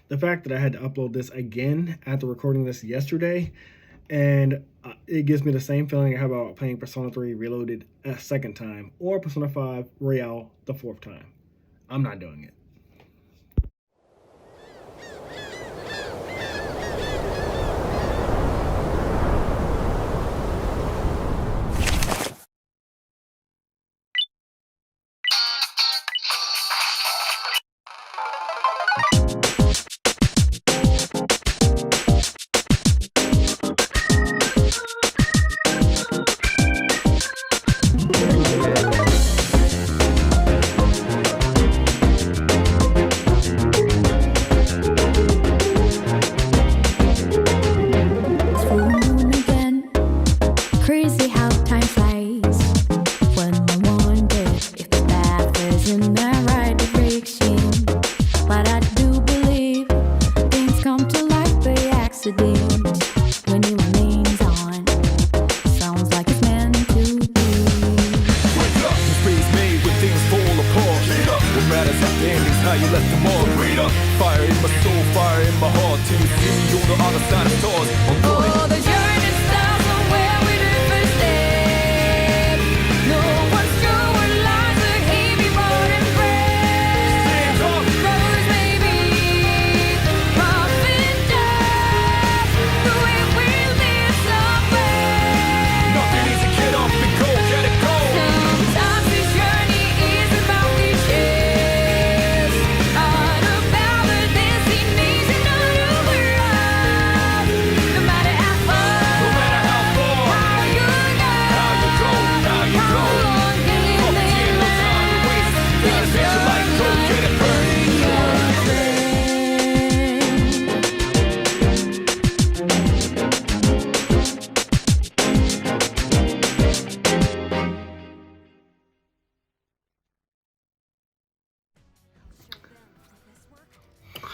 The fact that I had to upload this again after recording this yesterday, and it gives me the same feeling I have about playing Persona 3 Reloaded a second time, or Persona 5 Royale the fourth time. I'm not doing it.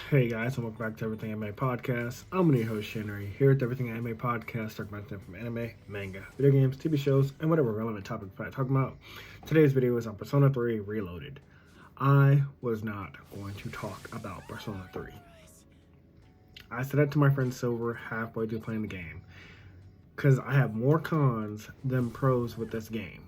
Hey guys, and welcome back to Everything Anime Podcast. I'm your host Shinry, here at the Everything Anime Podcast, talking about things from anime, manga, video games, TV shows, and whatever relevant topic I talk about. Today's video is on Persona 3 Reloaded. I was not going to talk about Persona 3. I said that to my friend Silver halfway through playing the game, because I have more cons than pros with this game.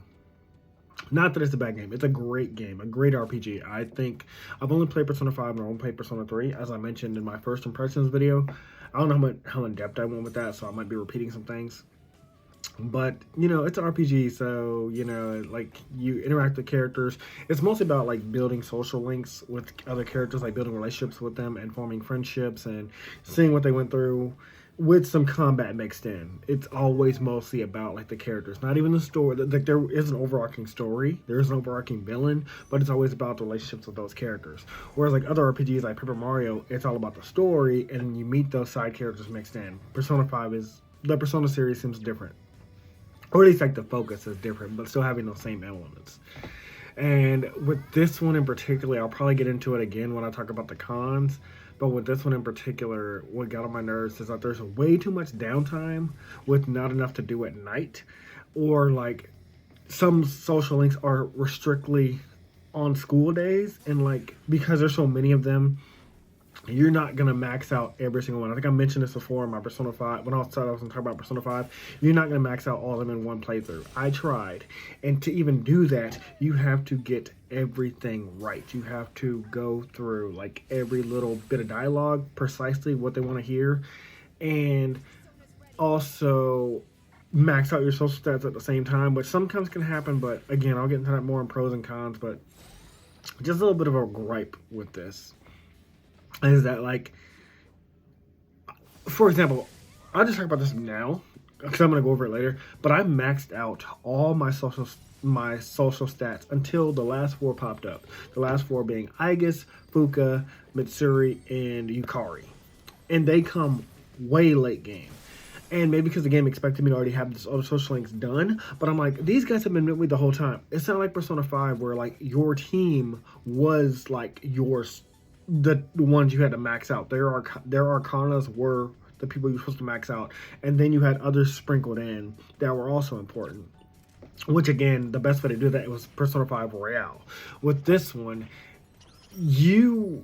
Not that it's a bad game. It's a great game, a great RPG. I think I've only played Persona 5 and I've only played Persona 3, as I mentioned in my first impressions video. I don't know how in depth I went with that, so I might be repeating some things. But, you know, it's an RPG, so, you know, like, you interact with characters. It's mostly about, like, building social links with other characters, like building relationships with them and forming friendships and seeing what they went through, with some combat mixed in. It's always mostly about like the characters, not even the story. Like there is an overarching story, there is an overarching villain, but it's always about the relationships with those characters. Whereas like other RPGs like Paper Mario, it's all about the story, and you meet those side characters mixed in. Persona 5 is the Persona series seems different, or at least like the focus is different, but still having those same elements. And with this one in particular, I'll probably get into it again when I talk about the cons. But with this one in particular, what got on my nerves is that there's way too much downtime with not enough to do at night. Or like some social links are strictly on school days. And like because there's so many of them, you're not going to max out every single one. I think I mentioned this before in my Persona 5. When I was going to talk about Persona 5, you're not going to max out all of them in one playthrough. I tried. And to even do that, you have to get everything right. You have to go through like every little bit of dialogue, precisely what they want to hear. And also max out your social stats at the same time, which sometimes can happen. But again, I'll get into that more in pros and cons. But just a little bit of a gripe with this is that, like, for example, I'll just talk about this now because I'm going to go over it later, but I maxed out all my social stats until the last four popped up. The last four being Aigis, Fuka, Mitsuri, and Yukari. And they come way late game. And maybe because the game expected me to already have this other social links done, but I'm like, these guys have been with me the whole time. It's not like Persona 5 where, like, your team was, like, the ones you had to max out. Their arcanas were the people you were supposed to max out, and then you had others sprinkled in that were also important. Which again, the best way to do that was Persona 5 Royale. With this one, you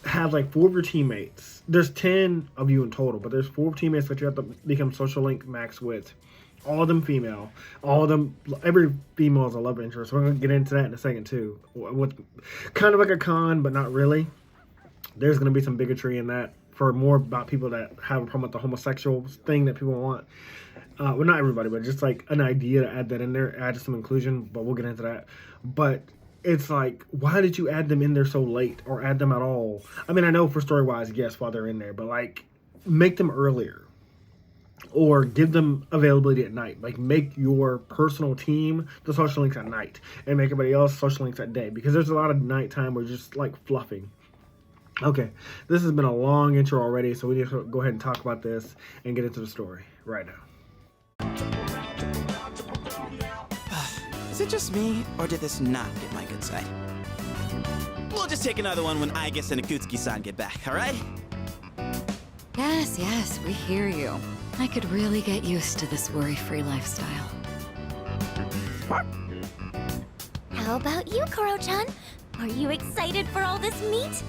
have like 4 of your teammates. There's 10 of you in total, but there's 4 teammates that you have to become social link max with. All of them female. All of them, every female is a love interest. We're going to get into that in a second too. With kind of like a con, but not really. There's going to be some bigotry in that for more about people that have a problem with the homosexual thing that people want. Well, not everybody, but just like an idea to add that in there, add some inclusion, but we'll get into that. But it's like, why did you add them in there so late or add them at all? I mean, I know for story-wise, yes, while they're in there, but like, make them earlier or give them availability at night. Like, make your personal team the social links at night and make everybody else social links at day, because there's a lot of nighttime where just like fluffing. Okay, this has been a long intro already, so we need to go ahead and talk about this and get into the story right now. Is it just me, or did this not get my good side? We'll just take another one when Aigis and Akutsuki-san get back, alright? Yes, we hear you. I could really get used to this worry-free lifestyle. How about you, Koro-chan? Are you excited for all this meat?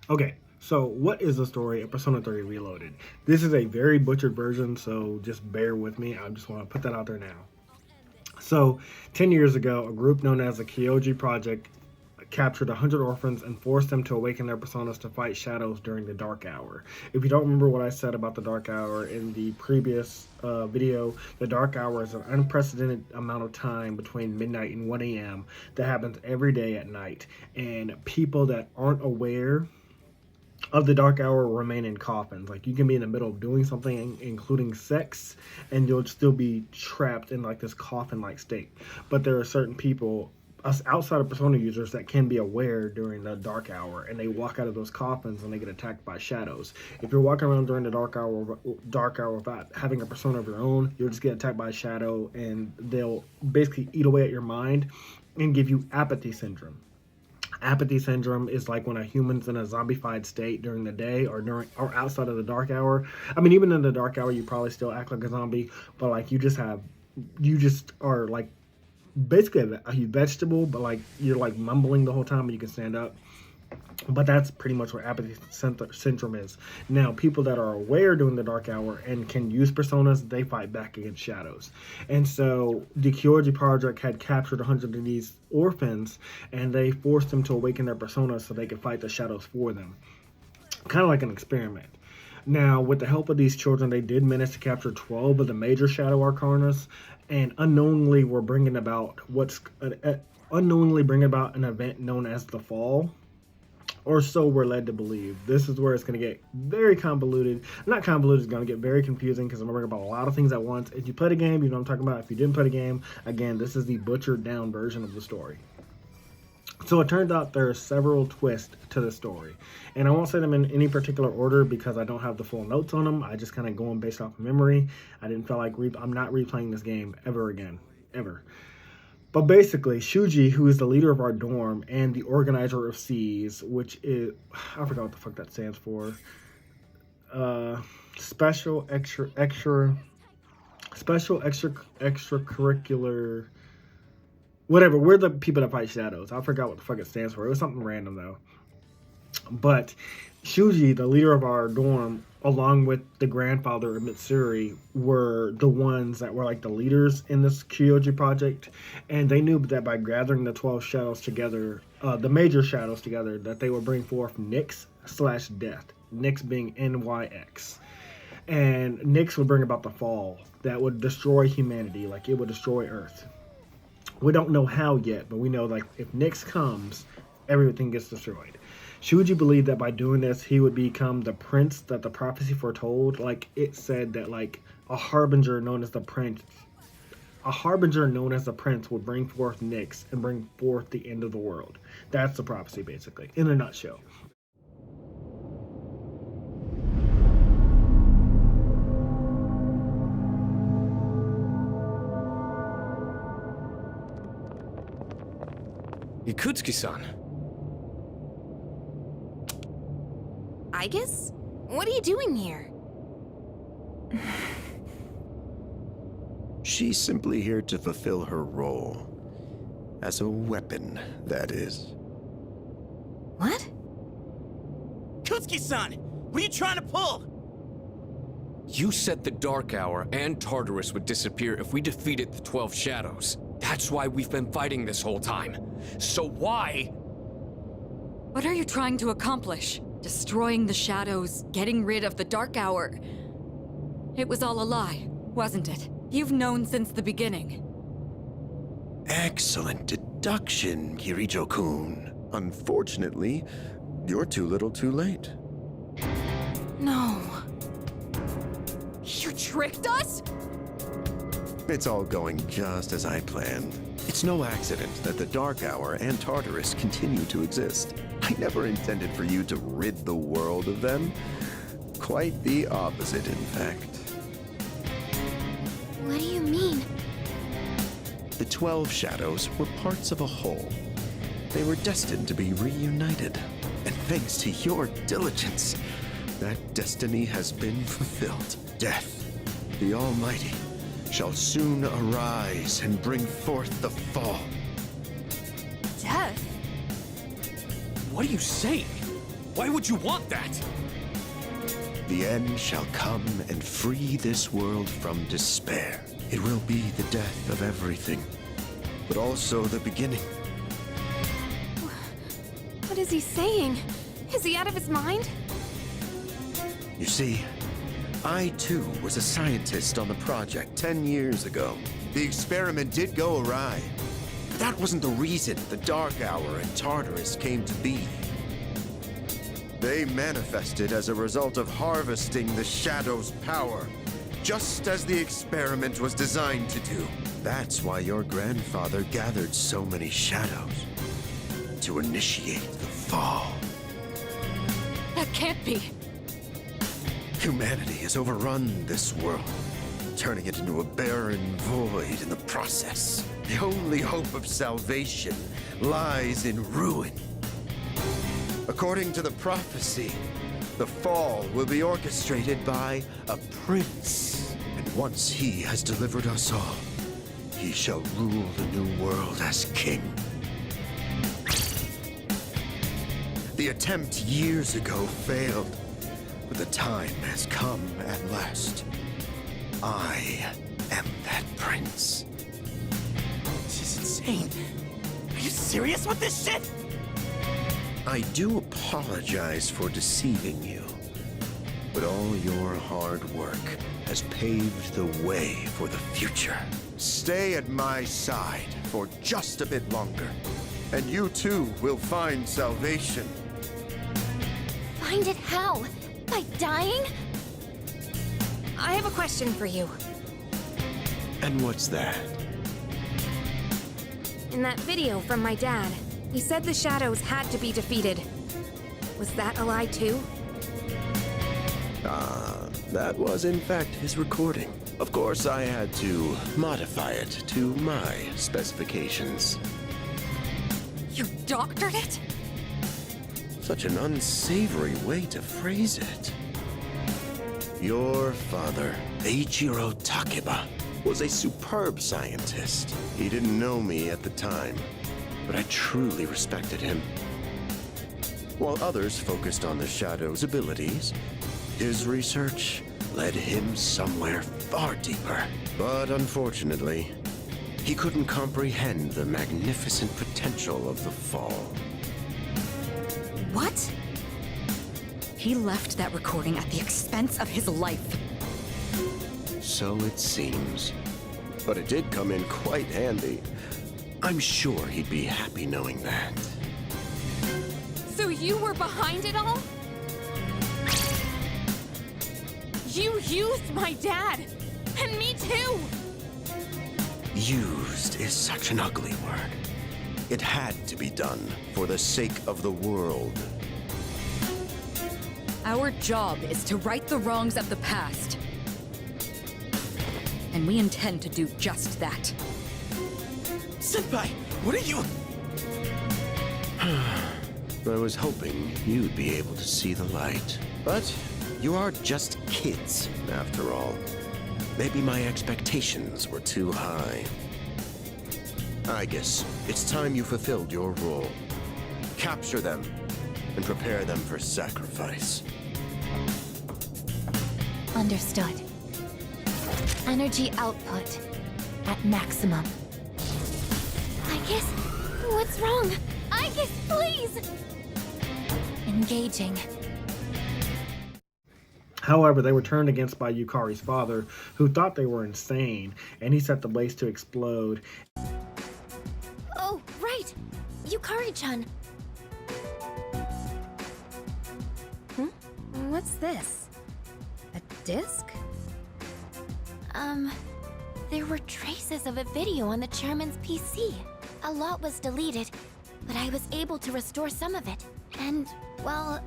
Okay, so what is the story of Persona 3 Reloaded? This is a very butchered version, so just bear with me. I just want to put that out there now. So, 10 years ago, a group known as the Kyoji Project captured 100 orphans and forced them to awaken their personas to fight shadows during the Dark Hour. If you don't remember what I said about the Dark Hour in the previous video, the Dark Hour is an unprecedented amount of time between midnight and 1 a.m. that happens every day at night. And people that aren't aware of the Dark Hour remain in coffins. Like, you can be in the middle of doing something, including sex, and you'll still be trapped in like this coffin-like state. But there are certain people, us outside of Persona users, that can be aware during the Dark Hour, and they walk out of those coffins and they get attacked by shadows. If you're walking around during the Dark Hour without having a persona of your own, you'll just get attacked by a shadow, and they'll basically eat away at your mind and give you apathy syndrome. Apathy syndrome is like when a human's in a zombified state during the day or outside of the Dark Hour. I mean, even in the Dark Hour, you probably still act like a zombie, but like you just are like basically a vegetable, but like you're like mumbling the whole time and you can stand up. But that's pretty much what apathy syndrome is. Now, people that are aware during the Dark Hour and can use personas, they fight back against shadows. And so the Kyoji Project had captured 100 of these orphans, and they forced them to awaken their personas so they could fight the shadows for them. Kind of like an experiment. Now, with the help of these children, they did manage to capture 12 of the major shadow arcanas, and unknowingly bringing about an event known as the Fall. Or so we're led to believe. This is where it's going to get very convoluted. Not convoluted, it's going to get very confusing because I'm going to bring about a lot of things at once. If you played a game, you know what I'm talking about. If you didn't play a game, again, this is the butchered down version of the story. So it turns out there are several twists to the story. And I won't say them in any particular order because I don't have the full notes on them. I just kind of go on based off of memory. I didn't feel like I'm not replaying this game ever again. Ever. But basically, Shuji, who is the leader of our dorm and the organizer of C's, which is, I forgot what the fuck that stands for. Special extracurricular, whatever. We're the people that fight shadows. I forgot what the fuck it stands for. It was something random though. But Shuji, the leader of our dorm, along with the grandfather of Mitsuri, were the ones that were like the leaders in this Kyoji project. And they knew that by gathering the 12 shadows together, the major shadows together, that they would bring forth Nyx/death. Nyx being NYX. And Nyx would bring about the fall that would destroy humanity, like it would destroy Earth. We don't know how yet, but we know like if Nyx comes, everything gets destroyed. Shuji believed that by doing this, he would become the prince that the prophecy foretold. Like, it said that, like, a harbinger known as the prince would bring forth Nyx and bring forth the end of the world. That's the prophecy, basically, in a nutshell. Ikutsuki-san. I guess? What are you doing here? She's simply here to fulfill her role. As a weapon, that is. What? Kutsuki-san, what are you trying to pull? You said the Dark Hour and Tartarus would disappear if we defeated the 12 Shadows. That's why we've been fighting this whole time. So why? What are you trying to accomplish? Destroying the shadows, getting rid of the Dark Hour. It was all a lie, wasn't it? You've known since the beginning. Excellent deduction, Kirijo-kun. Unfortunately, you're too little too late. No. You tricked us? It's all going just as I planned. It's no accident that the Dark Hour and Tartarus continue to exist. I never intended for you to rid the world of them. Quite the opposite, in fact. What do you mean? The 12 Shadows were parts of a whole. They were destined to be reunited. And thanks to your diligence, that destiny has been fulfilled. Death, the Almighty, shall soon arise and bring forth the fall. Death? What are you saying? Why would you want that? The end shall come and free this world from despair. It will be the death of everything, but also the beginning. What is he saying? Is he out of his mind? You see, I too was a scientist on the project 10 years ago. The experiment did go awry. But that wasn't the reason the Dark Hour and Tartarus came to be. They manifested as a result of harvesting the Shadow's power, just as the experiment was designed to do. That's why your grandfather gathered so many shadows, to initiate the fall. That can't be. Humanity has overrun this world, turning it into a barren void in the process. The only hope of salvation lies in ruin. According to the prophecy, the fall will be orchestrated by a prince. And once he has delivered us all, he shall rule the new world as king. The attempt years ago failed, but the time has come at last. I am that prince. This is insane. Are you serious with this shit? I do apologize for deceiving you, but all your hard work has paved the way for the future. Stay at my side for just a bit longer, and you too will find salvation. Find it how? By dying? I have a question for you. And what's that? In that video from my dad, he said the shadows had to be defeated. Was that a lie too? That was in fact his recording. Of course, I had to modify it to my specifications. You doctored it? Such an unsavory way to phrase it. Your father, Eiichiro Takeba, was a superb scientist. He didn't know me at the time, but I truly respected him. While others focused on the Shadow's abilities, his research led him somewhere far deeper. But unfortunately, he couldn't comprehend the magnificent potential of the fall. What? He left that recording at the expense of his life. So it seems. But it did come in quite handy. I'm sure he'd be happy knowing that. So you were behind it all? You used my dad! And me too! Used is such an ugly word. It had to be done for the sake of the world. Our job is to right the wrongs of the past. And we intend to do just that. Senpai, what are you... I was hoping you'd be able to see the light. But you are just kids, after all. Maybe my expectations were too high. I guess it's time you fulfilled your role. Capture them and prepare them for sacrifice. Understood. Energy output at maximum. Icus, what's wrong? Icus, please! Engaging. However, they were turned against by Yukari's father, who thought they were insane, and he set the blaze to explode. Oh, right! Yukari-chan. What's this? A disc? There were traces of a video on the chairman's PC. A lot was deleted, but I was able to restore some of it. And, well,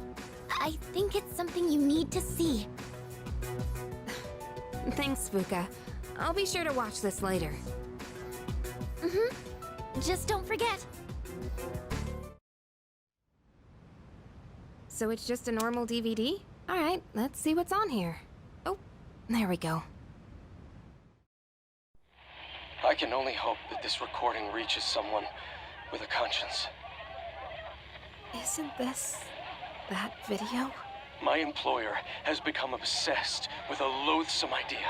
I think it's something you need to see. Thanks, Fuka. I'll be sure to watch this later. Just don't forget. So it's just a normal DVD? Alright, let's see what's on here. Oh, there we go. I can only hope that this recording reaches someone with a conscience. Isn't this that video? My employer has become obsessed with a loathsome idea.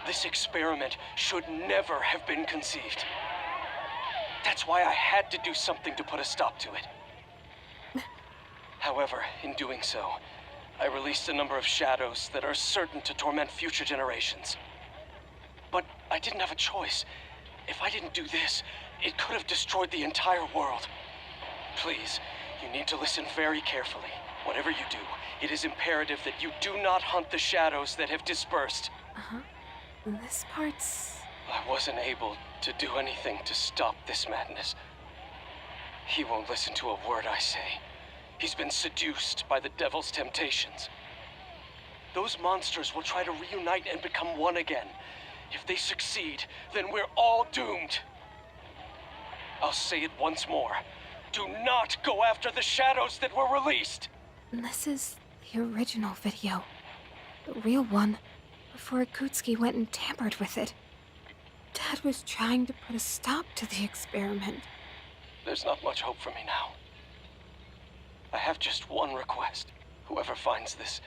This experiment should never have been conceived. That's why I had to do something to put a stop to it. However, in doing so, I released a number of shadows that are certain to torment future generations. But I didn't have a choice. If I didn't do this, it could have destroyed the entire world. Please, you need to listen very carefully. Whatever you do, it is imperative that you do not hunt the shadows that have dispersed. This part's... I wasn't able to do anything to stop this madness. He won't listen to a word I say. He's been seduced by the devil's temptations. Those monsters will try to reunite and become one again. If they succeed, then we're all doomed. I'll say it once more. Do not go after the shadows that were released! This is the original video. The real one, before Akutsuki went and tampered with it. Dad was trying to put a stop to the experiment. There's not much hope for me now. I have just one request. Whoever finds this,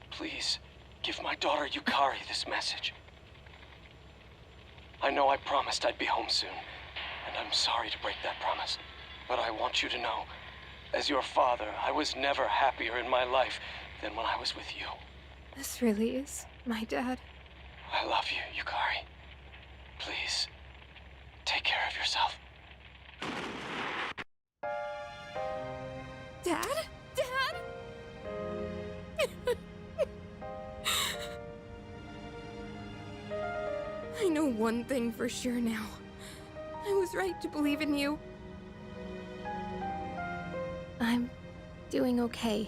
please give my daughter Yukari this message. I know I promised I'd be home soon, and I'm sorry to break that promise. But I want you to know, as your father, I was never happier in my life than when I was with you. This really is my dad. I love you, Yukari. Please, take care of yourself. Dad? Dad? I know one thing for sure now. I was right to believe in you. I'm doing okay.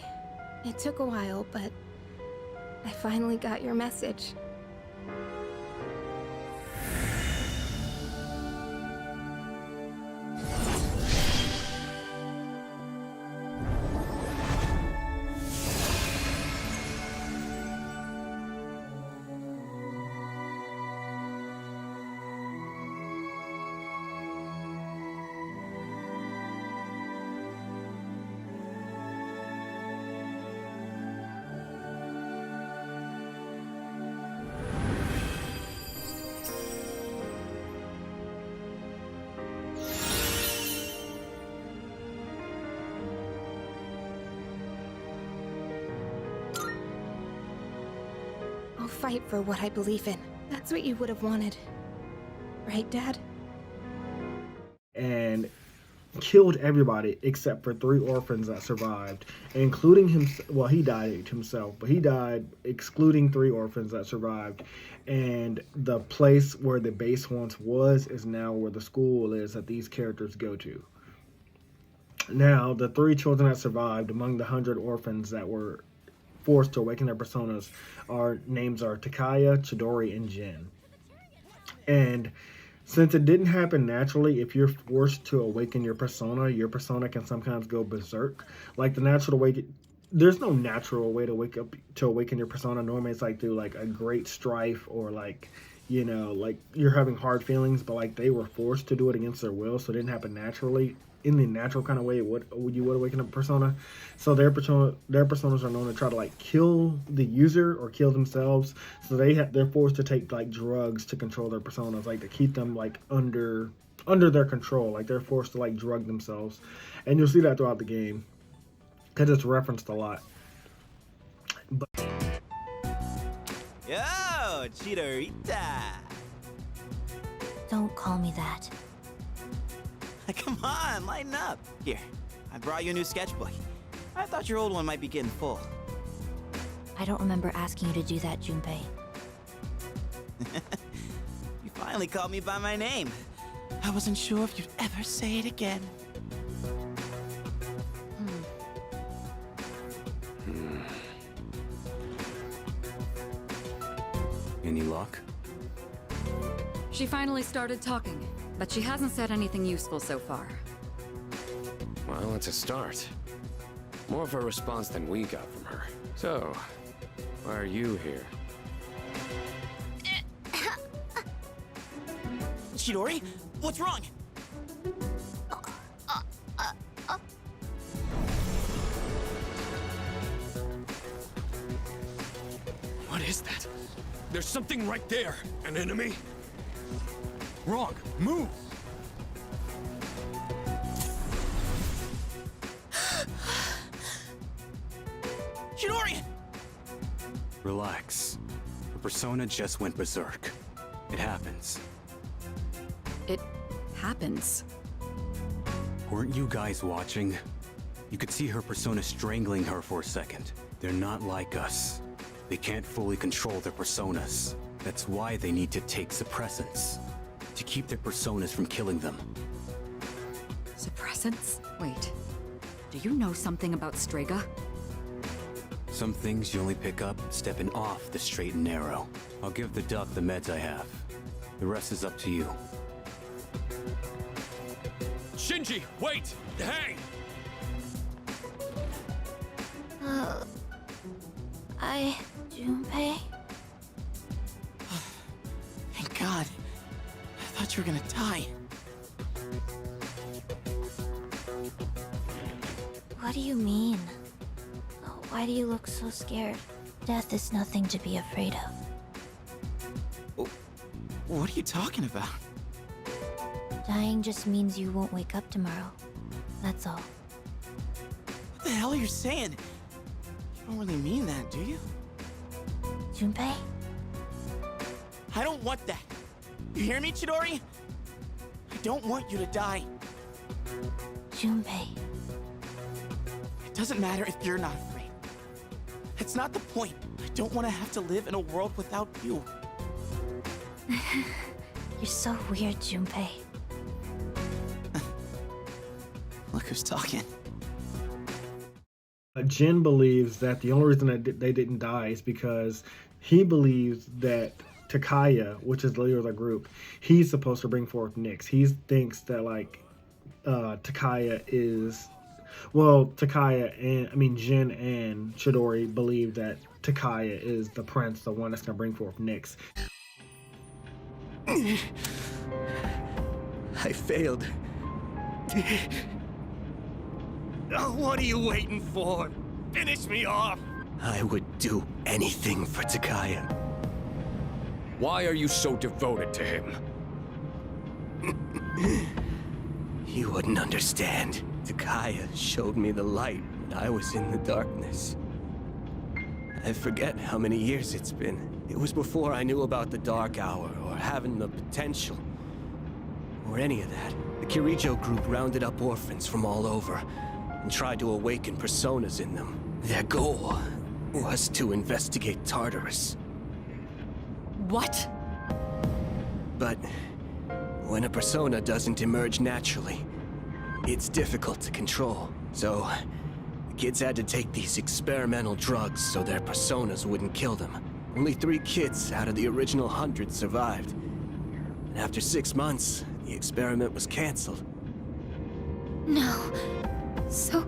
It took a while, but I finally got your message. I'll fight for what I believe in. That's what you would have wanted. Right, Dad? And killed everybody except for 3 orphans that survived, including him. Well, he died himself, but he died excluding 3 orphans that survived. And the place where the base once was is now where the school is that these characters go to. Now, the 3 children that survived among the 100 orphans that were forced to awaken their personas, names are Takaya, Chidori, and Jin. And Since it didn't happen naturally, if you're forced to awaken your persona can sometimes go berserk. Like the natural way, there's no natural way to awaken your persona. Normally, it's like through like a great strife or like, you know, like you're having hard feelings, but like they were forced to do it against their will, so it didn't happen naturally. In the natural kind of way, you would awaken a persona. So their personas are known to try to like kill the user or kill themselves. So they're forced to take like drugs to control their personas, like to keep them like under their control. Like they're forced to like drug themselves, and you'll see that throughout the game because it's referenced a lot. But Yo, Chidorita! Don't call me that. Come on, lighten up. Here, I brought you a new sketchbook. I thought your old one might be getting full. I don't remember asking you to do that, Junpei. You finally called me by my name. I wasn't sure if you'd ever say it again. Any luck? She finally started talking, but she hasn't said anything useful so far. Well, it's a start. More of a response than we got from her. So, why are you here? Chidori, what's wrong? What is that? There's something right there. An enemy? Wrong. Move! Chidori! Relax. Her persona just went berserk. It happens. It happens. Weren't you guys watching? You could see her persona strangling her for a second. They're not like us. They can't fully control their personas. That's why they need to take suppressants. To keep their personas from killing them. Suppressants? Wait. Do you know something about Strega? Some things you only pick up stepping off the straight and narrow. I'll give the duck the meds I have. The rest is up to you. Shinji, wait! Hey! Junpei? Thank God. I thought you were gonna die. What do you mean? Why do you look so scared? Death is nothing to be afraid of. What are you talking about? Dying just means you won't wake up tomorrow. That's all. What the hell are you saying? You don't really mean that, do you? Junpei? I don't want that. You hear me, Chidori? I don't want you to die. Junpei. It doesn't matter if you're not afraid. That's not the point. I don't want to have to live in a world without you. You're so weird, Junpei. Look who's talking. Jin believes that the only reason that they didn't die is because he believes that Takaya, which is the leader of the group, he's supposed to bring forth Nyx. He thinks that like Takaya is, well, Jin and Chidori believe that Takaya is the prince, the one that's gonna bring forth Nyx. I failed. What are you waiting for? Finish me off! I would do anything for Takaya. Why are you so devoted to him? You wouldn't understand. Takaya showed me the light when I was in the darkness. I forget how many years it's been. It was before I knew about the Dark Hour, or having the potential, or any of that. The Kirijo group rounded up orphans from all over, and tried to awaken personas in them. Their goal was to investigate Tartarus. What? But when a persona doesn't emerge naturally, it's difficult to control. So, the kids had to take these experimental drugs so their personas wouldn't kill them. Only 3 kids out of the original 100 survived. And after 6 months, the experiment was canceled. No. So,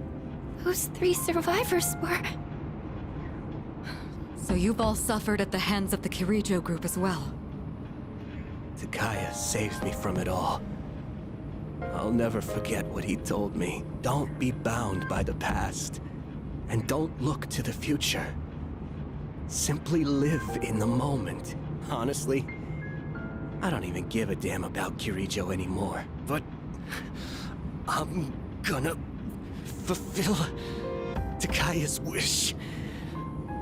those 3 survivors were... So you've all suffered at the hands of the Kirijo group as well. Takaya saved me from it all. I'll never forget what he told me. Don't be bound by the past. And don't look to the future. Simply live in the moment. Honestly, I don't even give a damn about Kirijo anymore. But I'm gonna fulfill Takaya's wish.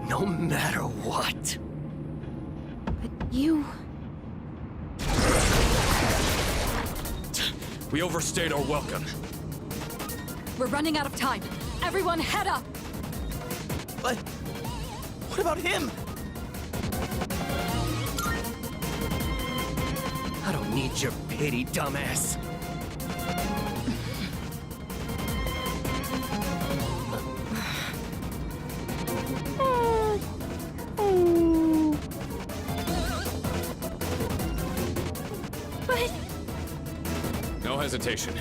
No matter what. But you... We overstayed our welcome. We're running out of time. Everyone head up! But what about him? I don't need your pity, dumbass. No hesitation.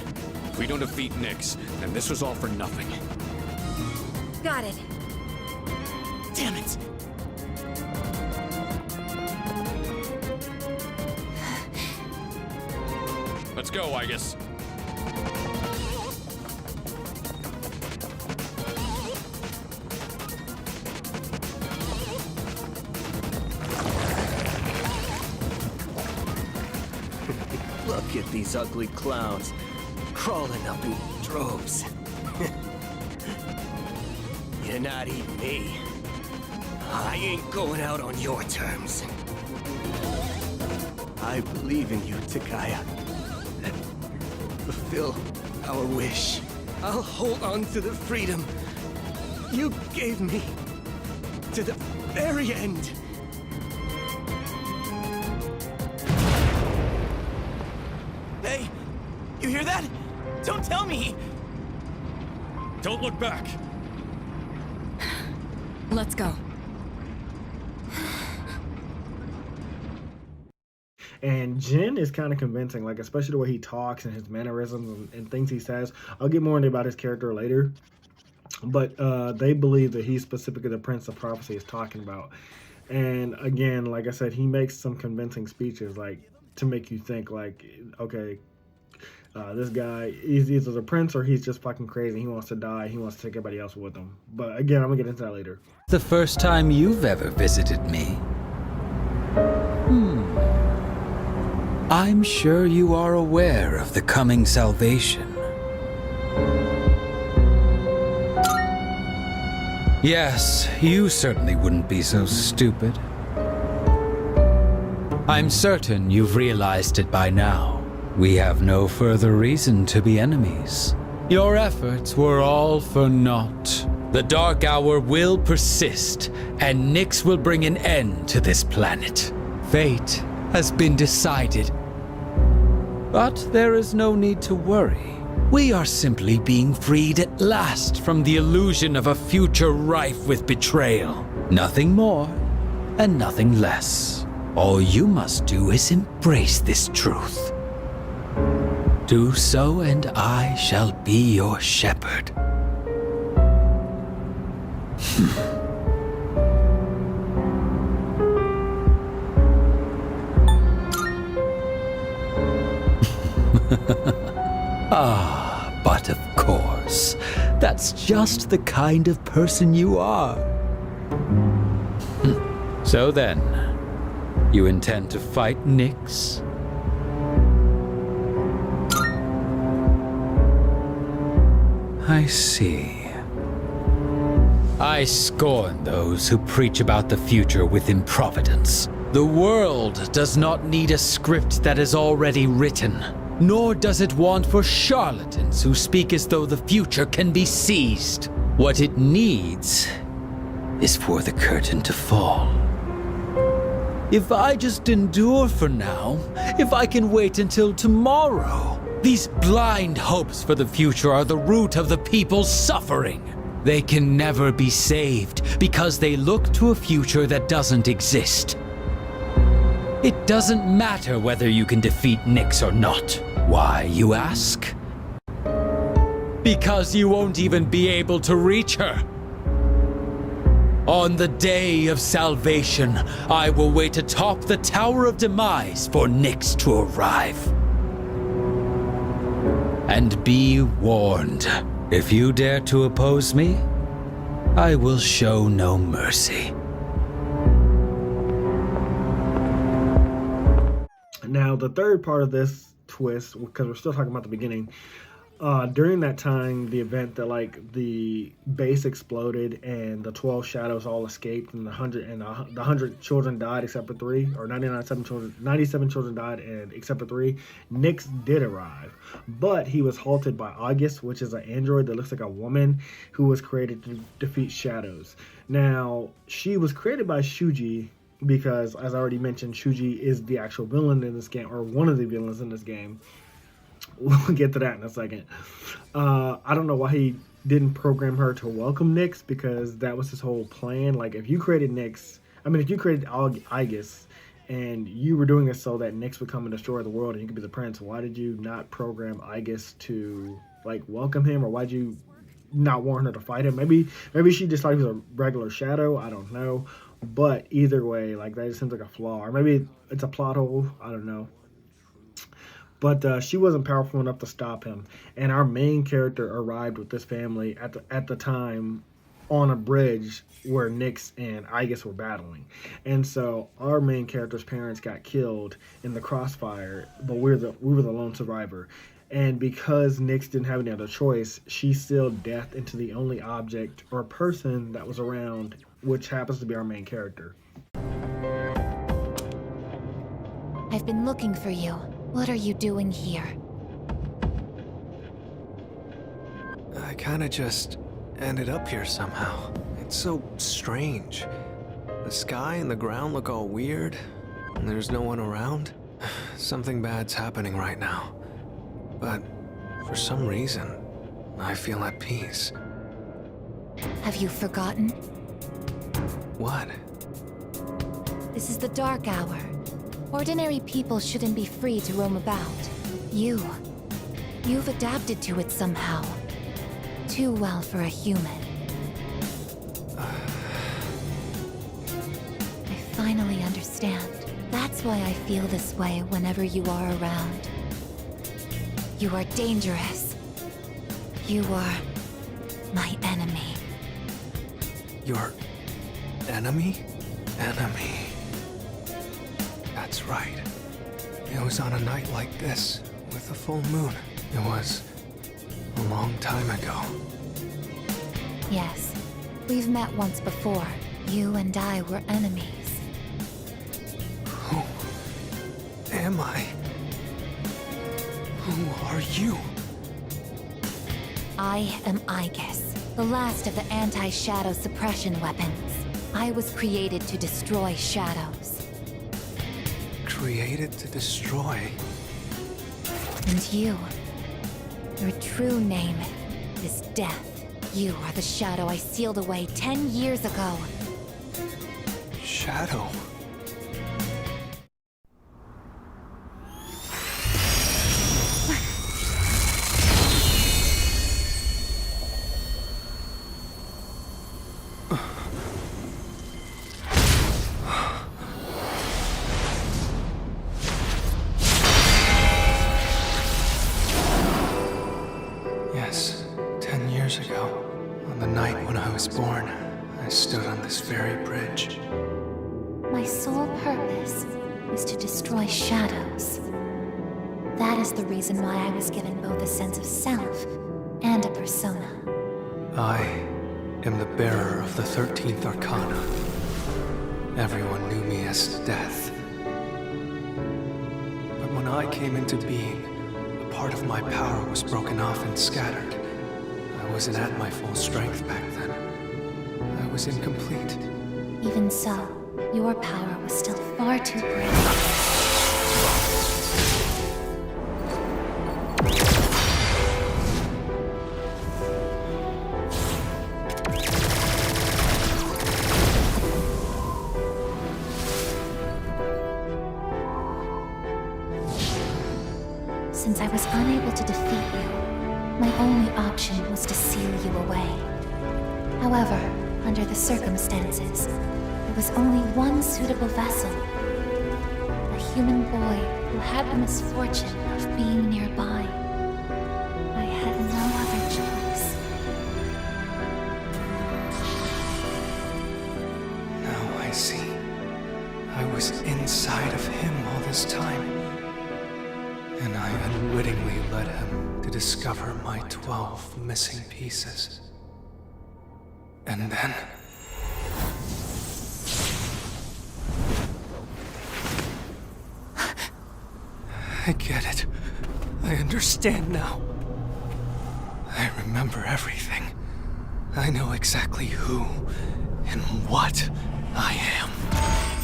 If we don't defeat Nyx, then this was all for nothing. Got it. Damn it! Let's go, I guess. Look at these ugly clowns, crawling up in droves. You're not eating me. I ain't going out on your terms. I believe in you, Takaya. Fulfill our wish. I'll hold on to the freedom you gave me to the very end. Hey, you hear that? Don't tell me! Don't look back! Let's go. And Jin is kind of convincing, like, especially the way he talks and his mannerisms and things he says. I'll get more into about his character later. But they believe that he's specifically the Prince of Prophecy is talking about. And again, like I said, he makes some convincing speeches, like, to make you think, like, okay, this guy, he's either the prince or he's just fucking crazy. He wants to die. He wants to take everybody else with him. But again, I'm going to get into that later. The first time you've ever visited me. I'm sure you are aware of the coming salvation. Yes, you certainly wouldn't be so stupid. I'm certain you've realized it by now. We have no further reason to be enemies. Your efforts were all for naught. The Dark Hour will persist, and Nyx will bring an end to this planet. Fate has been decided. But there is no need to worry. We are simply being freed at last from the illusion of a future rife with betrayal. Nothing more, and nothing less. All you must do is embrace this truth. Do so, and I shall be your shepherd. But of course, that's just the kind of person you are. So then, you intend to fight Nyx? I see. I scorn those who preach about the future with improvidence. The world does not need a script that is already written, nor does it want for charlatans who speak as though the future can be seized. What it needs is for the curtain to fall. If I just endure for now, if I can wait until tomorrow, these blind hopes for the future are the root of the people's suffering. They can never be saved because they look to a future that doesn't exist. It doesn't matter whether you can defeat Nyx or not. Why, you ask? Because you won't even be able to reach her. On the day of salvation, I will wait atop the Tower of Demise for Nyx to arrive. And be warned, if you dare to oppose me, I will show no mercy. Now, the third part of this twist, because we're still talking about the beginning, during that time, the event that like the base exploded and the 12 shadows all escaped, and the 100 children died except for 3, or 97 children died and except for 3. Nyx did arrive, but he was halted by August, which is an android that looks like a woman who was created to defeat shadows. Now, she was created by Shuji because, as I already mentioned, Shuji is the actual villain in this game, or one of the villains in this game. We'll get to that in a second. I don't know why he didn't program her to welcome Nyx, because that was his whole plan. Like, if you created Nyx, if you created Aegis, and you were doing it so that Nyx would come and destroy the world and you could be the prince, why did you not program Aegis to, like, welcome him? Or why'd you not want her to fight him? Maybe she just thought he was a regular shadow. I don't know. But either way, like, that just seems like a flaw. Or maybe it's a plot hole. I don't know. But she wasn't powerful enough to stop him. And our main character arrived with this family at the time on a bridge where Nyx and Aegis were battling. And so our main character's parents got killed in the crossfire, but we were the lone survivor. And because Nyx didn't have any other choice, she sealed death into the only object or person that was around, which happens to be our main character. I've been looking for you. What are you doing here? I kinda just ended up here somehow. It's so strange. The sky and the ground look all weird, and there's no one around. Something bad's happening right now. But for some reason, I feel at peace. Have you forgotten? What? This is the Dark Hour. Ordinary people shouldn't be free to roam about. You've adapted to it somehow. Too well for a human. I finally understand. That's why I feel this way whenever you are around. You are dangerous. You are my enemy. Your enemy? Enemy. That's right. It was on a night like this, with a full moon. It was a long time ago. Yes, we've met once before. You and I were enemies. Who am I? Who are you? I am Aegis, the last of the anti-shadow suppression weapons. I was created to destroy shadows. Created to destroy? And you, your true name is Death. You are the shadow I sealed away 10 years ago. Shadow? Yes, 10 years ago, on the night when I was born, I stood on this very bridge. My sole purpose was to destroy shadows. That is the reason why I was given both a sense of self and a persona. I am the bearer of the 13th Arcana. Everyone knew me as Death. But when I came into being, a part of my power was broken off and scattered. I wasn't at my full strength back then. I was incomplete. Even so, your power was still far too great. Since I was unable to defeat you, my only option was to seal you away. However, under the circumstances, there was only one suitable vessel. A human boy who had the misfortune of being nearby. I had no other choice. Now I see. I was inside of him all this time. And I unwittingly led him to discover my 12 missing pieces. And then... I get it. I understand now. I remember everything. I know exactly who and what I am.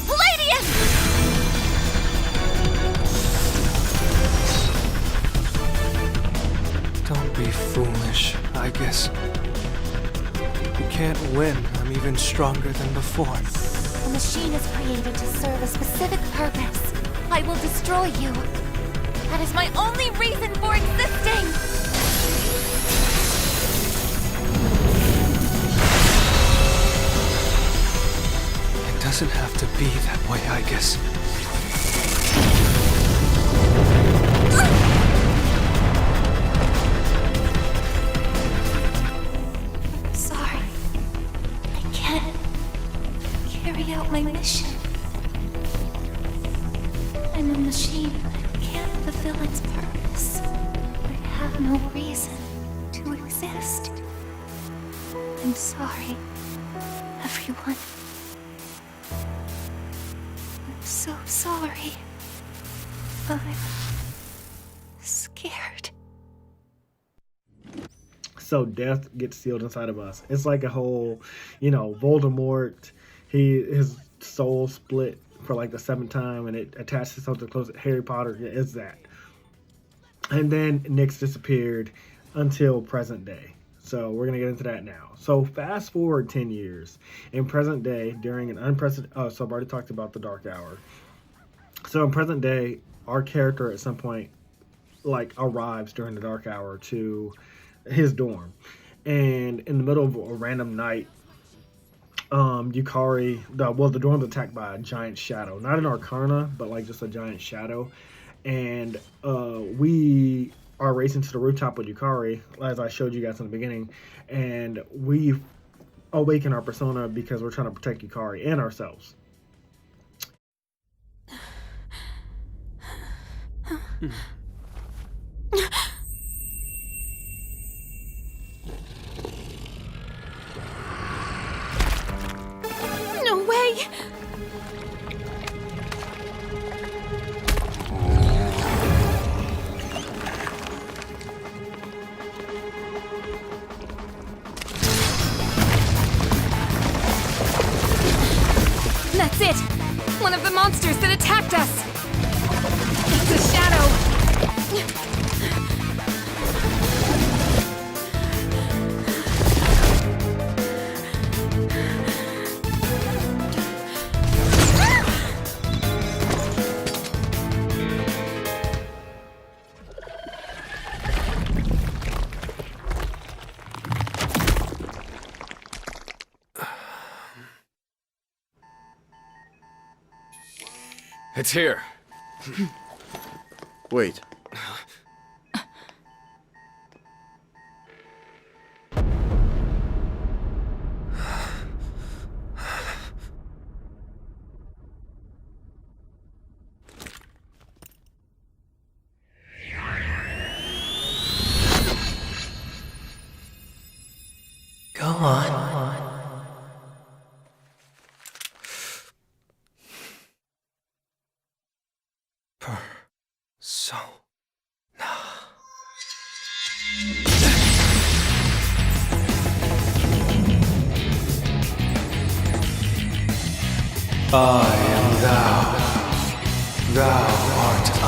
Palladium! Don't be foolish, I guess. You can't win. I'm even stronger than before. The machine is created to serve a specific purpose. I will destroy you. That is my only reason for existing! It doesn't have to be that way, I guess. Sorry. I can't carry out my mission. I'm a machine that can't fulfill its purpose. I have no reason to exist. I'm sorry, everyone. I'm so sorry. I'm scared. So death gets sealed inside of us. It's like a whole, Voldemort, his soul split for like the 7th time and it attached itself to close. Harry Potter is that. And then Nyx disappeared until present day. So we're going to get into that now. So fast forward 10 years. In present day, during an unprecedented... so I've already talked about the Dark Hour. So in present day, our character at some point arrives during the Dark Hour to his dorm. And in the middle of a random night, Yukari... the dorm's attacked by a giant shadow. Not an arcana, but just a giant shadow. And we are racing to the rooftop with Yukari, as I showed you guys in the beginning, and we awaken our persona because we're trying to protect Yukari and ourselves. No way! That's it! One of the monsters that attacked us! It's a shadow! It's here. Wait. Go on. I am thou, thou art I.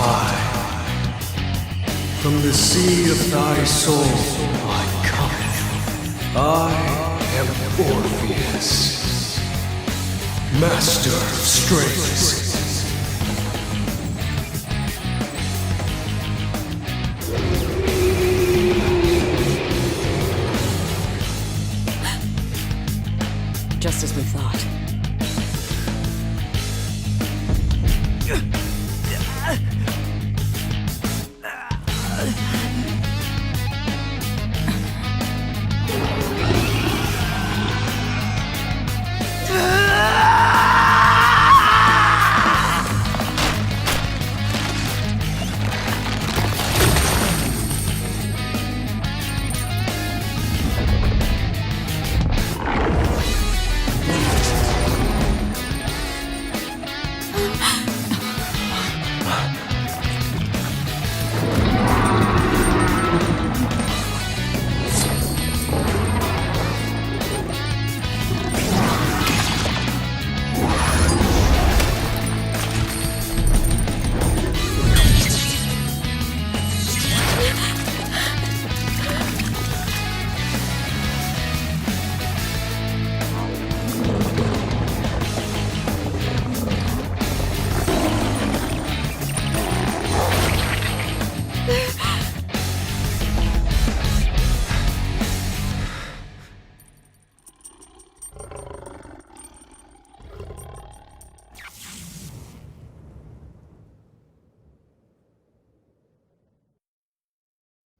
From the sea of thy soul I come. I am Orpheus, master of strings. just as we thought.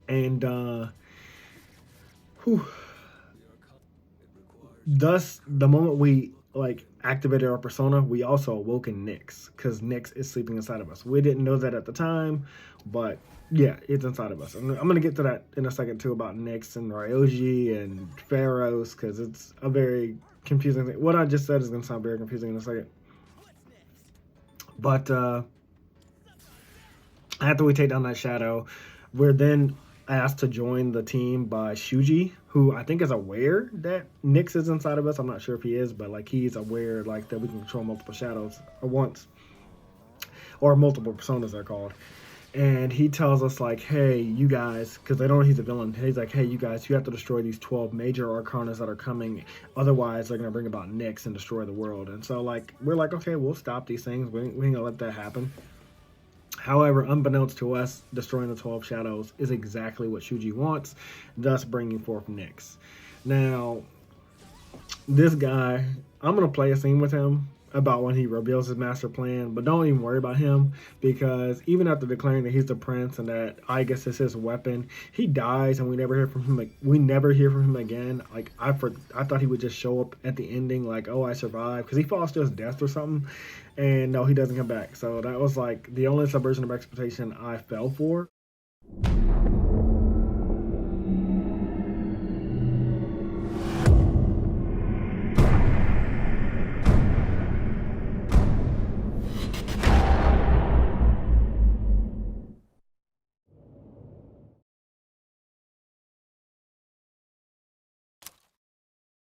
And thus the moment we like activated our persona, we also awoken Nyx, because Nyx is sleeping inside of us. We didn't know that at the time, but yeah, it's inside of us. And I'm gonna get to that in a second too, about Nyx and Ryoji and Pharaohs, because it's a very confusing thing. What I just said is gonna sound very confusing in a second. But after we take down that shadow, we're then asked to join the team by Shuji, who I think is aware that Nyx is inside of us. I'm not sure if he is, but like he's aware like that we can control multiple shadows at once, or multiple personas they're called. And he tells us like, hey, you guys, because they don't know he's a villain. He's like, hey, you guys, you have to destroy these 12 major arcanas that are coming. Otherwise, they're gonna bring about Nyx and destroy the world. And so like we're like, okay, we'll stop these things. We ain't gonna let that happen. However, unbeknownst to us, destroying the 12 shadows is exactly what Shuji wants, thus bringing forth Nyx. Now, this guy, I'm going to play a scene with him about when he reveals his master plan, but don't even worry about him, because even after declaring that he's the prince and that I guess is his weapon, he dies and we never hear from him. We never hear from him again. Like I thought he would just show up at the ending, like, oh, I survived, because he falls to his death or something, and no, he doesn't come back. So that was like the only subversion of expectation I fell for.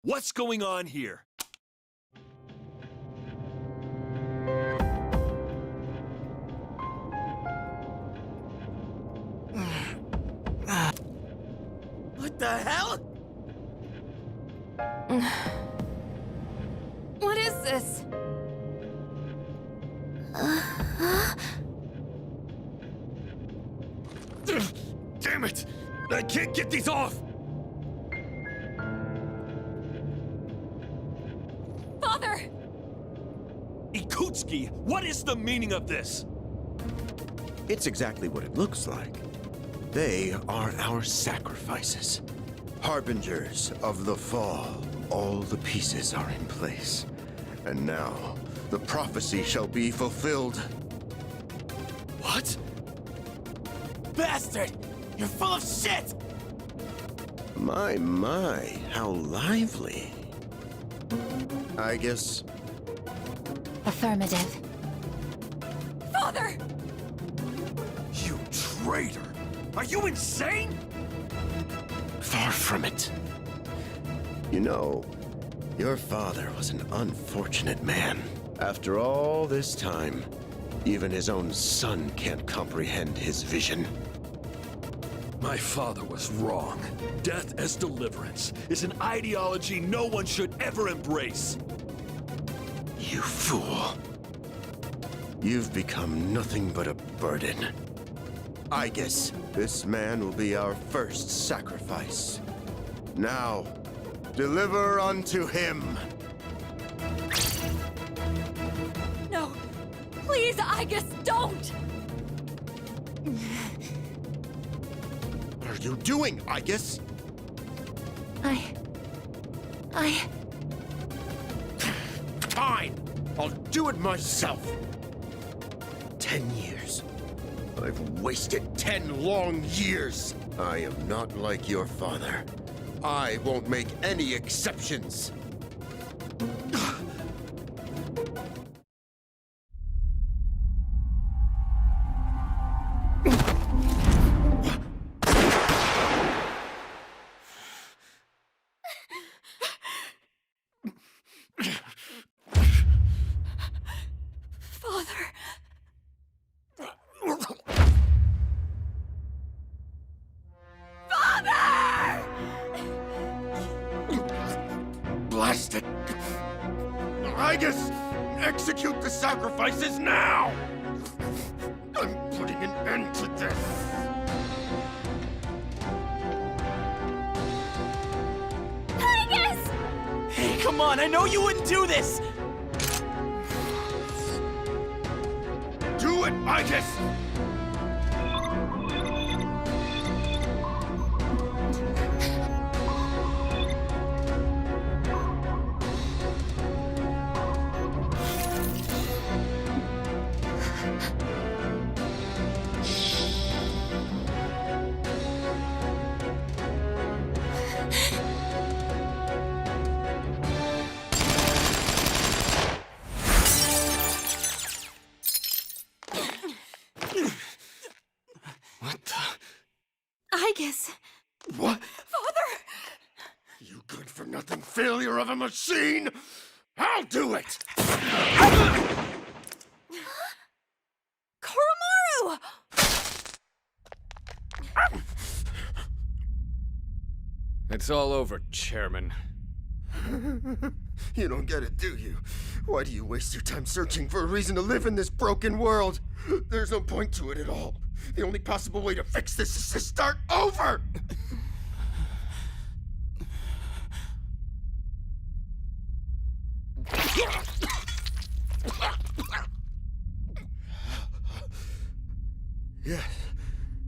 What's going on here? What the hell? What is this? Damn it! I can't get these off! Father! Ikutsuki, what is the meaning of this? It's exactly what it looks like. They are our sacrifices. Harbingers of the fall. All the pieces are in place. And now, the prophecy shall be fulfilled. What? Bastard! You're full of shit! My, how lively. I guess... Affirmative. Father! You traitor! Are you insane? Far from it. You know, your father was an unfortunate man. After all this time, even his own son can't comprehend his vision. My father was wrong. Death as deliverance is an ideology no one should ever embrace. You fool. You've become nothing but a burden. I guess this man will be our first sacrifice. Now, deliver unto him. Please, Aegis, don't! What are you doing, Aegis? Fine! I'll do it myself! 10 years. I've wasted 10 long years! I am not like your father. I won't make any exceptions! Blast it! Aegis! Execute the sacrifices now! I'm putting an end to this! Aegis! Hey, come on, I know you wouldn't do this! Do it, Aegis! Aegis! What? Father! You good-for-nothing failure of a machine! I'll do it! Koromaru! It's all over, Chairman. You don't get it, do you? Why do you waste your time searching for a reason to live in this broken world? There's no point to it at all. The only possible way to fix this is to start over!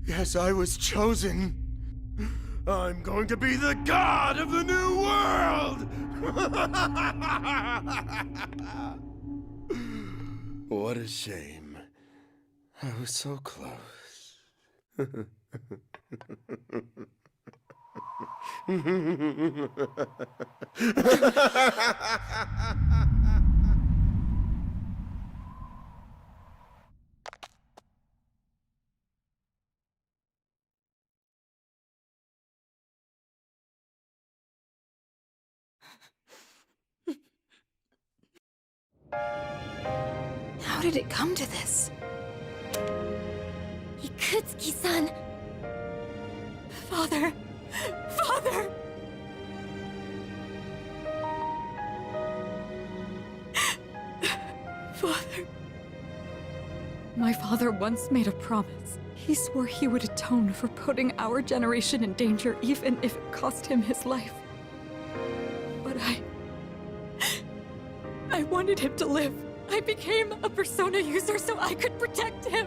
Yes, I was chosen. I'm going to be the god of the new world! What a shame. I was so close. How did it come to this? Ikutsuki-san! Father! Father! Father. My father once made a promise. He swore he would atone for putting our generation in danger, even if it cost him his life. But I wanted him to live. I became a persona user so I could protect him.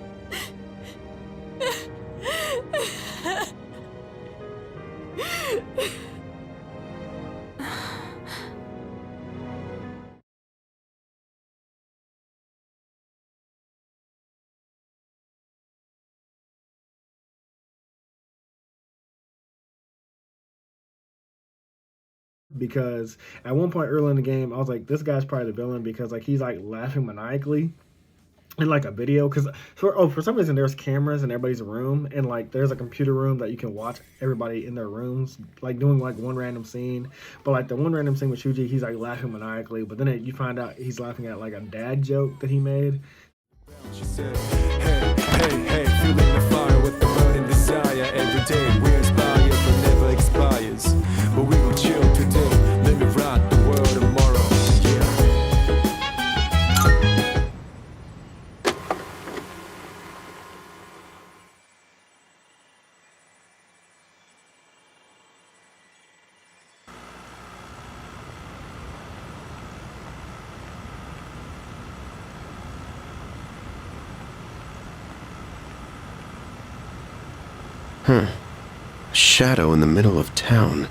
Because at one point early in the game, I was like, this guy's probably the villain because like he's like laughing maniacally in like a video. Because for some reason there's cameras in everybody's room, and like there's a computer room that you can watch everybody in their rooms like doing like one random scene. But like the one random scene with Shuji, he's like laughing maniacally. But then you find out he's laughing at like a dad joke that he made. She said, hey, feeling the fire with the burning desire. Every day we inspire, but never expires. But we will chill today, let me rock the world tomorrow. A shadow in the middle of town.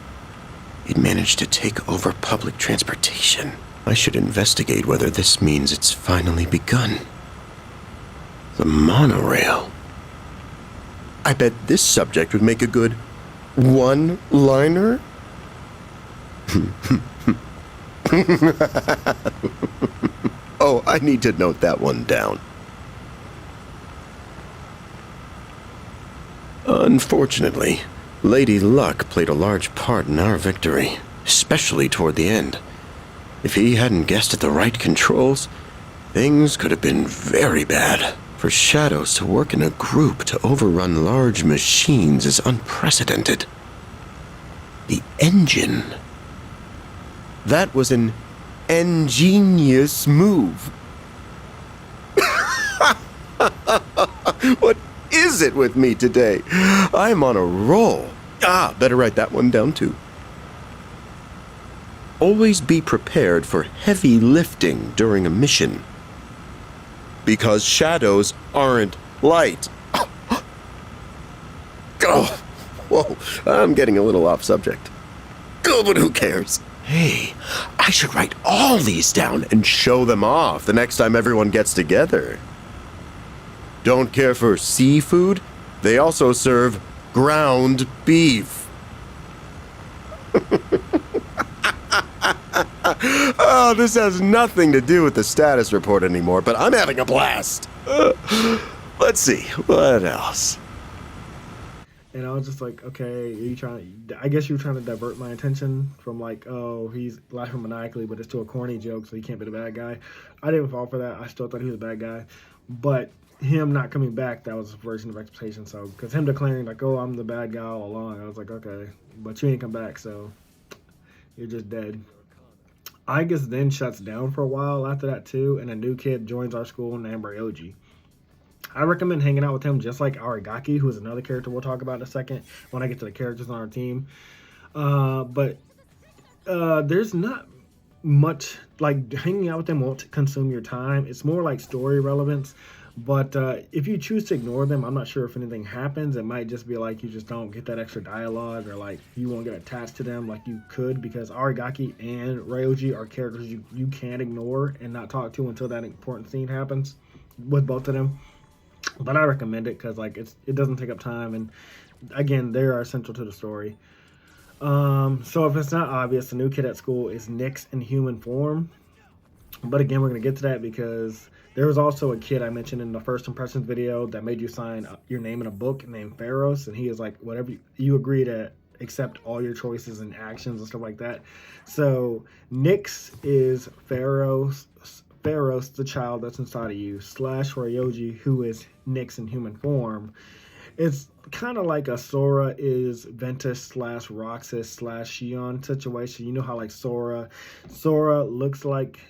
He'd managed to take over public transportation. I should investigate whether this means it's finally begun. The monorail. I bet this subject would make a good one-liner. Oh, I need to note that one down. Unfortunately, Lady Luck played a large part in our victory, especially toward the end. If he hadn't guessed at the right controls, things could have been very bad. For shadows to work in a group to overrun large machines is unprecedented. The engine. That was an ingenious move. What is it with me today? I'm on a roll. Better write that one down too. Always be prepared for heavy lifting during a mission. Because shadows aren't light. Oh, whoa, I'm getting a little off subject. Oh, but who cares? Hey, I should write all these down and show them off the next time everyone gets together. Don't care for seafood? They also serve ground beef. Oh, this has nothing to do with the status report anymore, but I'm having a blast. Let's see, what else? And I was just like, okay, I guess you were trying to divert my attention from like, oh, he's laughing maniacally, but it's still a corny joke, so he can't be the bad guy. I didn't fall for that. I still thought he was a bad guy. But him not coming back, that was a version of expectation. So, because him declaring like, oh, I'm the bad guy all along, I was like, okay, but you ain't come back, so you're just dead. I guess then shuts down for a while after that too, and a new kid joins our school named Ryoji. I recommend hanging out with him just like Aragaki, who is another character we'll talk about in a second when I get to the characters on our team. But there's not much, like hanging out with them won't consume your time. It's more like story relevance. But if you choose to ignore them, I'm not sure if anything happens. It might just be like you just don't get that extra dialogue, or like you won't get attached to them like you could, because Aragaki and Ryoji are characters you can't ignore and not talk to until that important scene happens with both of them. But I recommend it because like it doesn't take up time, and again, they are essential to the story. So if it's not obvious, the new kid at school is Nyx in human form. But again, we're going to get to that because there was also a kid I mentioned in the first impressions video that made you sign your name in a book named Pharos, and he is like, whatever you agree to accept all your choices and actions and stuff like that. So Nyx is Pharos, the child that's inside of you, / Ryoji, who is Nyx in human form. It's kind of like a Sora is Ventus / Roxas / Shion situation. You know how like Sora looks like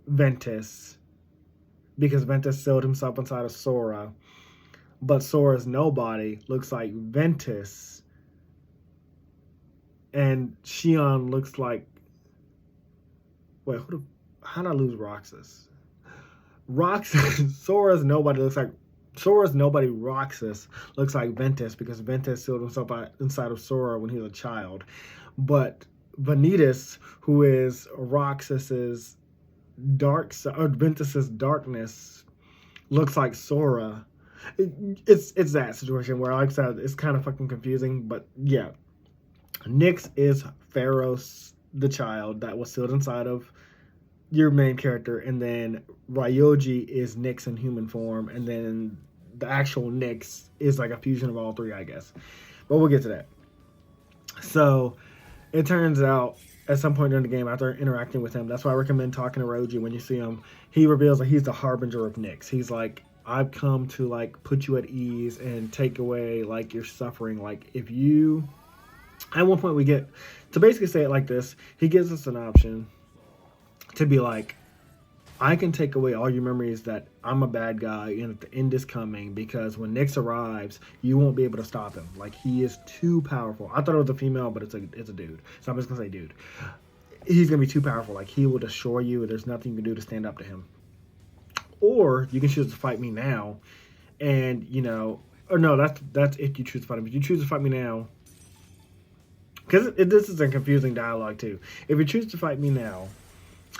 Ventus because Ventus sealed himself inside of Sora, but Sora's nobody looks like Ventus, and Shion looks like, wait, how did I lose Roxas? Sora's nobody Roxas looks like Ventus because Ventus sealed himself inside of Sora when he was a child. But Vanitas, who is Roxas's dark side, or Ventus's darkness, looks like Sora. It's that situation where, like I said, it's kind of fucking confusing. But yeah, Nyx is Pharos, the child that was sealed inside of your main character, and then Ryoji is Nyx in human form, and then the actual Nyx is like a fusion of all three, I guess. But we'll get to that. So it turns out at some point during the game, after interacting with him, that's why I recommend talking to Ryoji when you see him. He reveals that he's the harbinger of Nyx. He's like, I've come to like put you at ease and take away like your suffering. Like if you, at one point we get to basically say it like this. He gives us an option to be like, I can take away all your memories that I'm a bad guy and that the end is coming, because when Nyx arrives, you won't be able to stop him. Like, he is too powerful. I thought it was a female, but it's a dude. So I'm just going to say dude. He's going to be too powerful. Like, he will destroy you. There's nothing you can do to stand up to him. Or you can choose to fight me now and, you know, or no, that's if you choose to fight him. If you choose to fight me now, because this is a confusing dialogue too. If you choose to fight me now,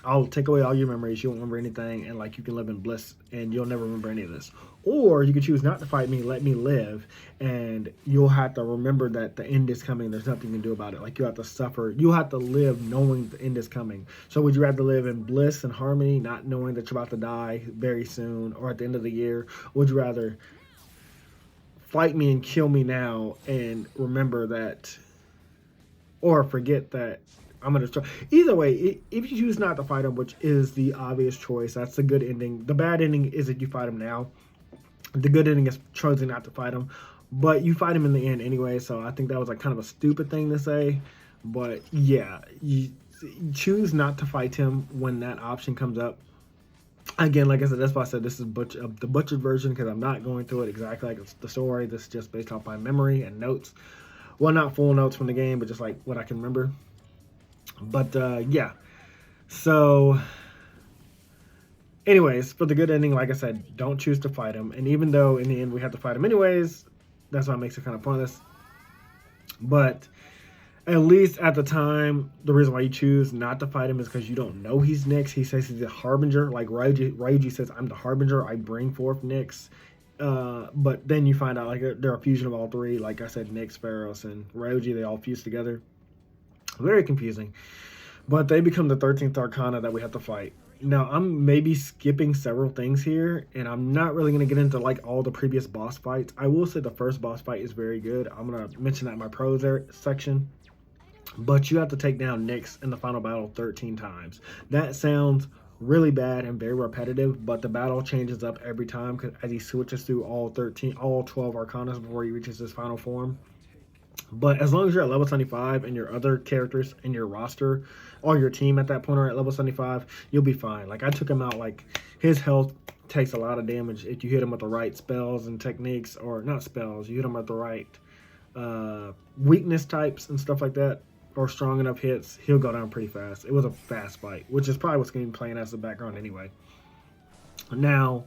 I'll take away all your memories. You won't remember anything, and like you can live in bliss, and you'll never remember any of this. Or you can choose not to fight me, let me live, and you'll have to remember that the end is coming. There's nothing you can do about it. Like you have to suffer. You have to live knowing the end is coming. So would you rather live in bliss and harmony, not knowing that you're about to die very soon or at the end of the year? Or would you rather fight me and kill me now and remember that, or forget that I'm going to destroy? Either way, if you choose not to fight him, which is the obvious choice, that's the good ending. The bad ending is that you fight him now. The good ending is choosing not to fight him, but you fight him in the end anyway. So I think that was like kind of a stupid thing to say, but yeah, you choose not to fight him when that option comes up. Again, like I said, that's why I said this is the butchered version, because I'm not going through it exactly like it's the story. This is just based off my memory and notes. Well, not full notes from the game, but just like what I can remember. But yeah, so anyways, for the good ending, like I said, don't choose to fight him. And even though in the end we have to fight him anyways, that's why it makes it kind of pointless. But at least at the time, the reason why you choose not to fight him is because you don't know he's Nyx. He says he's a harbinger. Like Ryuji says, I'm the harbinger. I bring forth Nyx. But then you find out like they're a fusion of all three. Like I said, Nyx, Pharos, and Ryuji, they all fuse together. Very confusing. But they become the 13th Arcana that we have to fight. Now, I'm maybe skipping several things here, and I'm not really going to get into like all the previous boss fights. I will say the first boss fight is very good. I'm going to mention that in my pros section. But you have to take down Nyx in the final battle 13 times. That sounds really bad and very repetitive, but the battle changes up every time as he switches through all 12 Arcanas before he reaches his final form. But as long as you're at level 75 and your other characters in your roster or your team at that point are at level 75, you'll be fine. Like I took him out, like his health takes a lot of damage if you hit him with the right spells and techniques, or not spells, you hit him with the right weakness types and stuff like that, or strong enough hits, he'll go down pretty fast. It was a fast fight, which is probably what's going to be playing as the background anyway. Now,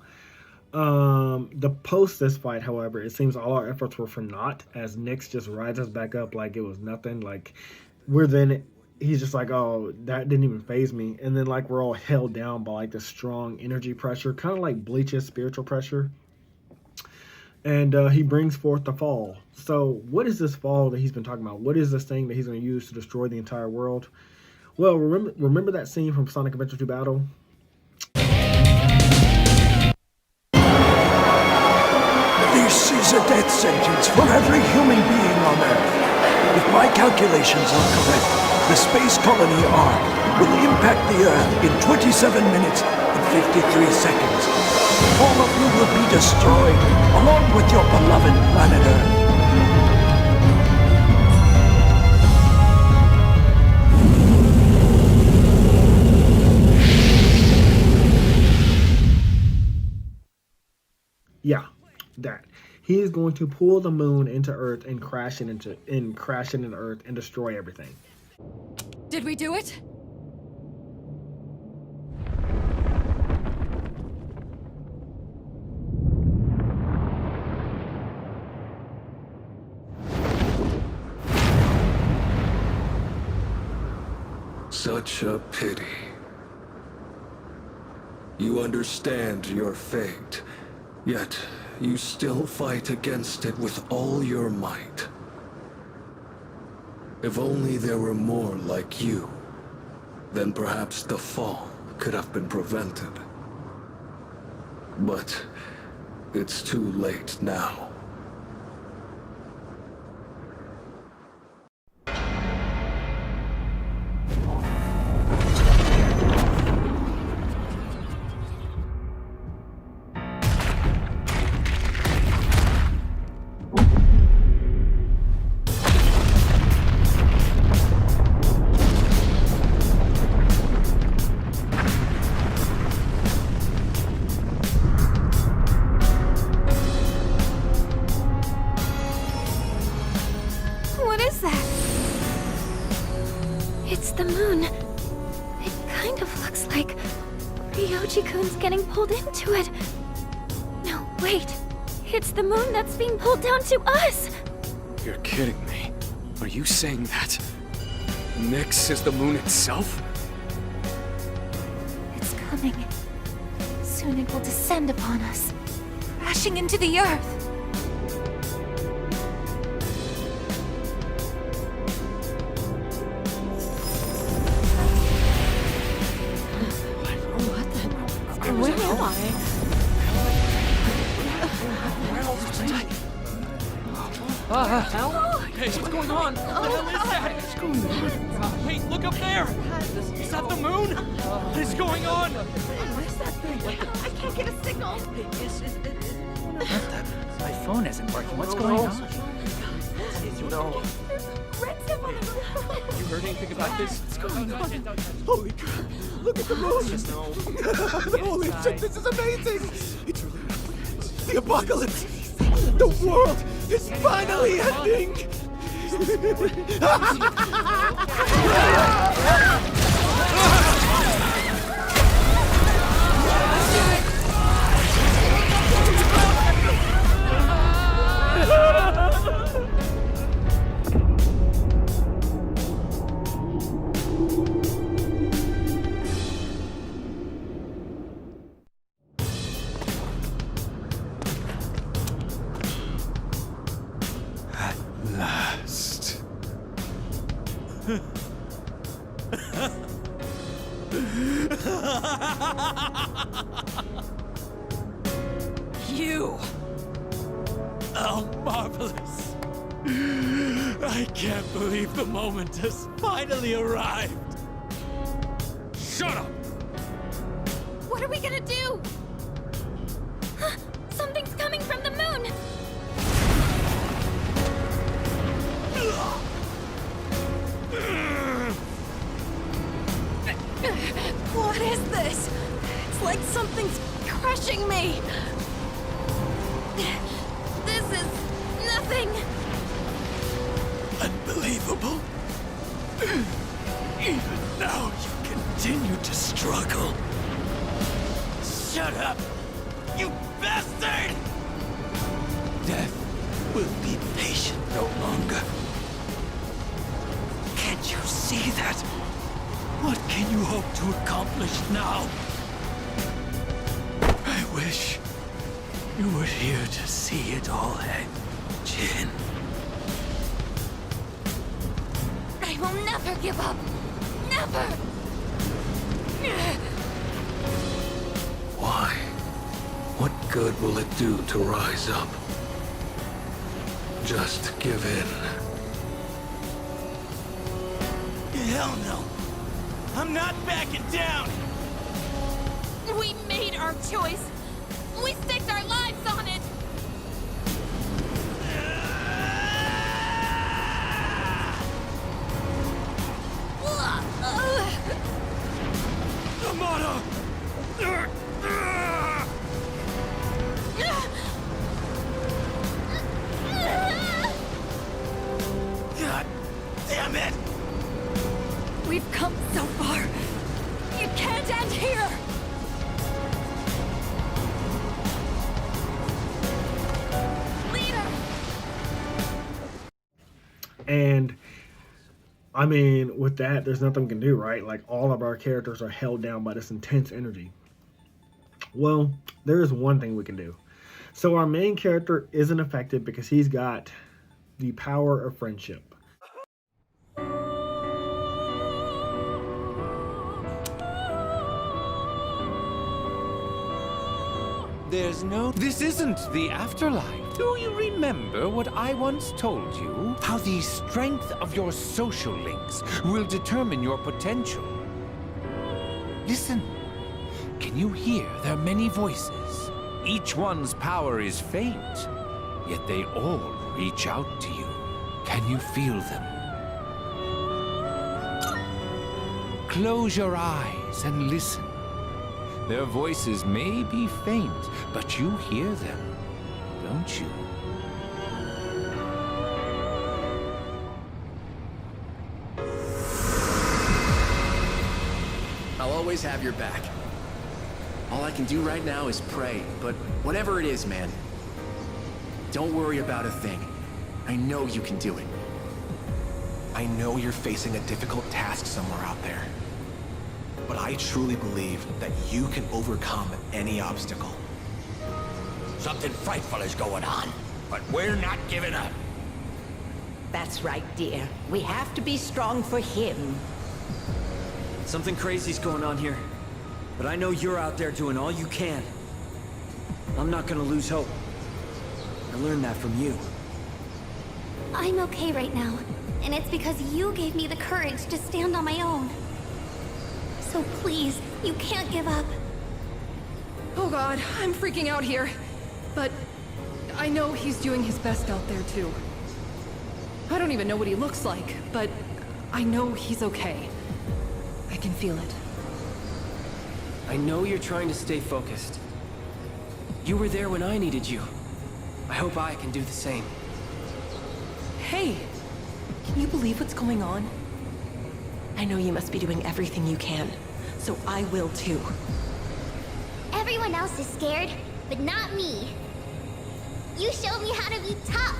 the post this fight, however, it seems all our efforts were for naught, as Nyx just rises back up like it was nothing. Like he's just like, oh, that didn't even faze me. And then like we're all held down by like this strong energy pressure, kind of like Bleach's spiritual pressure. And he brings forth the fall. So what is this fall that he's been talking about? What is this thing that he's going to use to destroy the entire world? Well, remember that scene from Sonic Adventure 2 Battle? This is a death sentence for every human being on Earth. If my calculations are correct, the space colony arc will impact the Earth in 27 minutes and 53 seconds. All of you will be destroyed, along with your beloved planet Earth. Yeah, that. He is going to pull the moon into Earth and crash it into Earth and destroy everything. Did we do it? Such a pity. You understand your fate, yet you still fight against it with all your might. If only there were more like you, then perhaps the fall could have been prevented. But it's too late now. It's the moon. It kind of looks like Ryoji-kun's getting pulled into it. No, wait. It's the moon that's being pulled down to us! You're kidding me. Are you saying that Nyx is the moon itself? It's coming. Soon it will descend upon us, crashing into the earth. Where am I? Hey, what's going on? What the hell is that? What's going on? Wait, look up there! Is that the moon? What is going on? What is that thing? I can't get a signal. My phone isn't working. What's going on? No. You heard anything about this? What's going on? Holy crap! Look at the moon! Holy shit, this is amazing! It's really the apocalypse! The world is finally ending! Last. You! Oh, marvelous! I can't believe the moment has finally arrived! Shut up! What are we gonna do? Something's coming from the moon! What is this? It's like something's crushing me. This is nothing! Unbelievable! Even now you continue to struggle. Shut up! You bastard! Death will be patient no longer. Can't you see that? What can you hope to accomplish now? I wish you were here to see it all end, Jin. I will never give up! Never! Why? What good will it do to rise up? Just give in. Hell no! I'm not backing down! We made our choice! We staked our lives on it! Amada! God damn it! We've come so far. It can't end here. Leader! And I mean, with that, there's nothing we can do, right? Like, all of our characters are held down by this intense energy. Well, there is one thing we can do. So our main character isn't affected because he's got the power of friendship. There's no... This isn't the afterlife. Do you remember what I once told you? How the strength of your social links will determine your potential. Listen. Can you hear their many voices? Each one's power is faint, yet they all reach out to you. Can you feel them? Close your eyes and listen. Their voices may be faint, but you hear them, don't you? I'll always have your back. All I can do right now is pray, but whatever it is, man, Don't worry about a thing. I know you can do it. I know you're facing a difficult task somewhere out there. But I truly believe that you can overcome any obstacle. Something frightful is going on, but we're not giving up. That's right, dear. We have to be strong for him. Something crazy's going on here. But I know you're out there doing all you can. I'm not gonna lose hope. I learned that from you. I'm okay right now, and it's because you gave me the courage to stand on my own. So please, you can't give up. Oh god, I'm freaking out here. But I know he's doing his best out there too. I don't even know what he looks like, but I know he's okay. I can feel it. I know you're trying to stay focused. You were there when I needed you. I hope I can do the same. Hey! Can you believe what's going on? I know you must be doing everything you can, so I will too. Everyone else is scared, but not me. You showed me how to be tough.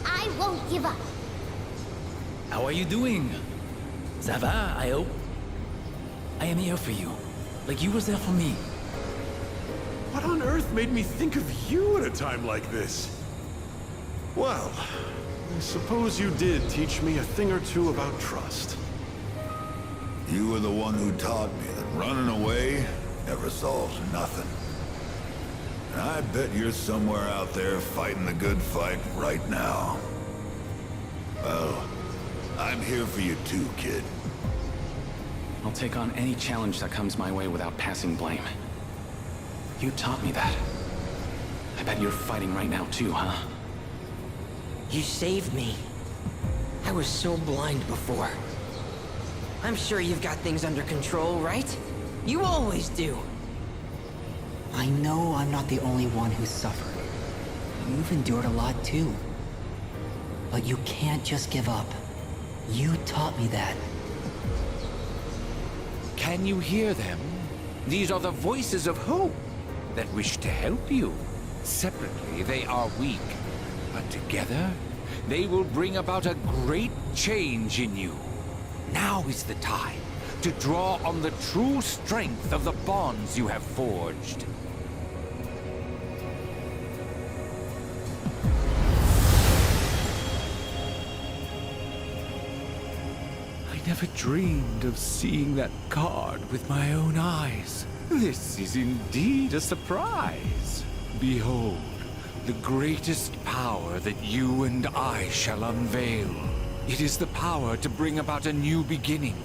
I won't give up. How are you doing? Ça va, I hope? I am here for you, like you was there for me. What on earth made me think of you at a time like this? Well, I suppose you did teach me a thing or two about trust. You were the one who taught me that running away never solves nothing. And I bet you're somewhere out there fighting the good fight right now. Well, I'm here for you too, kid. I'll take on any challenge that comes my way without passing blame. You taught me that. I bet you're fighting right now too, huh? You saved me. I was so blind before. I'm sure you've got things under control, right? You always do. I know I'm not the only one who's suffered. You've endured a lot too. But you can't just give up. You taught me that. Can you hear them? These are the voices of hope that wish to help you. Separately, they are weak, but together, they will bring about a great change in you. Now is the time to draw on the true strength of the bonds you have forged. I never dreamed of seeing that card with my own eyes. This is indeed a surprise. Behold, the greatest power that you and I shall unveil. It is the power to bring about a new beginning,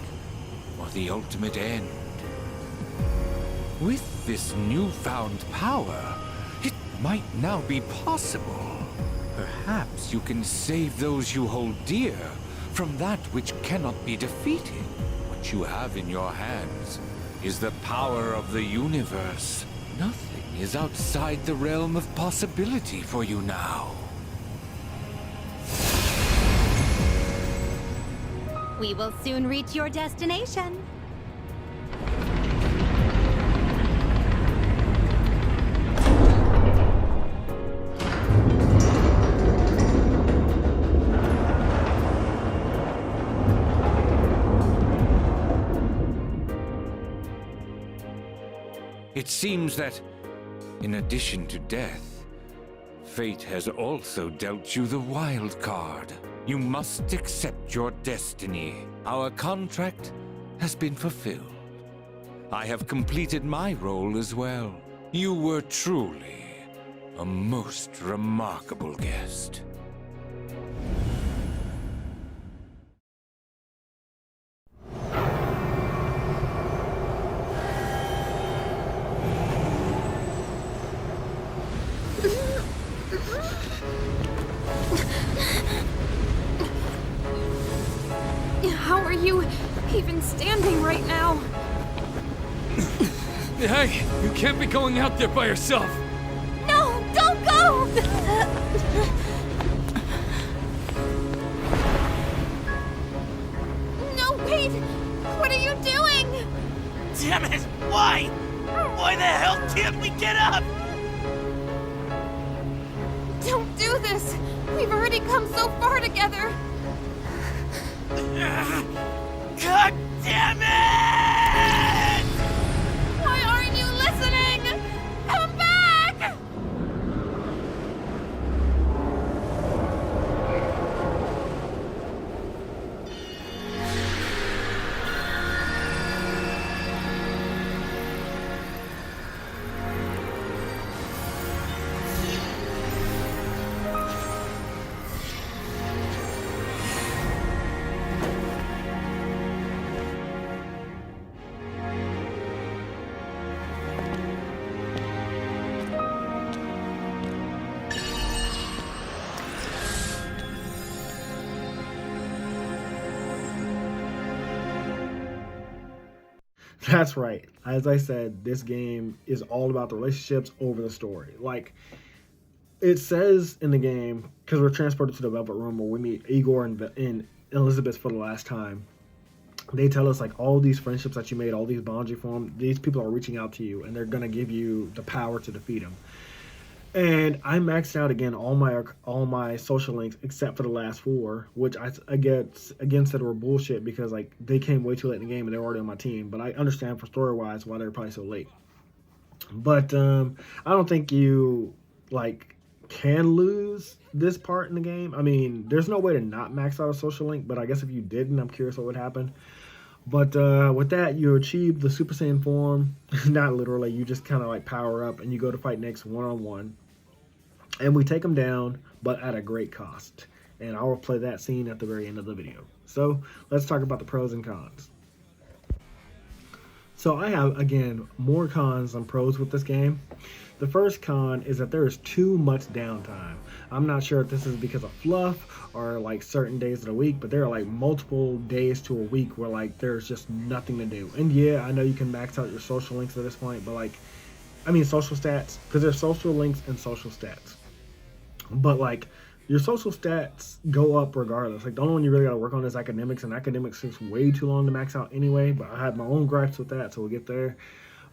or the ultimate end. With this newfound power, it might now be possible. Perhaps you can save those you hold dear from that which cannot be defeated. What you have in your hands is the power of the universe. Nothing is outside the realm of possibility for you now. We will soon reach your destination. It seems that, in addition to death, fate has also dealt you the wild card. You must accept your destiny. Our contract has been fulfilled. I have completed my role as well. You were truly a most remarkable guest. How are you even standing right now? Hey, you can't be going out there by yourself. No, don't go! No, wait! What are you doing? Damn it! Why? Why the hell can't we get up? Don't do this! We've already come so far together! God damn it! Why aren't you listening? Come back! That's right. As I said, this game is all about the relationships over the story. Like, it says in the game, because we're transported to the Velvet Room where we meet Igor and Elizabeth for the last time. They tell us, like, all these friendships that you made, all these bonds you formed, these people are reaching out to you, and they're going to give you the power to defeat them. And I maxed out again all my social links except for the last 4, which I again said were bullshit because like they came way too late in the game and they were already on my team. But I understand for story wise why they were probably so late. But I don't think you like can lose this part in the game. I mean, there's no way to not max out a social link, but I guess if you didn't, I'm curious what would happen. But with that, you achieve the Super Saiyan form. Not literally, you just kind of like power up and you go to fight Nyx one-on-one. And we take them down, but at a great cost. And I will play that scene at the very end of the video. So let's talk about the pros and cons. So I have, again, more cons than pros with this game. The first con is that there is too much downtime. I'm not sure if this is because of fluff or like certain days of the week, but there are like multiple days to a week where like there's just nothing to do. And yeah, I know you can max out your social links at this point, but like, I mean social stats, because there's social links and social stats. But like your social stats go up regardless. Like the only one you really got to work on is academics, and academics takes way too long to max out anyway. But I have my own gripes with that, so we'll get there.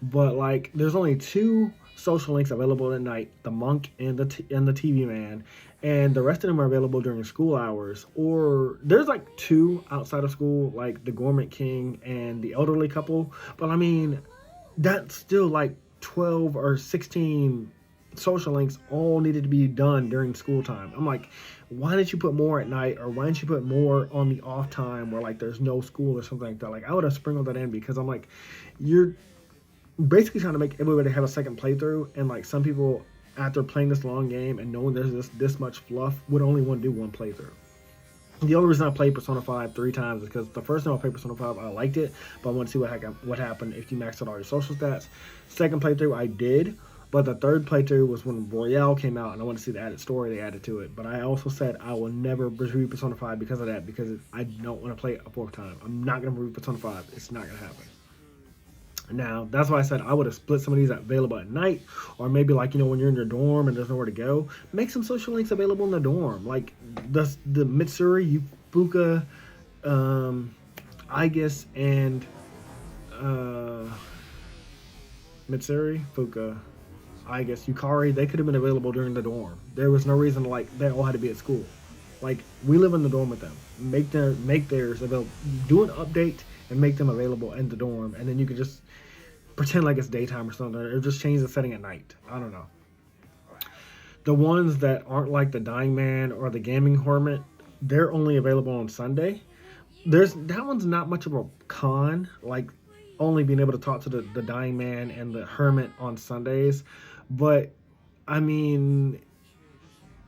But like, there's only 2 social links available at night: the monk and the TV man, and the rest of them are available during school hours. Or there's like 2 outside of school, like the Gormit King and the elderly couple. But I mean, that's still like 12 or 16 social links all needed to be done during school time. I'm like, why didn't you put more at night, or why didn't you put more on the off time where like there's no school or something like that? Like I would have sprinkled that in, because I'm like, you're basically trying to make everybody have a second playthrough, and like some people after playing this long game and knowing there's this much fluff would only want to do one playthrough. The only reason I played Persona 5 3 times is because the first time I played Persona 5 I liked it, but I wanted to see what happened if you maxed out all your social stats. Second playthrough I did. But the third playthrough was when Royale came out, and I wanted to see the added story they added to it. But I also said I will never review Persona 5 because of that, because I don't want to play it a 4th time. I'm not going to review Persona 5. It's not going to happen. Now, that's why I said I would have split some of these available at night, or maybe like, you know, when you're in your dorm and there's nowhere to go, make some social links available in the dorm. Like the Mitsuri, Fuka, Aigis, and Mitsuri, Fuka, I guess Yukari, they could have been available during the dorm. There was no reason like they all had to be at school. Like, we live in the dorm with them. Make theirs available. Do an update and make them available in the dorm, and then you could just pretend like it's daytime or something, or just change the setting at night. I don't know. The ones that aren't like the Dying Man or the Gaming Hermit, they're only available on Sunday. That one's not much of a con, like only being able to talk to the Dying Man and the Hermit on Sundays. But I mean,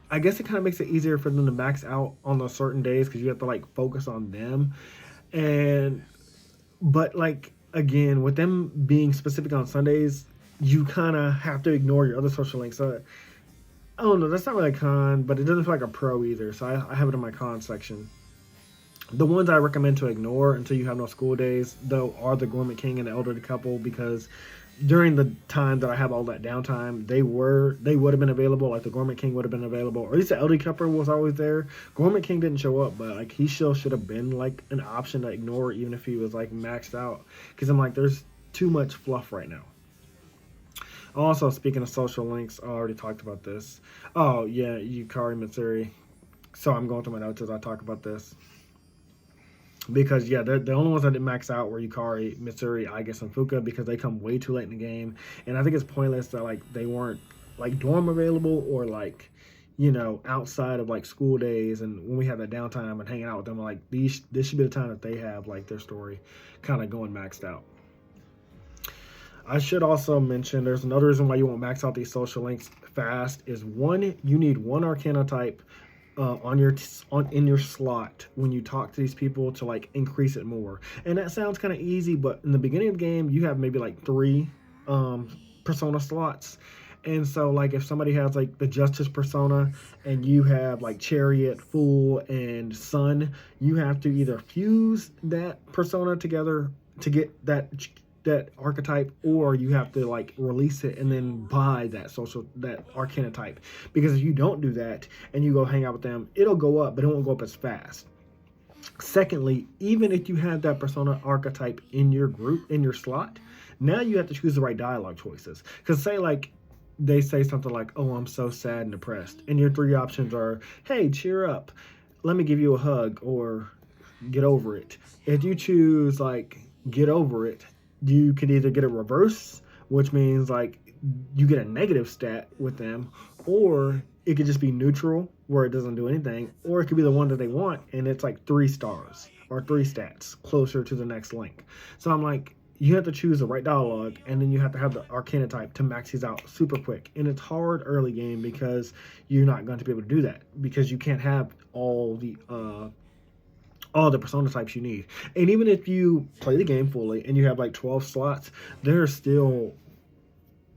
I guess it kind of makes it easier for them to max out on those certain days, because you have to like focus on them. But like, again, with them being specific on Sundays, you kind of have to ignore your other social links. So I don't know, that's not really a con, but it doesn't feel like a pro either. So I have it in my con section. The ones I recommend to ignore until you have no school days, though, are the Gormit King and the elderly couple, because during the time that I have all that downtime, they would have been available. Like the Gormit King would have been available, or at least the elderly couple was always there. Gormit King didn't show up, but like he still should have been like an option to ignore, even if he was like maxed out, because I'm like, there's too much fluff right now. Also, speaking of social links, I already talked about this. Oh, yeah, Yukari Mitsuri. So I'm going through my notes as I talk about this. Because, yeah, the only ones that didn't max out were Yukari, Mitsuri, Aigis, and Fuka because they come way too late in the game. And I think it's pointless that, like, they weren't, like, dorm available or, like, you know, outside of, like, school days. And when we have that downtime and hanging out with them, like, this should be the time that they have, like, their story kind of going maxed out. I should also mention there's another reason why you won't max out these social links fast is one, you need one Arcana type in your slot when you talk to these people to like increase it more. And that sounds kind of easy, but in the beginning of the game you have maybe like 3 persona slots. And so like if somebody has like the Justice persona and you have like Chariot, Fool, and Sun, you have to either fuse that persona together to get that archetype, or you have to like release it and then buy that Arcana type. Because if you don't do that and you go hang out with them, it'll go up, but it won't go up as fast. Secondly, even if you have that persona archetype in your group, in your slot, now you have to choose the right dialogue choices. Because say like they say something like, oh, I'm so sad and depressed, and your 3 options are, hey, cheer up, let me give you a hug, or get over it. If you choose like get over it, you could either get a reverse, which means like you get a negative stat with them, or it could just be neutral where it doesn't do anything, or it could be the one that they want and it's like 3 stars or 3 stats closer to the next link. So I'm like, you have to choose the right dialogue, and then you have to have the Arcana type to max these out super quick. And it's hard early game because you're not going to be able to do that because you can't have all the persona types you need. And even if you play the game fully and you have like 12 slots, you're still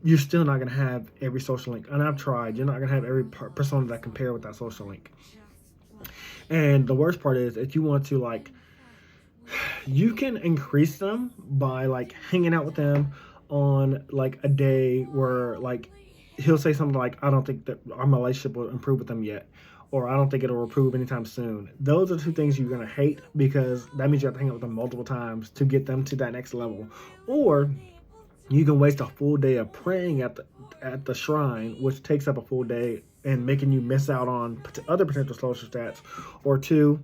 not going to have every social link. And I've tried, you're not going to have every persona that compare with that social link. And the worst part is if you want to like, you can increase them by like hanging out with them on like a day where like he'll say something like, I don't think that our relationship will improve with them yet, or I don't think it'll improve anytime soon. Those are 2 things you're going to hate because that means you have to hang out with them multiple times to get them to that next level. Or you can waste a full day of praying at the shrine, which takes up a full day and making you miss out on other potential social stats. Or 2,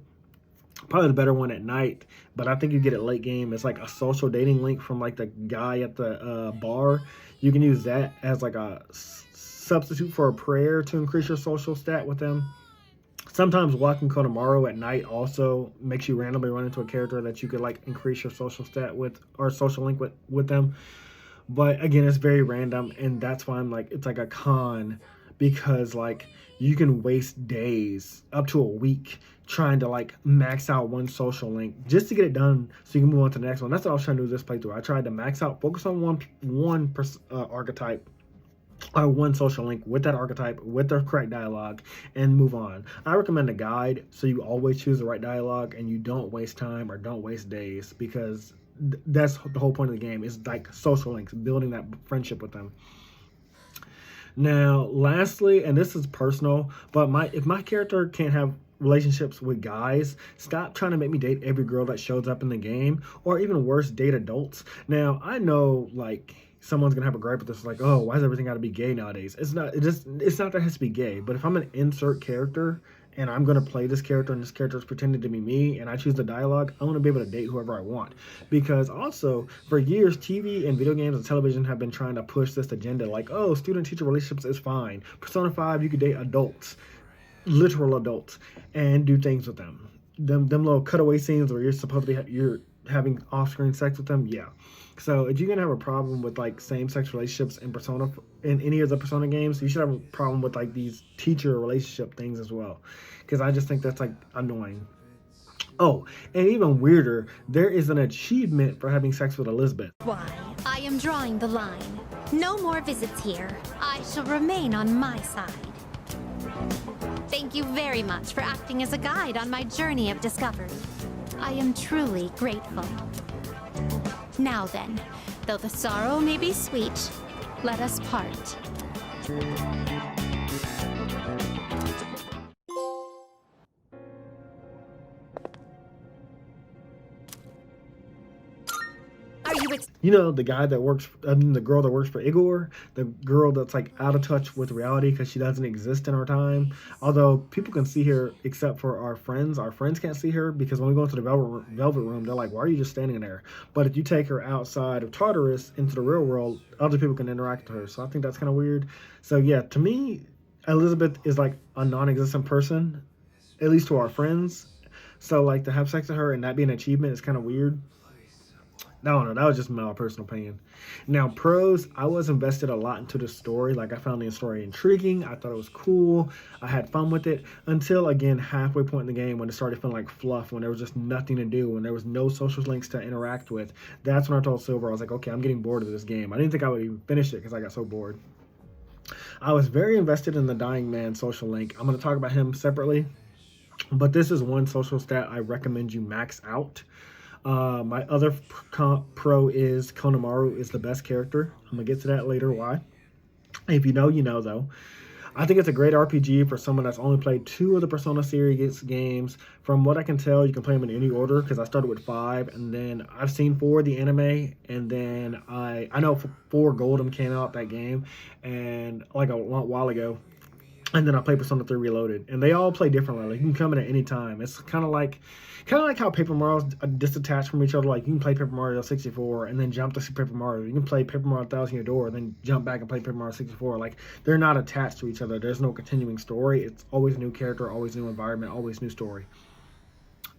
probably the better one at night, but I think you get it late game. It's like a social dating link from like the guy at the bar. You can use that as like a substitute for a prayer to increase your social stat with them. Sometimes walking Konamaru at night also makes you randomly run into a character that you could like increase your social stat with or social link with them. But again, it's very random, and that's why I'm like, it's like a con, because like you can waste days up to a week trying to like max out one social link just to get it done so you can move on to the next one. That's what I was trying to do this playthrough. I tried to max out, focus on one archetype or one social link with that archetype, with the correct dialogue, and move on. I recommend a guide so you always choose the right dialogue and you don't waste time or don't waste days, because that's the whole point of the game, is like social links, building that friendship with them. Now, lastly, and this is personal, but if my character can't have relationships with guys, stop trying to make me date every girl that shows up in the game, or even worse, date adults. Now, I know like someone's gonna have a gripe with this, like, oh, why does everything gotta be gay nowadays? It's not that it has to be gay, but if I'm an insert character and I'm gonna play this character and this character is pretending to be me and I choose the dialogue, I want to be able to date whoever I want. Because also, for years, TV and video games and television have been trying to push this agenda like, oh, student-teacher relationships is fine. Persona 5, you could date adults, literal adults, and do things with them. Them little cutaway scenes where you're supposed to be you're having off-screen sex with them, yeah. So if you're gonna have a problem with like same-sex relationships in any of the Persona games, you should have a problem with like these teacher relationship things as well, because I just think that's like annoying. Oh, and even weirder, there is an achievement for having sex with Elizabeth. Why, I am drawing the line. No more visits here. I shall remain on my side. Thank you very much for acting as a guide on my journey of discovery. I am truly grateful. Now then, though the sorrow may be sweet, let us part. Are you the guy that works, the girl that works for Igor, the girl that's like out of touch with reality because she doesn't exist in our time. Although people can see her except for our friends. Our friends can't see her because when we go into the Velvet Room, they're like, why are you just standing there? But if you take her outside of Tartarus into the real world, other people can interact with her. So I think that's kind of weird. So yeah, to me, Elizabeth is like a non-existent person, at least to our friends. So like to have sex with her and that be an achievement is kind of weird. No, that was just my personal opinion. Now, pros, I was invested a lot into the story. Like, I found the story intriguing. I thought it was cool. I had fun with it until, again, halfway point in the game when it started feeling like fluff, when there was just nothing to do, when there was no social links to interact with. That's when I told Silver, I was like, okay, I'm getting bored of this game. I didn't think I would even finish it because I got so bored. I was very invested in the Dying Man social link. I'm going to talk about him separately, but this is one social stat I recommend you max out. My other pro is Konamaru is the best character. I'm going to get to that later, why. If you know, you know, though. I think it's a great RPG for someone that's only played 2 of the Persona series games. From what I can tell, you can play them in any order, because I started with 5, and then I've seen 4 of the anime, and then I know 4 Goldem came out that game, and like a while ago. And then I played Persona 3 Reloaded, and they all play differently. Like, you can come in at any time. It's kind of like how Paper Mario's disattached from each other. Like, you can play Paper Mario 64 and then jump to Paper Mario. You can play Paper Mario 1000 Year Door and then jump back and play Paper Mario 64. Like, they're not attached to each other. There's no continuing story. It's always a new character, always new environment, always new story.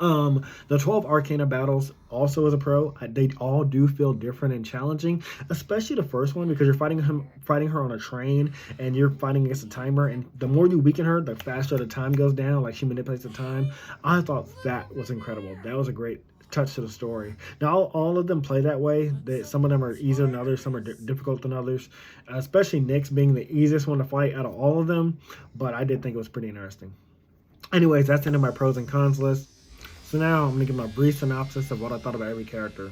The 12 Arcana battles also is a pro. They all do feel different and challenging, especially the first one, because you're fighting her on a train and you're fighting against a timer, and the more you weaken her, the faster the time goes down. Like, she manipulates the time. I thought that was incredible. That was a great touch to the story. Now, all of them play that way. Some of them are easier than others, some are difficult than others, especially Nyx being the easiest one to fight out of all of them, but I did think it was pretty interesting. Anyways, that's the end of my pros and cons list. So now I'm going to give my brief synopsis of what I thought about every character.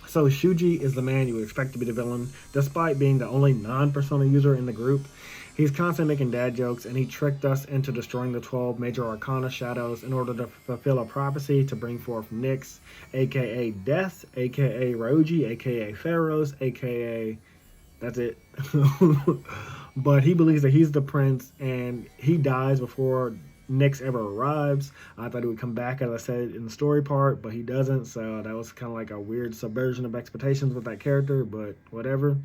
So Shuji is the man you would expect to be the villain, despite being the only non-Persona user in the group. He's constantly making dad jokes, and he tricked us into destroying the 12 major Arcana shadows in order to fulfill a prophecy to bring forth Nyx, aka Death, aka Ryuji, aka Pharaohs, aka... that's it. But he believes that he's the prince, and he dies before Nyx ever arrives. I thought he would come back, as I said in the story part, but he doesn't, so that was kind of like a weird subversion of expectations with that character, but whatever.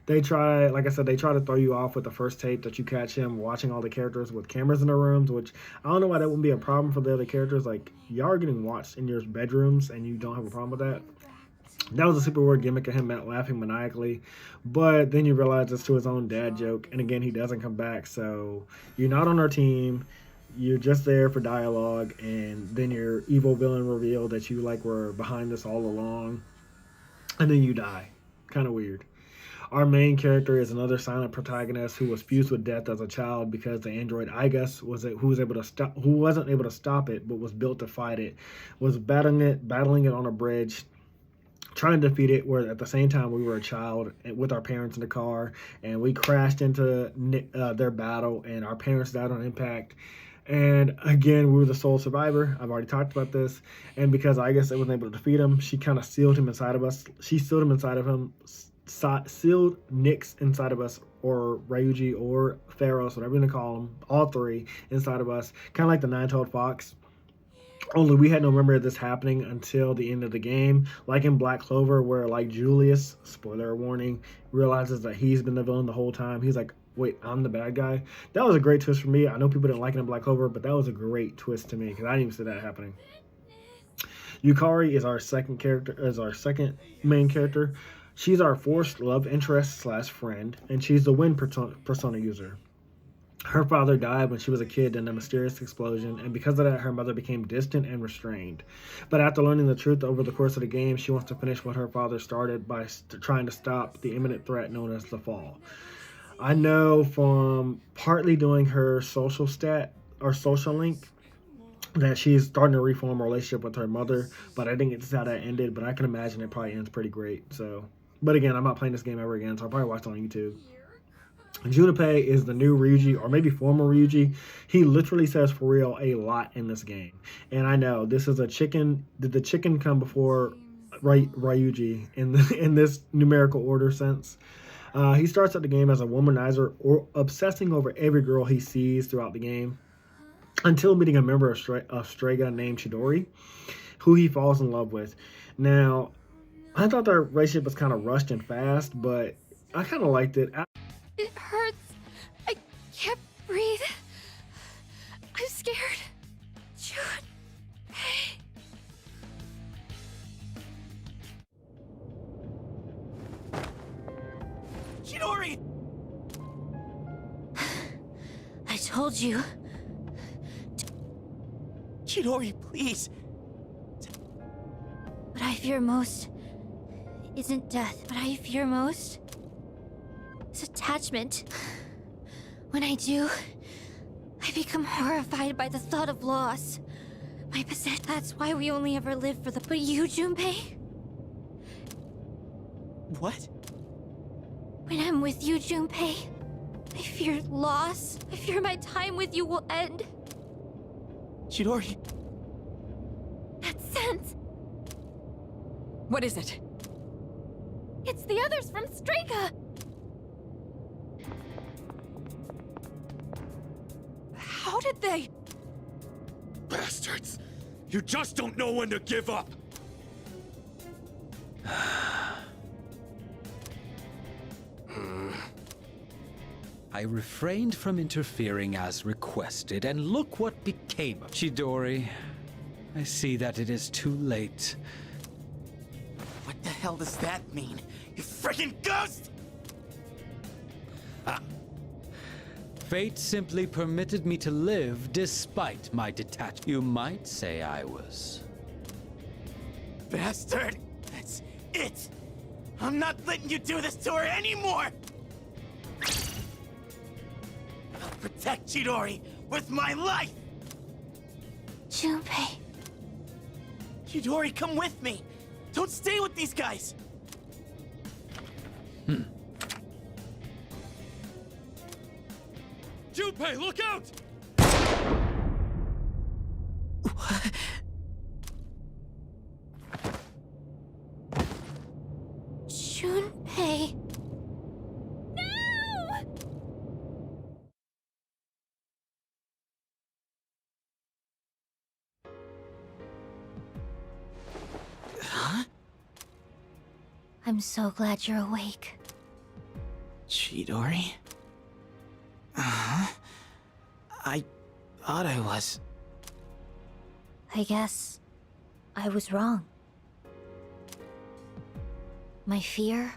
They try, like I said, they try to throw you off with the first tape that you catch him watching all the characters with cameras in their rooms, which I don't know why that wouldn't be a problem for the other characters. Like, y'all are getting watched in your bedrooms and you don't have a problem with that. That was a super weird gimmick of him laughing maniacally, but then you realize it's to his own dad joke, and again, he doesn't come back, so you're not on our team. You're just there for dialogue, and then your evil villain reveal that you were behind this all along, and then you die. Kind of weird. Our main character is another silent protagonist who was fused with death as a child because the android Igus who wasn't able to stop it, but was built to fight it, was battling it on a bridge, trying to defeat it, where at the same time we were a child with our parents in the car, and we crashed into their battle, and our parents died on impact. And again, we were the sole survivor. I've already talked about this. And because I guess I wasn't able to defeat him, she kind of sealed him inside of us. She sealed him inside of him, sealed Nyx inside of us, or Ryuji, or Pharaohs, whatever you want to call them, all 3 inside of us. Kind of like the Nine-Tailed Fox. Only we had no memory of this happening until the end of the game. Like in Black Clover, where Julius, spoiler warning, realizes that he's been the villain the whole time. He's like, wait, I'm the bad guy? That was a great twist for me. I know people didn't like it in Black Clover, but that was a great twist to me, because I didn't even see that happening. Yukari is our second main character. She's our forced love interest / friend, and she's the Wind Persona user. Her father died when she was a kid in a mysterious explosion, and because of that, her mother became distant and restrained. But after learning the truth over the course of the game, she wants to finish what her father started by trying to stop the imminent threat known as the Fall. I know from partly doing her social stat or social link that she's starting to reform a relationship with her mother, but I didn't get to see how that ended, but I can imagine it probably ends pretty great. So, but again, I'm not playing this game ever again, so I'll probably watch it on YouTube. Junpei is the new Ryuji, or maybe former Ryuji. He literally says for real a lot in this game. And I know this is a chicken. Did the chicken come before Ryuji in this numerical order sense. He starts out the game as a womanizer or obsessing over every girl he sees throughout the game until meeting a member of Strega named Chidori, who he falls in love with. Now, I thought their relationship was kind of rushed and fast, but I kind of liked it. It hurts. I can't breathe. I'm scared. June. Hey. Chidori! I told you. Chidori, please. What I fear most isn't death. What I fear most is attachment. When I do, I become horrified by the thought of loss. My possession. That's why we only ever live for the. But you, Junpei? What? When I'm with you, Junpei, I fear loss. I fear my time with you will end. Chidori. That sense. What is it? It's the others from Strega. How did they? Bastards! You just don't know when to give up! I refrained from interfering as requested, and look what became of Chidori. I see that it is too late. What the hell does that mean? You freaking ghost! Fate simply permitted me to live despite my detachment. You might say I was. Bastard! That's it! I'm not letting you do this to her anymore! I'll protect Chidori with my life! Junpei. Chidori, come with me! Don't stay with these guys! Junpei, look out! Junpei. No! Huh? I'm so glad you're awake. Chidori? Uh-huh. I thought I was. I guess I was wrong. My fear,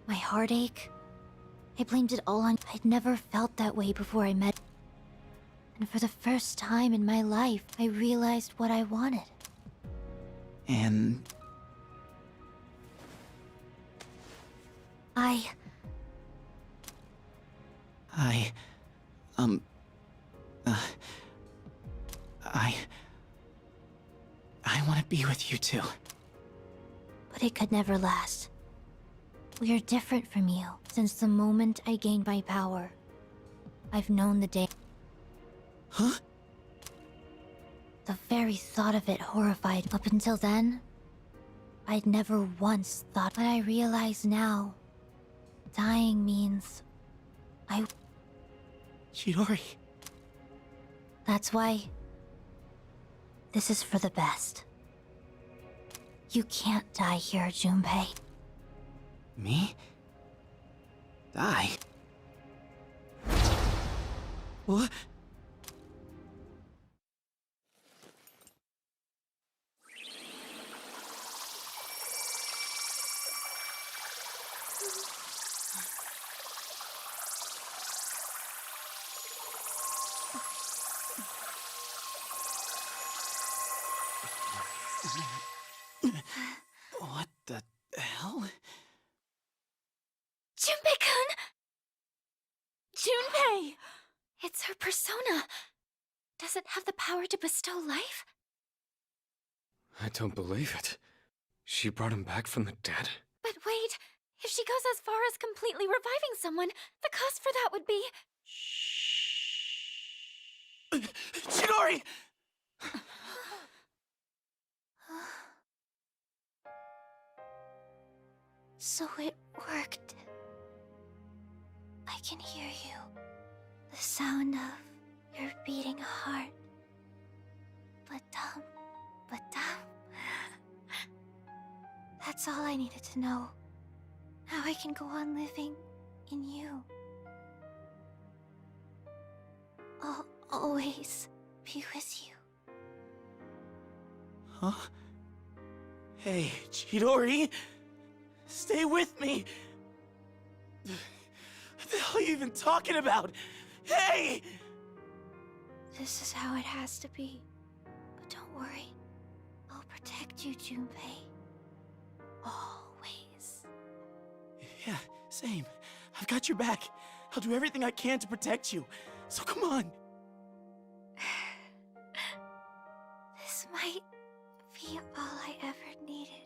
my heartache, I blamed it all on. I'd never felt that way before I met. And for the first time in my life, I realized what I wanted. And I want to be with you too. But it could never last. We are different from you. Since the moment I gained my power, I've known the day. Huh? The very thought of it horrified. Up until then, I'd never once thought. But I realize now, dying means Chidori. That's why this is for the best. You can't die here, Junpei. Me? Die? What? What the hell? Junpei-kun! Junpei! It's her persona. Does it have the power to bestow life? I don't believe it. She brought him back from the dead? But wait, if she goes as far as completely reviving someone, the cost for that would be... Chidori! So it worked. I can hear you. The sound of your beating heart. But dumb. That's all I needed to know. Now I can go on living in you. I'll always be with you. Huh? Hey, Chidori! Stay with me! What the hell are you even talking about? Hey! This is how it has to be. But don't worry. I'll protect you, Junpei. Always. Yeah, same. I've got your back. I'll do everything I can to protect you. So come on. This might be all I ever needed.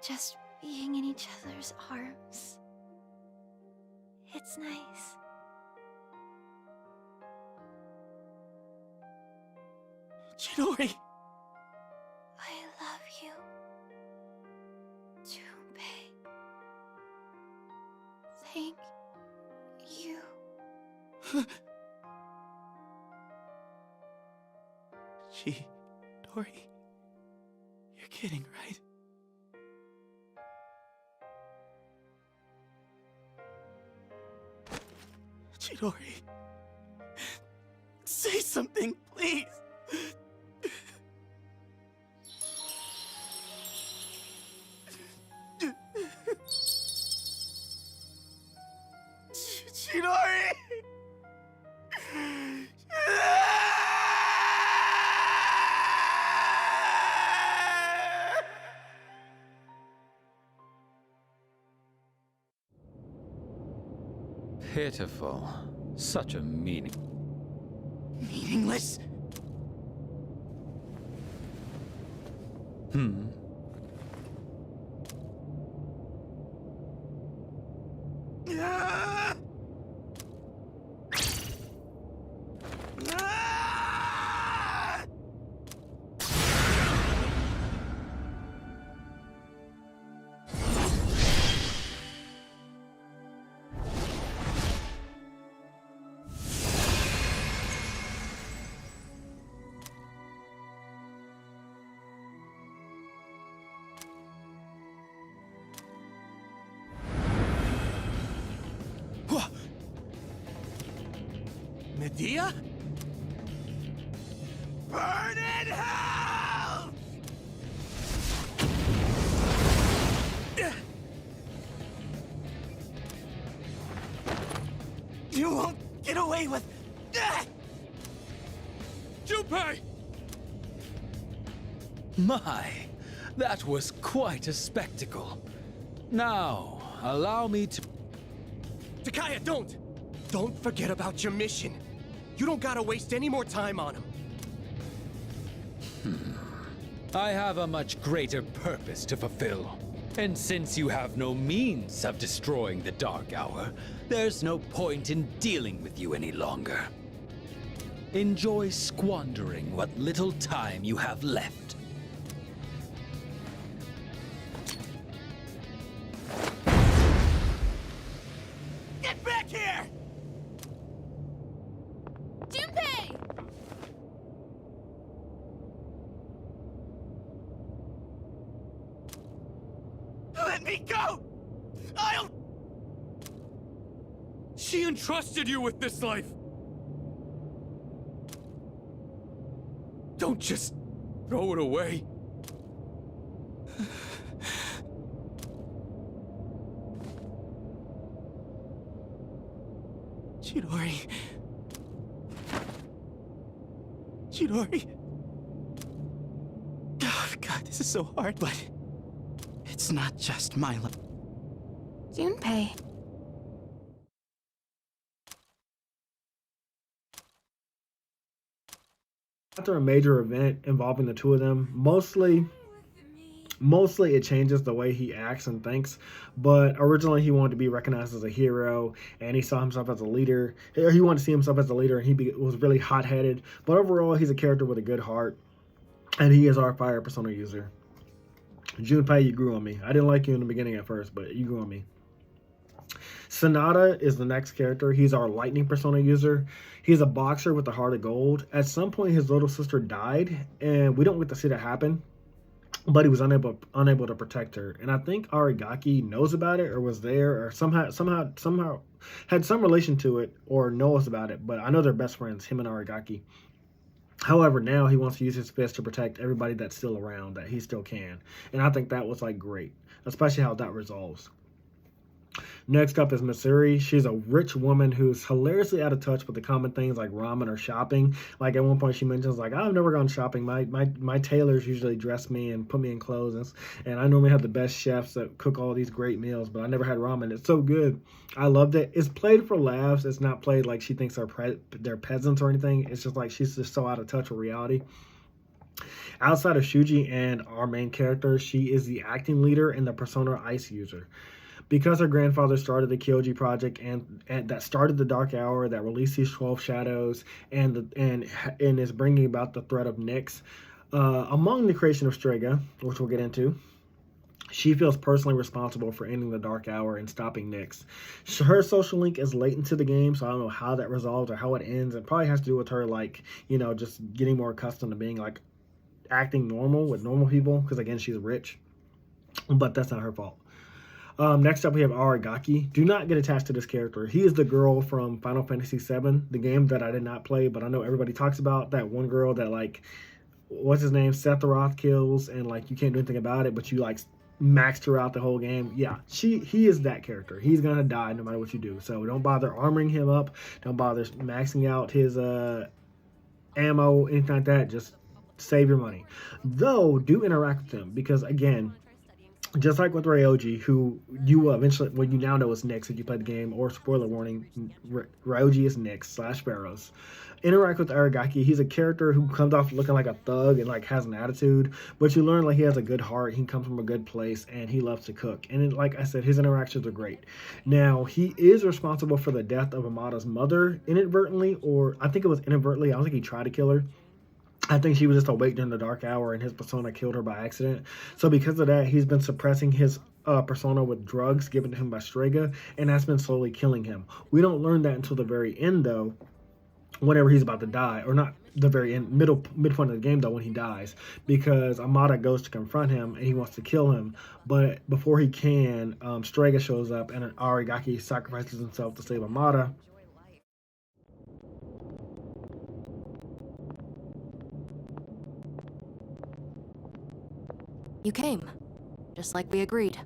Just being in each other's arms. It's nice. Chidori! I love you, Junpei. Thank you. Chidori, you're kidding, right? Chidori, say something, please. Chidori! Pitiful. Such a Meaningless? Medea? Burn in hell! You won't get away with... Junpei! My, that was quite a spectacle. Now, allow me to... Takaya, don't! Don't forget about your mission. You don't gotta waste any more time on him. I have a much greater purpose to fulfill. And since you have no means of destroying the Dark Hour, there's no point in dealing with you any longer. Enjoy squandering what little time you have left. Get back here! Junpei! Let me go! I'll... She entrusted you with this life! Don't just throw it away. Chidori. Chidori. Oh, God, this is so hard, but it's not just my love. Junpei. After a major event involving the two of them, mostly it changes the way he acts and thinks. But originally he wanted to be recognized as a hero, and he saw himself as a leader. He wanted to see himself as a leader, and he was really hot-headed. But overall, he's a character with a good heart, and he is our fire persona user. Junpei, you grew on me. I didn't like you in the beginning at first, but you grew on me. Sonata is the next character. He's our lightning persona user. He's a boxer with a heart of gold. At some point, his little sister died, and we don't get to see that happen. But he was unable to protect her. And I think Arigaki knows about it, or was there, or somehow had some relation to it, or knows about it. But I know they're best friends, him and Arigaki. However, now he wants to use his fist to protect everybody that's still around, that he still can. And I think that was like great, especially how that resolves. Next up is Missouri. She's a rich woman who's hilariously out of touch with the common things like ramen or shopping. Like at one point she mentions like, I've never gone shopping. My tailors usually dress me and put me in clothes. And I normally have the best chefs that cook all these great meals, but I never had ramen. It's so good. I loved it. It's played for laughs. It's not played like she thinks they're peasants or anything. It's just like she's just so out of touch with reality. Outside of Shuji and our main character, she is the acting leader and the Persona Ice user. Because her grandfather started the Kyoji project and that started the Dark Hour, that released these 12 shadows, and is bringing about the threat of Nyx, among the creation of Strega, which we'll get into, she feels personally responsible for ending the Dark Hour and stopping Nyx. Her social link is late into the game, so I don't know how that resolves or how it ends. It probably has to do with her, like, you know, just getting more accustomed to being, like, acting normal with normal people, because, again, she's rich. But that's not her fault. Next up, we have Arigaki. Do not get attached to this character. He is the girl from Final Fantasy VII, the game that I did not play, but I know everybody talks about. That one girl that, like, what's his name? Sephiroth kills, and, like, you can't do anything about it, but you, like, maxed her out the whole game. Yeah, he is that character. He's going to die no matter what you do. So don't bother armoring him up. Don't bother maxing out his ammo, anything like that. Just save your money. Though, do interact with him, because, again, just like with Ryoji, who you will eventually, well, you now know is Nyx if you play the game, or spoiler warning, Ryoji is Nyx / Pharaohs. Interact with Arigaki. He's a character who comes off looking like a thug and like has an attitude, but you learn like he has a good heart, he comes from a good place, and he loves to cook. And like I said, his interactions are great. Now, he is responsible for the death of Amada's mother inadvertently, or I think it was inadvertently. I don't think he tried to kill her. I think she was just awake during the Dark Hour and his persona killed her by accident. So because of that, he's been suppressing his persona with drugs given to him by Strega, and that's been slowly killing him. We don't learn that until the very end, though, whenever he's about to die. Or not the very end, midpoint of the game, though, when he dies. Because Amada goes to confront him, and he wants to kill him. But before he can, Strega shows up, and Arigaki sacrifices himself to save Amada. You came, just like we agreed.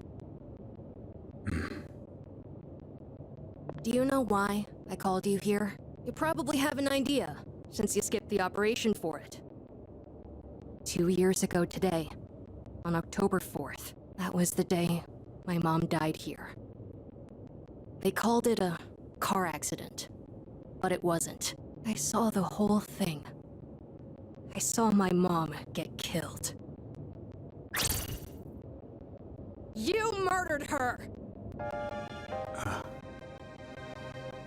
Do you know why I called you here? You probably have an idea, since you skipped the operation for it. 2 years ago today, on October 4th, that was the day my mom died here. They called it a car accident, but it wasn't. I saw the whole thing. I saw my mom get killed. You murdered her!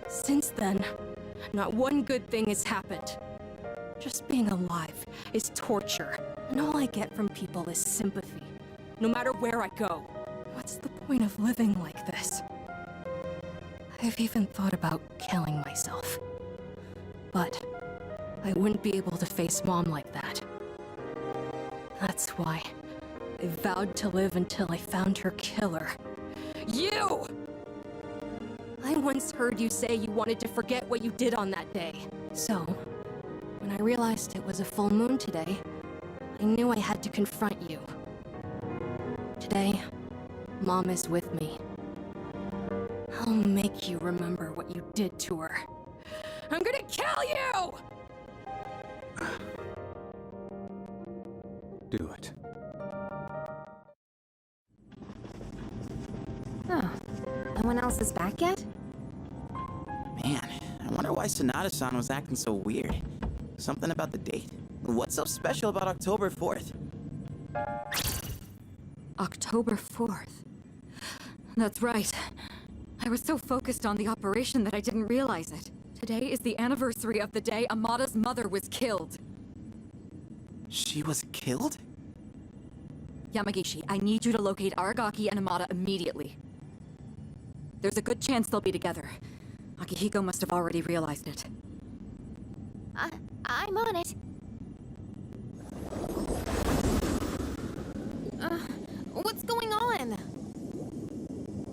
Since then, not one good thing has happened. Just being alive is torture, and all I get from people is sympathy, no matter where I go. What's the point of living like this? I've even thought about killing myself. But I wouldn't be able to face Mom like that. That's why I vowed to live until I found her killer. You! I once heard you say you wanted to forget what you did on that day. So, when I realized it was a full moon today, I knew I had to confront you. Today, Mom is with me. I'll make you remember what you did to her. I'm gonna kill you! Do it. Oh, no one else is back yet? Man, I wonder why Sonata-san was acting so weird. Something about the date? What's so special about October 4th? October 4th. That's right. I was so focused on the operation that I didn't realize it. Today is the anniversary of the day Amada's mother was killed. She was killed? Yamagishi, I need you to locate Aragaki and Amada immediately. There's a good chance they'll be together. Akihiko must have already realized it. I'm on it. What's going on?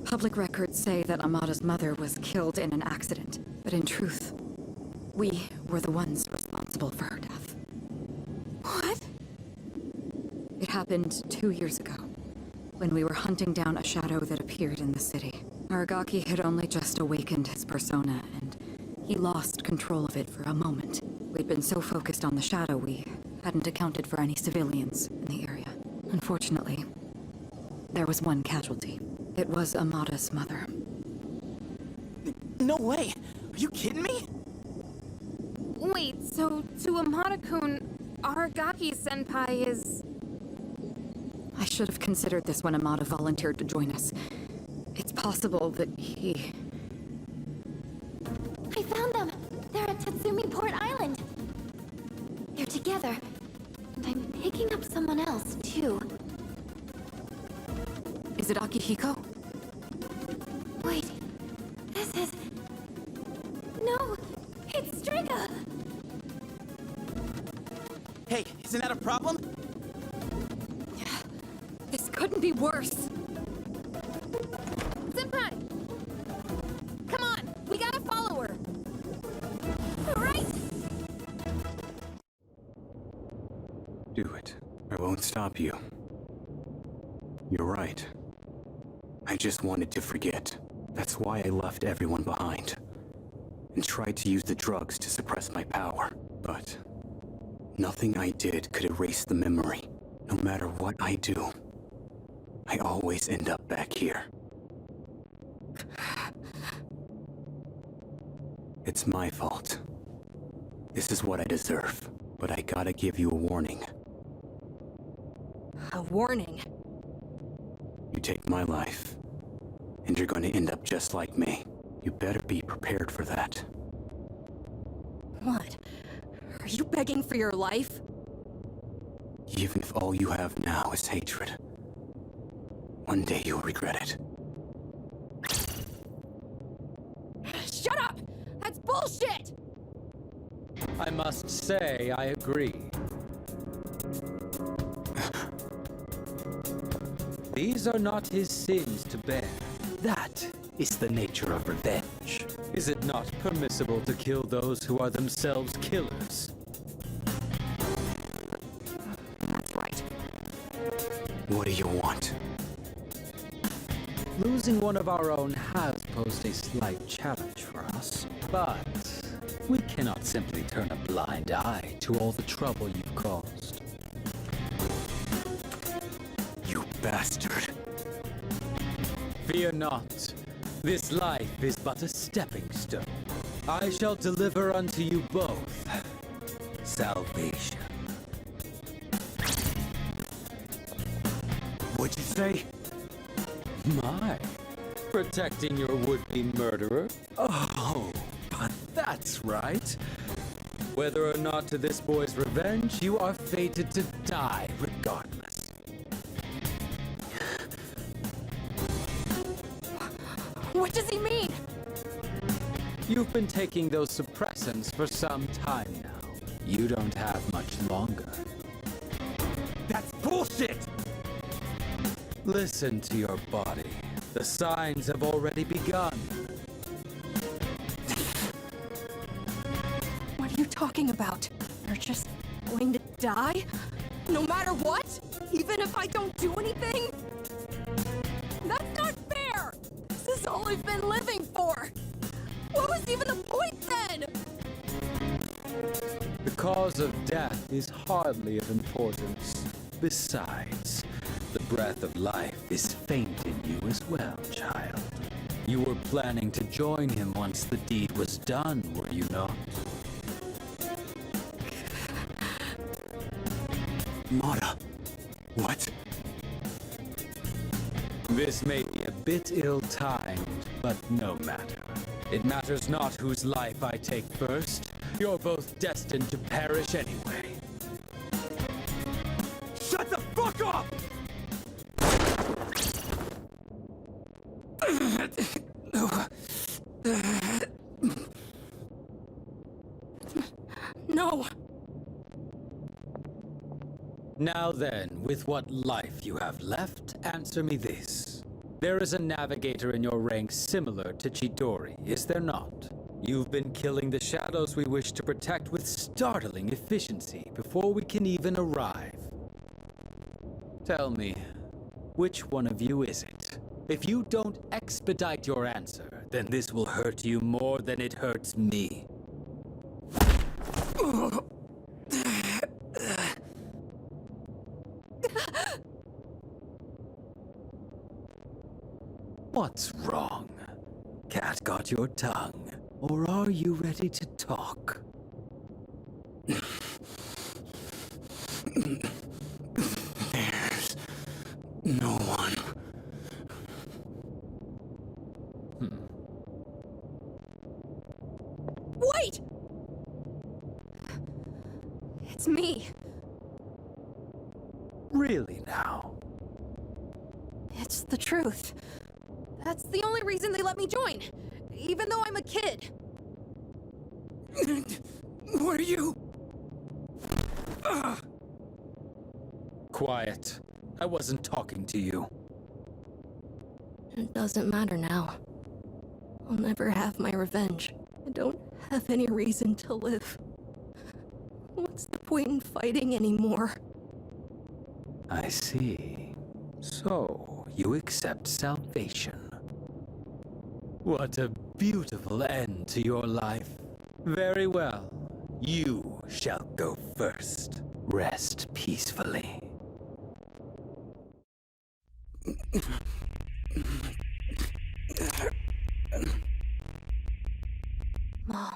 Public records say that Amada's mother was killed in an accident, but in truth, we were the ones responsible for her death. What? It happened 2 years ago, when we were hunting down a shadow that appeared in the city. Aragaki had only just awakened his persona, and he lost control of it for a moment. We'd been so focused on the shadow, we hadn't accounted for any civilians in the area. Unfortunately, there was one casualty. It was Amada's mother. No way! Are you kidding me? Wait, so to Amada-kun, Aragaki-senpai is... I should have considered this when Amada volunteered to join us. It's possible that he... I found them! They're at Tatsumi Port Island! They're together. And I'm picking up someone else, too. Is it Akihiko? Wait. This is... No! It's Striga! Hey, isn't that a problem? This couldn't be worse! Senpai! Come on! We gotta follow her! Right! Do it. I won't stop you. You're right. I just wanted to forget. That's why I left everyone behind. And tried to use the drugs to suppress my power. But nothing I did could erase the memory. No matter what I do, I always end up back here. It's my fault. This is what I deserve. But I gotta give you a warning. A warning? You take my life, and you're gonna end up just like me. You better be prepared for that. What? Are you begging for your life? Even if all you have now is hatred, one day you'll regret it. Shut up! That's bullshit! I must say I agree. These are not his sins to bear. That is the nature of revenge. Is it not permissible to kill those who are themselves killers? That's right. What do you want? Losing one of our own has posed a slight challenge for us, but we cannot simply turn a blind eye to all the trouble you've caused. You bastard. Fear not. This life is but a stepping stone. I shall deliver unto you both salvation. What'd you say? My, protecting your would-be murderer? Oh, but that's right. Whether or not to this boy's revenge, you are fated to die regardless. What does he mean? You've been taking those suppressants for some time now. You don't have much longer. That's bullshit! Listen to your body. The signs have already begun. What are you talking about? You're just going to die? No matter what? Even if I don't do anything? That's not fair! This is all I've been living for! What was even the point then? The cause of death is hardly of importance. Besides, the breath of life is faint in you as well, child. You were planning to join him once the deed was done, were you not? Mara, what? This may be a bit ill-timed, but no matter. It matters not whose life I take first. You're both destined to perish anyway. Shut the fuck up! No! Now then, with what life you have left, answer me this. There is a navigator in your ranks similar to Chidori, is there not? You've been killing the shadows we wish to protect with startling efficiency before we can even arrive. Tell me, which one of you is it? If you don't expedite your answer, then this will hurt you more than it hurts me. What's wrong? Cat got your tongue, or are you ready to talk? There's no one. Wait! It's me. Really now? It's the truth. That's the only reason they let me join, even though I'm a kid. Who are you? Quiet. I wasn't talking to you. It doesn't matter now. I'll never have my revenge. I don't have any reason to live. What's the point in fighting anymore? I see. So, you accept salvation. What a beautiful end to your life. Very well. You shall go first. Rest peacefully. Mom.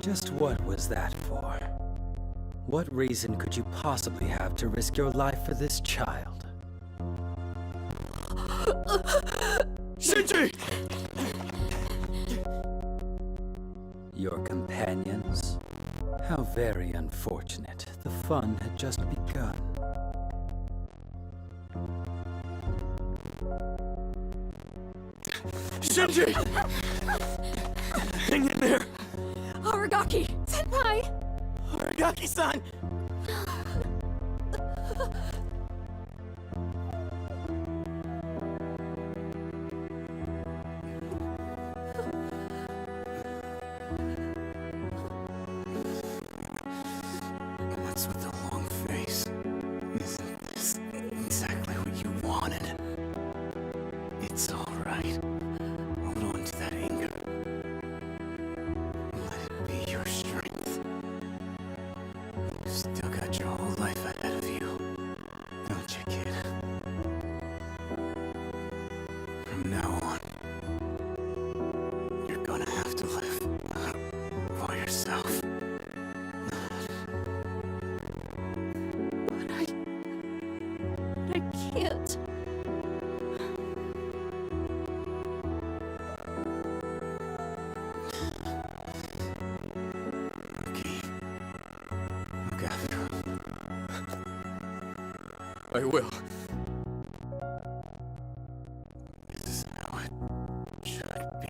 Just what was that for? What reason could you possibly have to risk your life for this child? Shinji! Your companions? How very unfortunate. The fun had just begun. Shinji! Hang in there! Aragaki! Senpai! Aragaki-san! What's with the long face? Isn't this exactly what you wanted? It's all right. Hold on to that anger. Let it be your strength. You've still got your whole life ahead of you, don't you, kid? From now on, you're gonna have to live for yourself. But I can't. Okay. Look after him. I will. This is how it should be.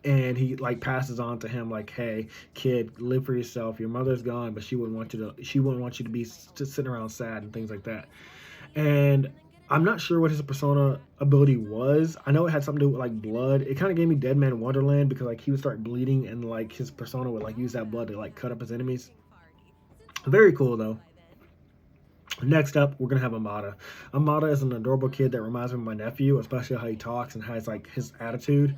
And he like passes on to him like, hey kid, live for yourself, your mother's gone, but she wouldn't want you to be just sitting around sad and things like that. And I'm not sure what his persona ability was. I know it had something to do with like blood. It kind of gave me Dead Man Wonderland, because like he would start bleeding and like his persona would like use that blood to like cut up his enemies. Very cool though. Next up, we're gonna have Amada. Amada is an adorable kid that reminds me of my nephew, especially how he talks and has like his attitude.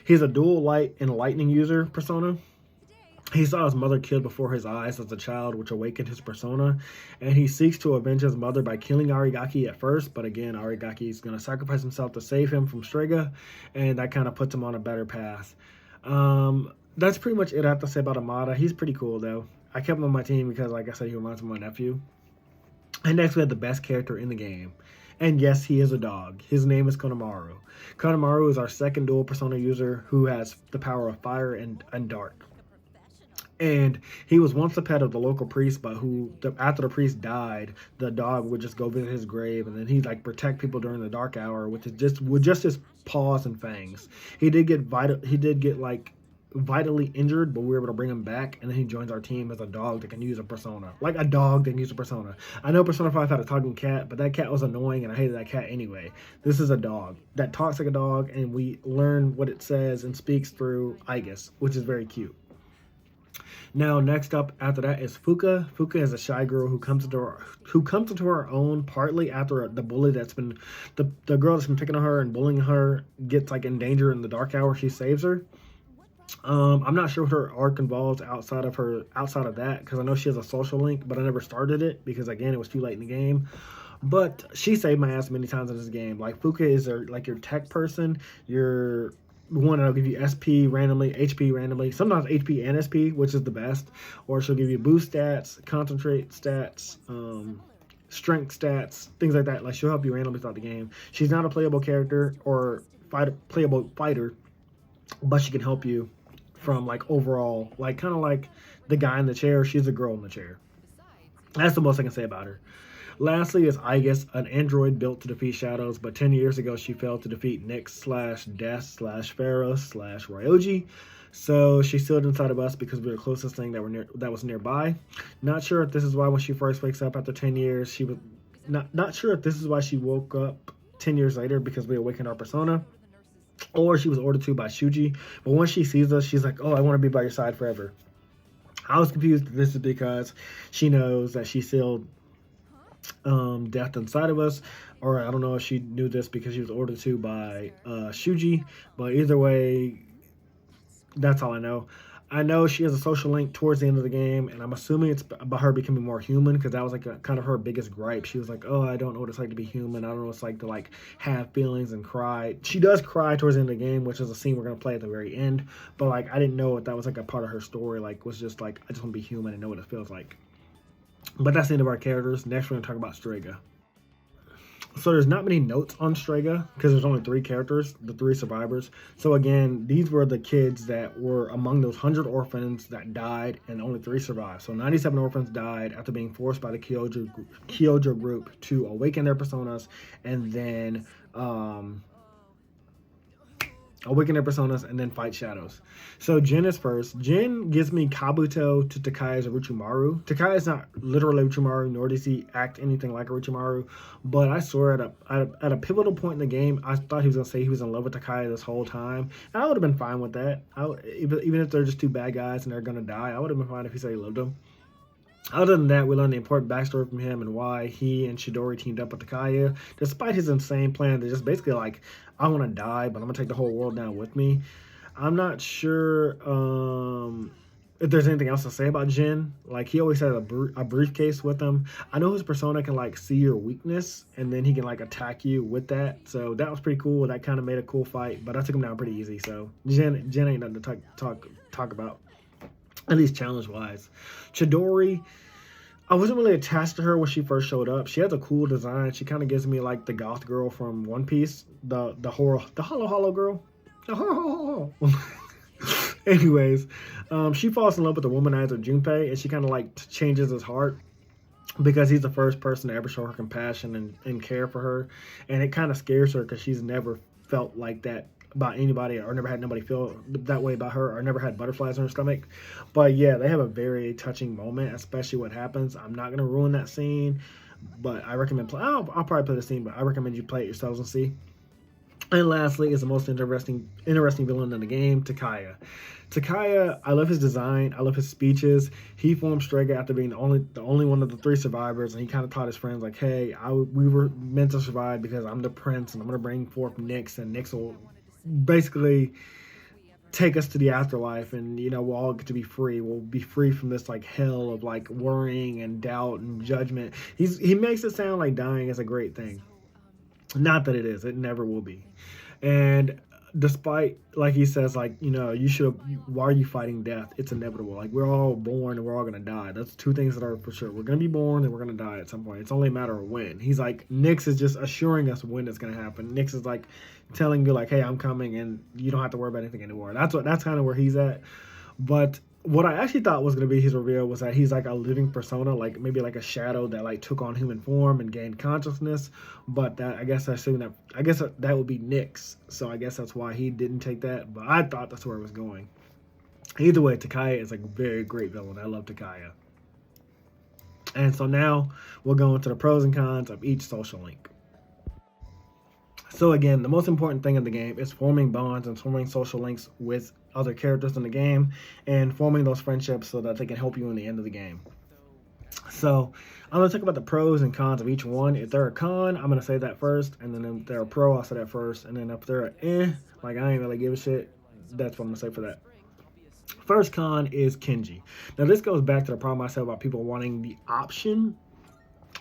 He's a dual light and lightning user persona. He saw his mother killed before his eyes as a child, which awakened his persona, and he seeks to avenge his mother by killing Arigaki at first, but again, Arigaki is going to sacrifice himself to save him from Strega, and that kind of puts him on a better path. That's pretty much it I have to say about Amada. He's pretty cool, though. I kept him on my team because, like I said, he reminds me of my nephew. And next, we have the best character in the game. And yes, he is a dog. His name is Konamaru. Konamaru is our second dual persona user who has the power of fire and dark. And he was once a pet of the local priest, but after the priest died, the dog would just go visit his grave, and then he'd like protect people during the dark hour with just his paws and fangs. He did get vitally injured, but we were able to bring him back, and then he joins our team as a dog that can use a persona. Like a dog that can use a persona. I know Persona 5 had a talking cat, but that cat was annoying, and I hated that cat anyway. This is a dog that talks like a dog, and we learn what it says and speaks through Aigis, which is very cute. Now, next up after that is Fuka. Fuka is a shy girl who comes into her own partly after the bully that's been the girl that's been picking on her and bullying her gets like in danger in the dark hour. She saves her. I'm not sure what her arc involves outside of that, because I know she has a social link, but I never started it because again it was too late in the game. But she saved my ass many times in this game. Like Fuka is like your tech person, your one that'll give you SP randomly, HP randomly, sometimes HP and SP, which is the best. Or she'll give you boost stats, concentrate stats, strength stats, things like that. Like she'll help you randomly throughout the game. She's not a playable character or playable fighter, but she can help you from like overall, like kind of like the guy in the chair. She's a girl in the chair. That's the most I can say about her. Lastly is Aigis, an android built to defeat shadows, but 10 years ago she failed to defeat Nyx/Death/Pharaoh/Ryoji. So she's still inside of us because we're the closest thing that was nearby. Not sure if this is why when she first wakes up after 10 years, she was not sure if this is why she woke up 10 years later because we awakened our persona, or she was ordered to by Shuji. But once she sees us, she's like, oh, I want to be by your side forever. I was confused if this is because she knows that she sealed death inside of us, or I don't know if she knew this because she was ordered to by Shuji, but either way, that's all I know. I know she has a social link towards the end of the game, and I'm assuming it's about her becoming more human, because that was like kind of her biggest gripe. She was like, oh, I don't know what it's like to be human. I don't know what it's like to like have feelings and cry. She does cry towards the end of the game, which is a scene we're going to play at the very end, but like I didn't know if that was like a part of her story, like was just like, I just want to be human and know what it feels like. But that's the end of our characters. Next, we're going to talk about Strega. So there's not many notes on Strega because there's only 3 characters, the 3 survivors. So again, these were the kids that were among those 100 orphans that died, and only 3 survived. So 97 orphans died after being forced by the Kyojo group to awaken their personas and then fight shadows. So Jin is first. Jin gives me Kabuto to Takai's Orochimaru. Takai is not literally Orochimaru, nor does he act anything like Orochimaru, but I swear at a pivotal point in the game, I thought he was going to say he was in love with Takai this whole time, and I would have been fine with that. Even if they're just 2 bad guys and they're going to die, I would have been fine if he said he loved him. Other than that, we learned the important backstory from him and why he and Chidori teamed up with Takaya, despite his insane plan to just basically like, I want to die, but I'm going to take the whole world down with me. I'm not sure if there's anything else to say about Jin. Like, he always has a briefcase with him. I know his persona can like see your weakness, and then he can like attack you with that. So that was pretty cool. That kind of made a cool fight, but I took him down pretty easy. So Jin ain't nothing to talk about, at least challenge-wise. Chidori, I wasn't really attached to her when she first showed up. She has a cool design. She kind of gives me like the goth girl from One Piece, the hollow girl. Anyways, she falls in love with the womanizer Junpei, and she kind of like changes his heart because he's the first person to ever show her compassion and care for her, and it kind of scares her because she's never felt like that about anybody, or never had nobody feel that way about her, or never had butterflies in her stomach. But yeah, they have a very touching moment, especially what happens. I'm not gonna ruin that scene, but I recommend I'll probably play the scene, but I recommend you play it yourselves and see. And lastly is the most interesting villain in the game, Takaya. Takaya, I love his design. I love his speeches. He formed Strega after being the only one of the 3 survivors, and he kind of taught his friends like, "Hey, we were meant to survive because I'm the prince, and I'm gonna bring forth Nyx, and Nyx will basically take us to the afterlife, and we'll all get to be free. We'll be free from this like hell of like worrying and doubt and judgment." He makes it sound like dying is a great thing. Not that it is. It never will be. And despite, like he says, like, you should have, why are you fighting death? It's inevitable. Like, we're all born and we're all going to die. That's 2 things that are for sure. We're going to be born and we're going to die at some point. It's only a matter of when. He's like, Nyx is just assuring us when it's going to happen. Nyx is like telling you like, hey, I'm coming and you don't have to worry about anything anymore. That's kind of where he's at. But what I actually thought was going to be his reveal was that he's like a living persona, like maybe like a shadow that like took on human form and gained consciousness. But that I guess that would be Nyx. So I guess that's why he didn't take that. But I thought that's where it was going. Either way, Takaya is like a very great villain. I love Takaya. And so now we'll go into the pros and cons of each social link. So again, the most important thing in the game is forming bonds and forming social links with other characters in the game and forming those friendships so that they can help you in the end of the game. So I'm going to talk about the pros and cons of each one. If they're a con, I'm going to say that first, and then if they're a pro, I'll say that first, and then if they're like I ain't really give a shit, that's what I'm going to say for that. First con is Kenji. Now this goes back to the problem I said about people wanting the option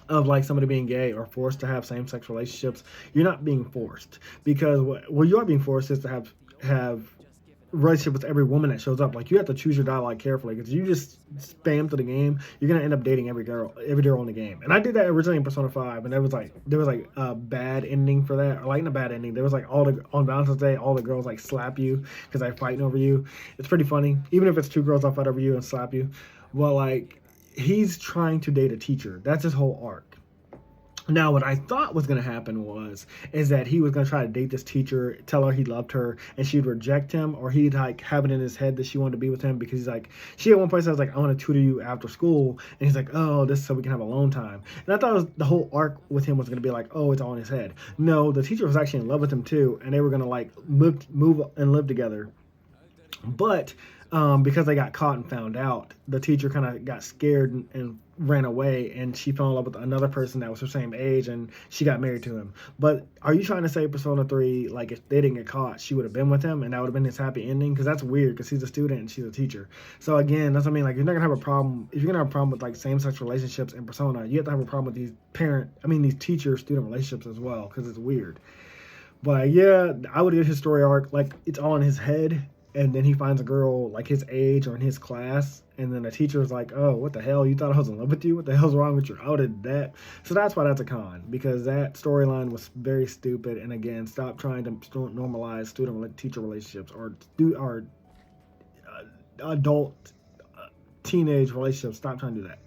of like somebody being gay or forced to have same-sex relationships. You're not being forced, because what you are being forced is to have relationship with every woman that shows up. Like, you have to choose your dialogue carefully, because you just spam through the game, you're gonna end up dating every girl in the game. And I did that originally in Persona 5, and there was like a bad ending for that. Or like, not a bad ending, there was like on Valentine's Day, all the girls like slap you because they're fighting over you. It's pretty funny, even if it's 2 girls, I'll fight over you and slap you. Well, like, he's trying to date a teacher. That's his whole arc. Now, what I thought was going to happen is that he was going to try to date this teacher, tell her he loved her, and she'd reject him, or he'd like have it in his head that she wanted to be with him, because he's like, she at one point says like, I want to tutor you after school, and he's like, oh, this is so we can have alone time. And I thought the whole arc with him was going to be like, oh, it's all in his head. No, the teacher was actually in love with him too, and they were going to like move and live together. But because they got caught and found out, the teacher kind of got scared and ran away, and she fell in love with another person that was her same age, and she got married to him. But are you trying to say Persona 3, like, if they didn't get caught, she would have been with him, and that would have been his happy ending? Because that's weird, because he's a student and she's a teacher. So again, that's what I mean. Like, you're not gonna have a problem if you're gonna have a problem with like same-sex relationships in Persona. You have to have a problem with these teacher-student relationships as well, because it's weird. But yeah, I would get his story arc like it's all in his head. And then he finds a girl like his age or in his class, and then the teacher is like, oh, what the hell? You thought I was in love with you? What the hell's wrong with you? I did that. So that's why that's a con, because that storyline was very stupid. And again, stop trying to normalize student-teacher relationships or adult teenage relationships. Stop trying to do that.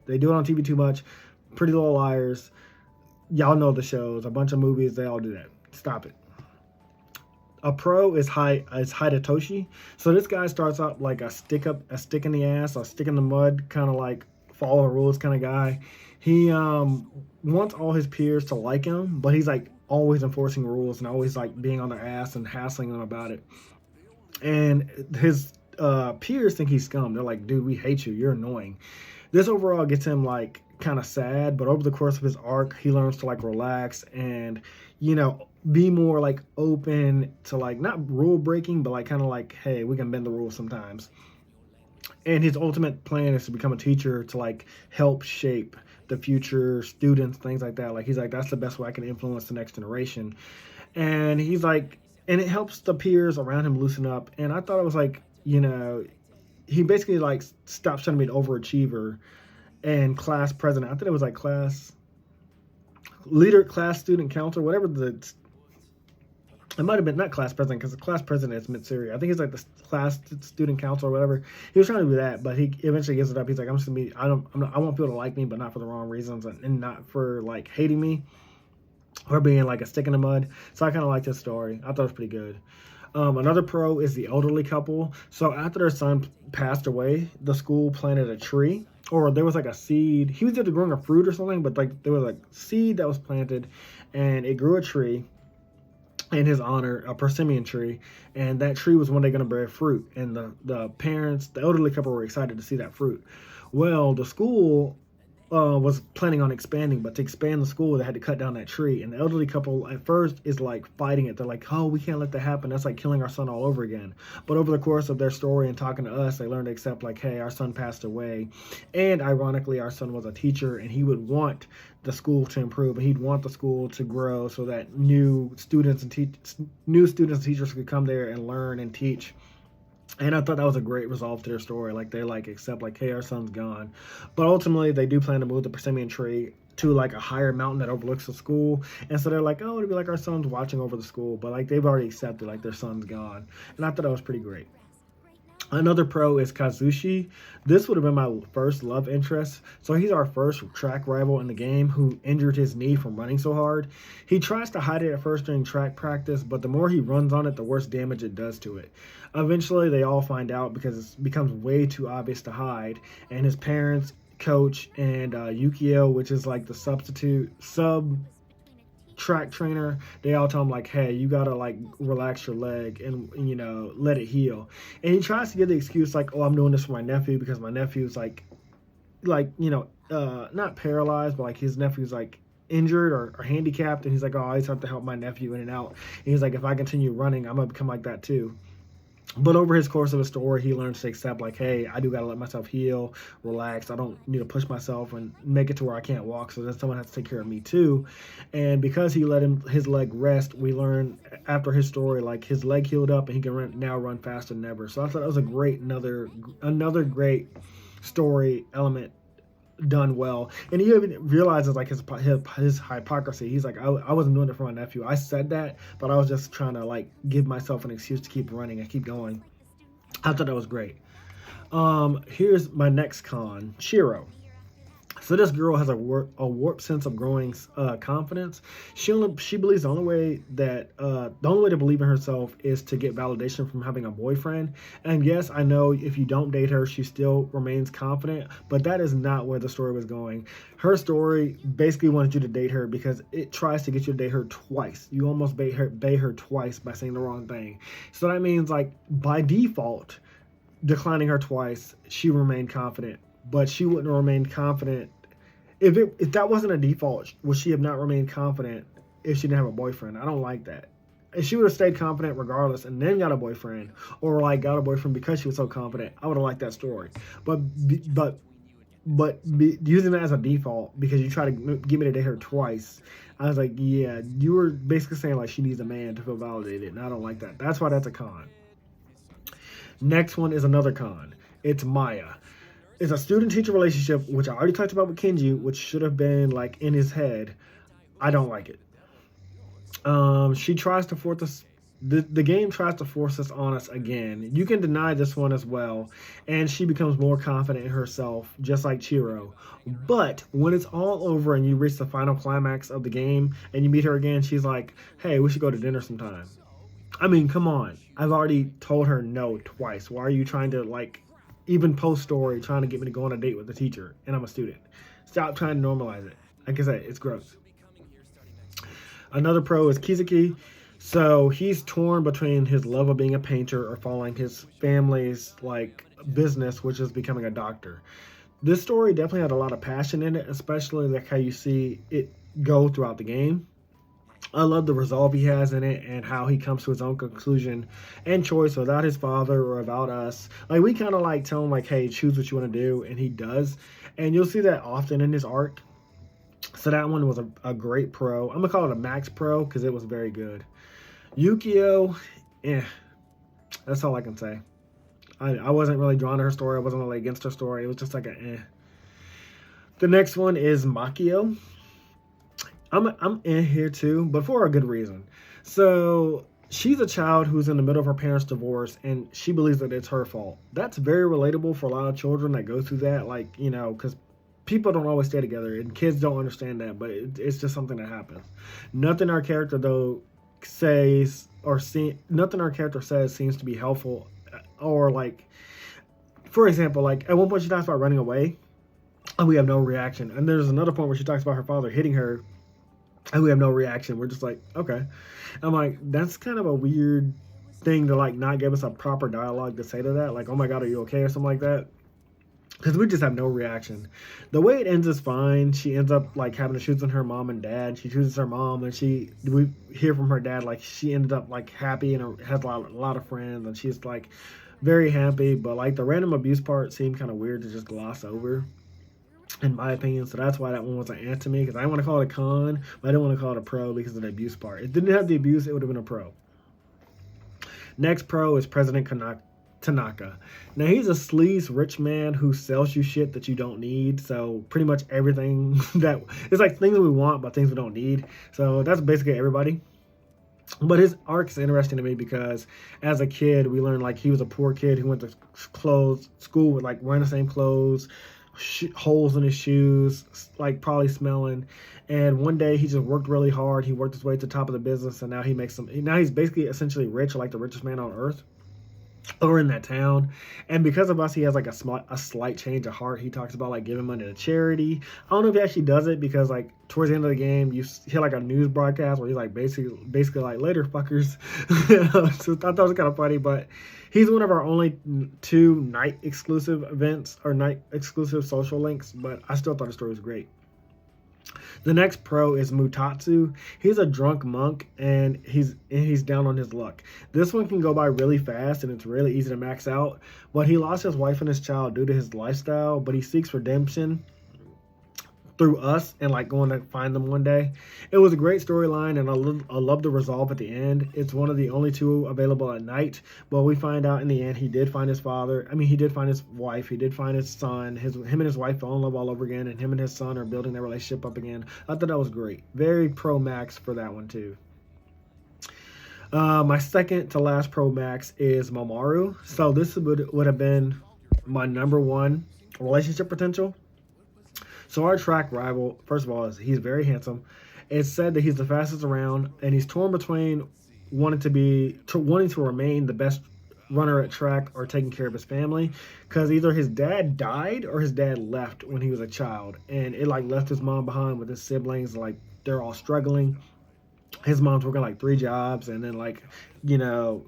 They do it on TV too much. Pretty Little Liars. Y'all know the shows. A bunch of movies. They all do that. Stop it. A pro is Hidetoshi. So this guy starts out like a stick in the ass, a stick in the mud, kind of like follow the rules kind of guy. He wants all his peers to like him, but he's like always enforcing rules and always like being on their ass and hassling them about it. And his peers think he's scum. They're like, dude, we hate you. You're annoying. This overall gets him like kind of sad, but over the course of his arc, he learns to like relax and, be more like open to like not rule breaking, but like kind of like, hey, we can bend the rules sometimes. And his ultimate plan is to become a teacher to like help shape the future students, things like that. Like, he's like, that's the best way I can influence the next generation. And he's like, and it helps the peers around him loosen up. And I thought it was like, he basically like stops trying to be an overachiever and class president. I thought it was like class leader, class student counselor, whatever it might have been not class president, because the class president is Mitsuri. I think he's like the class student council or whatever. He was trying to do that, but he eventually gives it up. He's like, I want people to like me, but not for the wrong reasons, and not for like hating me. her being like a stick in the mud. So I kind of like this story. I thought it was pretty good. Another pro is the elderly couple. So after their son passed away, the school planted a tree, or there was like a seed. He was either growing a fruit or something, but like there was like seed that was planted, and it grew a tree in his honor, a persimmon tree, and that tree was one day going to bear fruit. And the parents, the elderly couple, were excited to see that fruit. Well, the school was planning on expanding, but to expand the school, they had to cut down that tree. And the elderly couple at first is like fighting it. They're like, oh, we can't let that happen. That's like killing our son all over again. But over the course of their story and talking to us, they learned to accept like, hey, our son passed away. And ironically, our son was a teacher, and he would want the school to improve, and he'd want the school to grow so that new students and teachers could come there and learn and teach. And I thought that was a great resolve to their story. Like, they like accept like, hey, our son's gone. But ultimately, they do plan to move the persimmon tree to like a higher mountain that overlooks the school. And so they're like, oh, it'll be like our son's watching over the school. But like, they've already accepted like their son's gone. And I thought that was pretty great. Another pro is Kazushi. This would have been my first love interest. So he's our first track rival in the game who injured his knee from running so hard. He tries to hide it at first during track practice, but the more he runs on it, the worse damage it does to it. Eventually, they all find out because it becomes way too obvious to hide. And his parents, coach, and Yukio, which is like the sub track trainer, they all tell him like, hey, you gotta like relax your leg and, you know, let it heal. And he tries to give the excuse like, oh, I'm doing this for my nephew because my nephew's like you know, not paralyzed, but like his nephew's like injured or handicapped, and he's like, oh, I just have to help my nephew in and out. And he's like, if I continue running, I'm gonna become like that too. But over his course of the story, he learns to accept like, hey, I do got to let myself heal, relax. I don't need to push myself and make it to where I can't walk. So then someone has to take care of me too. And because he let his leg rest, we learn after his story, like his leg healed up and he can now run faster than ever. So I thought that was a great, another great story element done well. And he even realizes like his hypocrisy. He's like, I wasn't doing it for my nephew. I said that, but I was just trying to like give myself an excuse to keep running and keep going. I thought that was great. Here's my next con, Shiro. So this girl has a warped sense of growing confidence. She believes the only way to believe in herself is to get validation from having a boyfriend. And yes, I know if you don't date her, she still remains confident, but that is not where the story was going. Her story basically wanted you to date her because it tries to get you to date her twice. You almost bait her twice by saying the wrong thing. So that means like by default, declining her twice, she remained confident. But she wouldn't have remained confident if that wasn't a default. Would she have not remained confident if she didn't have a boyfriend? I don't like that. If she would have stayed confident regardless and then got a boyfriend, or like got a boyfriend because she was so confident, I would have liked that story. But using that as a default because you try to get me to date her twice, I was like, yeah, you were basically saying like she needs a man to feel validated, and I don't like that. That's why that's a con. Next one is another con. It's Maya. It's a student-teacher relationship, which I already talked about with Kenji, which should have been like in his head. I don't like it. She tries to force us. The game tries to force this on us again. You can deny this one as well, and she becomes more confident in herself, just like Chiro. But when it's all over and you reach the final climax of the game and you meet her again, she's like, hey, we should go to dinner sometime. I mean, come on. I've already told her no twice. Why are you trying to like even post story trying to get me to go on a date with the teacher and I'm a student? Stop trying to normalize it. Like I said, it's gross. Another pro is Kizuki. So he's torn between his love of being a painter or following his family's like business, which is becoming a doctor. This story definitely had a lot of passion in it, especially like how you see it go throughout the game. I love the resolve he has in it and how he comes to his own conclusion and choice without his father or without us. Like, we kind of like tell him like, hey, choose what you want to do, and he does. And you'll see that often in his arc. So that one was a great pro. I'm gonna call it a max pro because it was very good. Yukio, that's all I can say. I wasn't really drawn to her story. I wasn't really against her story. It was just like The next one is Makio. I'm in here too, but for a good reason. So she's a child who's in the middle of her parents' divorce, and she believes that it's her fault. That's very relatable for a lot of children that go through that, like, you know, because people don't always stay together, and kids don't understand that, but it's just something that happens. Nothing our character though says nothing our character says seems to be helpful, or like, for example, like at one point she talks about running away, and we have no reaction. And there's another point where she talks about her father hitting her, and we have no reaction. We're just like, okay. I'm like, that's kind of a weird thing to like not give us a proper dialogue to say to that. Like, oh my God, are you okay, or something like that. Because we just have no reaction. The way it ends is fine. She ends up like having to shoot on her mom and dad. She chooses her mom, and we hear from her dad like she ended up like happy and has a lot of friends, and she's like very happy. But like the random abuse part seemed kind of weird to just gloss over, in my opinion. So that's why that one was an ant to me, because I want to call it a con, but I didn't want to call it a pro because of the abuse part. If it didn't have the abuse, it would have been a pro. Next pro is President Tanaka. Now he's a sleaze rich man who sells you shit that you don't need. So pretty much everything that it's like things we want but things we don't need. So that's basically everybody. But his arc's interesting to me because as a kid we learned like he was a poor kid who went to school with like wearing the same clothes, holes in his shoes, like probably smelling. And one day he just worked really hard. He worked his way to the top of the business, and now he's basically essentially rich, or like the richest man on earth, or in that town. And because of us, he has like a slight change of heart. He talks about like giving money to charity. I don't know if he actually does it, because like towards the end of the game you hear like a news broadcast where he's like basically like, later fuckers. So I thought that was kind of funny. But he's one of our only 2 night exclusive events, or night exclusive social links, but I still thought the story was great. The next pro is Mutatsu. He's a drunk monk, and he's down on his luck. This one can go by really fast, and it's really easy to max out. But he lost his wife and his child due to his lifestyle, but he seeks redemption through us and like going to find them one day. It was a great storyline, and I love the resolve at the end. It's one of the only 2 available at night, but we find out in the end he did find his father. I mean, he did find his wife, he did find his son. Him and his wife fell in love all over again, and him and his son are building their relationship up again. I thought that was great. Very pro max for that one too. My second to last pro max is Mamoru. So this would have been my number 1 relationship potential. So our track rival, first of all, he's very handsome. It's said that he's the fastest around, and he's torn between wanting to remain the best runner at track or taking care of his family, because either his dad died or his dad left when he was a child, and it like left his mom behind with his siblings. Like they're all struggling. His mom's working like 3 jobs, and then like, you know,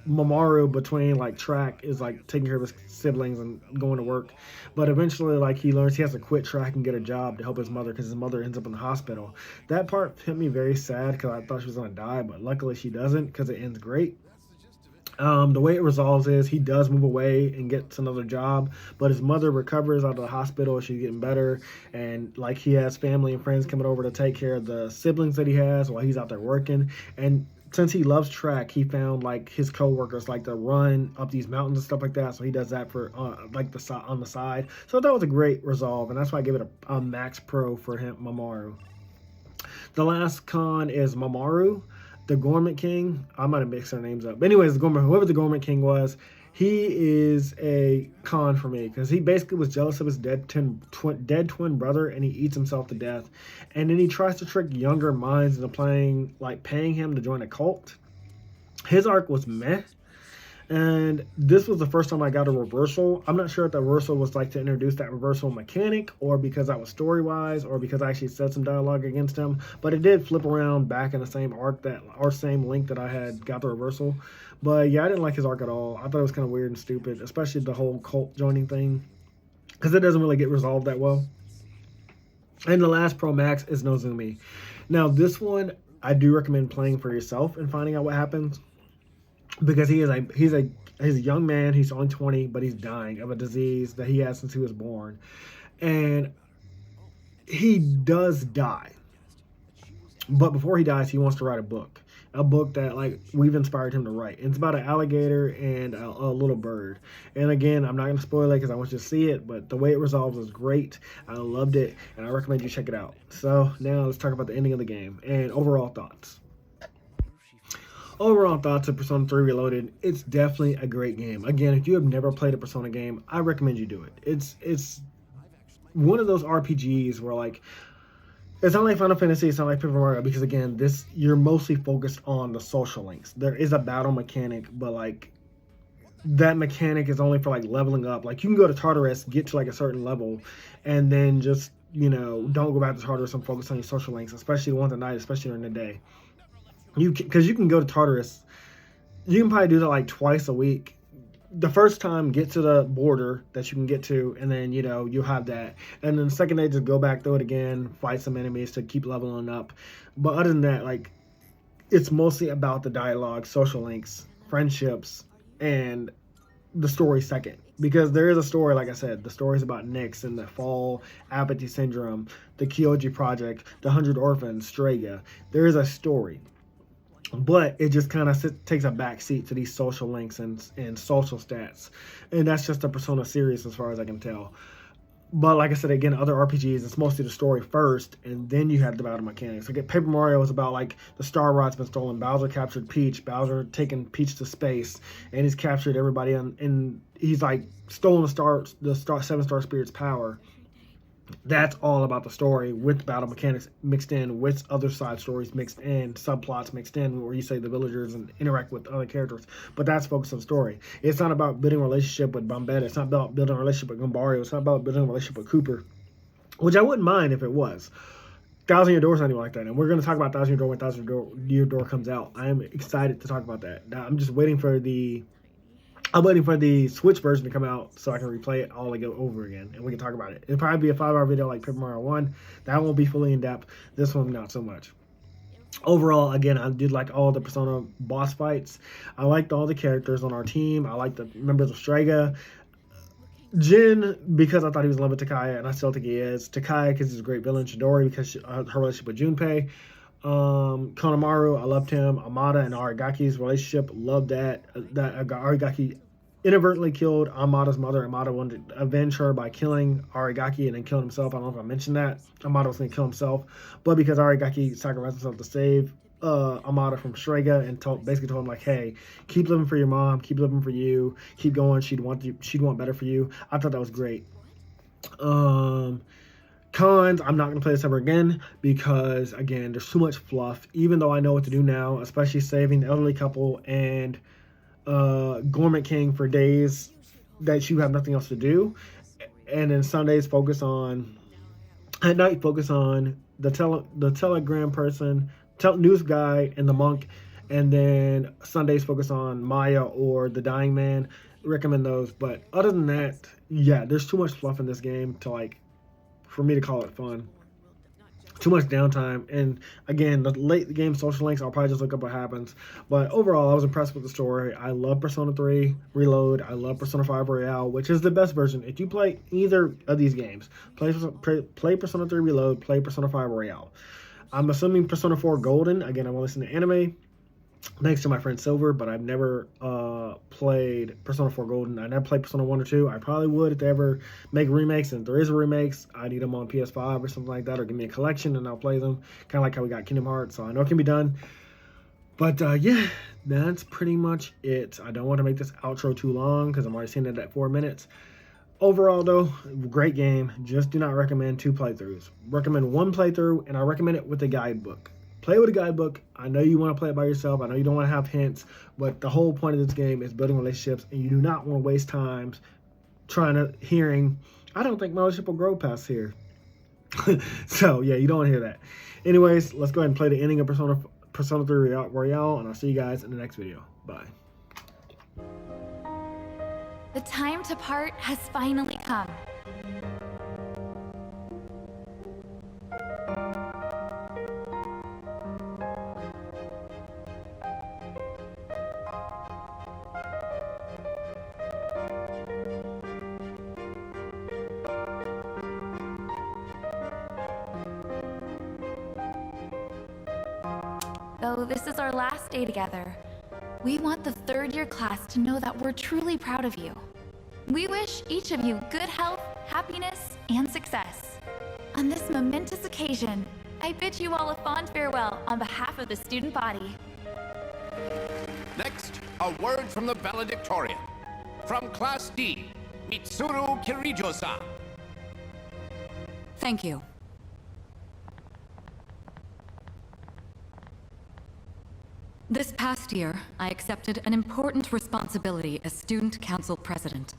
Mamoru between like track is like taking care of his siblings and going to work. But eventually like he learns he has to quit track and get a job to help his mother, because his mother ends up in the hospital. That part hit me very sad, because I thought she was going to die, but luckily she doesn't, because it ends great. The way it resolves is he does move away and gets another job, but his mother recovers out of the hospital. She's getting better, and like he has family and friends coming over to take care of the siblings that he has while he's out there working. And since he loves track, he found like his coworkers like to run up these mountains and stuff like that, so he does that for like on the side. So that was a great resolve, and that's why I give it a max pro for him, Mamoru. The last con is Mamoru, the Gormit King. I might have mixed their names up. But anyways, whoever the Gormit King was, he is a con for me, because he basically was jealous of his dead twin brother, and he eats himself to death. And then he tries to trick younger minds into paying him to join a cult. His arc was meh. And this was the first time I got a reversal. I'm not sure if the reversal was like to introduce that reversal mechanic, or because that was story-wise, or because I actually said some dialogue against him. But it did flip around back in the same arc or same link that I had got the reversal. But yeah, I didn't like his arc at all. I thought it was kind of weird and stupid, especially the whole cult joining thing, because it doesn't really get resolved that well. And the last Pro Max is Nozumi. Now this one I do recommend playing for yourself and finding out what happens, because he's a young man. He's only 20, but he's dying of a disease that he has since he was born. And he does die. But before he dies, he wants to write a book that like we've inspired him to write. It's about an alligator and a little bird. And again, I'm not going to spoil it because I want you to see it, but the way it resolves is great. I loved it, and I recommend you check it out. So now let's talk about the ending of the game and overall thoughts. Overall thoughts of Persona 3 Reloaded, it's definitely a great game. Again, if you have never played a Persona game, I recommend you do it. It's one of those RPGs where like it's not like Final Fantasy, it's not like Paper Mario, because again, this you're mostly focused on the social links. There is a battle mechanic, but like that mechanic is only for like leveling up. Like you can go to Tartarus, get to like a certain level, and then just, you know, don't go back to Tartarus and focus on your social links, especially the ones at night, especially during the day. Because you can go to Tartarus, you can probably do that like twice a week. The first time, get to the border that you can get to, and then, you know, you'll have that. And then the second day, just go back through it again, fight some enemies to keep leveling up. But other than that, like, it's mostly about the dialogue, social links, friendships, and the story second. Because there is a story, like I said, the story is about Nyx and the fall, apathy syndrome, the Kyoji Project, the 100 Orphans, Strega. There is a story. But it just kind of takes a back seat to these social links and social stats. And that's just the Persona series as far as I can tell. But like I said, again, other RPGs, it's mostly the story first, and then you have the battle mechanics. Like Paper Mario is about like the Star Rod's been stolen, Bowser captured Peach, Bowser taking Peach to space, and he's captured everybody, and he's like stolen the 7-star spirit's power. That's all about the story with battle mechanics mixed in, with other side stories mixed in, subplots mixed in, where you say the villagers and interact with other characters. But that's focused on story. It's not about building a relationship with Bombetta. It's not about building a relationship with Gumbario. It's not about building a relationship with Cooper, which I wouldn't mind if it was. Thousand Year Door's not even like that. And we're going to talk about Thousand Year Door when Thousand Year Door comes out. I am excited to talk about that. Now, I'm waiting for the Switch version to come out so I can replay it all again over again, and we can talk about it. It'll probably be a 5-hour video like Paper Mario 1. That won't be fully in depth. This one, not so much. Overall, again, I did like all the Persona boss fights. I liked all the characters on our team. I liked the members of Strega. Jin, because I thought he was in love with Takaya, and I still think he is. Takaya, because he's a great villain. Chidori, because her relationship with Junpei. Kanemaru, I loved him. Amada and Arigaki's relationship, loved that. Arigaki inadvertently killed Amada's mother. Amada wanted to avenge her by killing Arigaki and then killing himself. I don't know if I mentioned that. Amada was going to kill himself, but because Arigaki sacrificed himself to save Amada from Strega, and basically told him like, hey, keep living for your mom, keep living for you, keep going. She'd want better for you. I thought that was great. Cons, I'm not going to play this ever again because, again, there's too much fluff. Even though I know what to do now, especially saving the elderly couple and Gormit King for days that you have nothing else to do. And then Sundays at night focus on the telegram person, news guy, and the monk. And then Sundays focus on Maya or the dying man. Recommend those. But other than that, yeah, there's too much fluff in this game for me to call it fun. Too much downtime, and again, the late game social links, I'll probably just look up what happens. But overall, I was impressed with the story. I love Persona 3 Reload. I love Persona 5 Royale, which is the best version. If you play either of these games, play Persona 3 Reload, play Persona 5 Royale. I'm assuming Persona 4 Golden. Again, I've only listened to anime, thanks to my friend Silver, but I've never played Persona 4 Golden. I never played Persona 1 or 2. I probably would if they ever make remakes, and if there is a remakes, I need them on PS5 or something like that, or give me a collection and I'll play them. Kind of like how we got Kingdom Hearts, so I know it can be done. But yeah, that's pretty much it. I don't want to make this outro too long because I'm already seeing it at 4 minutes. Overall, though, great game. Just do not recommend 2 playthroughs. Recommend 1 playthrough, and I recommend it with a guidebook. Play with a guidebook. I know you want to play it by yourself. I know you don't want to have hints, but the whole point of this game is building relationships, and you do not want to waste time hearing, I don't think my relationship will grow past here. So, yeah, you don't want to hear that. Anyways, let's go ahead and play the ending of Persona 3 Royale, and I'll see you guys in the next video. Bye. The time to part has finally come. Though this is our last day together, we want the third-year class to know that we're truly proud of you. We wish each of you good health, happiness, and success. On this momentous occasion, I bid you all a fond farewell on behalf of the student body. Next, a word from the valedictorian. From Class D, Mitsuru Kirijo-san. Thank you. This past year, I accepted an important responsibility as Student Council President.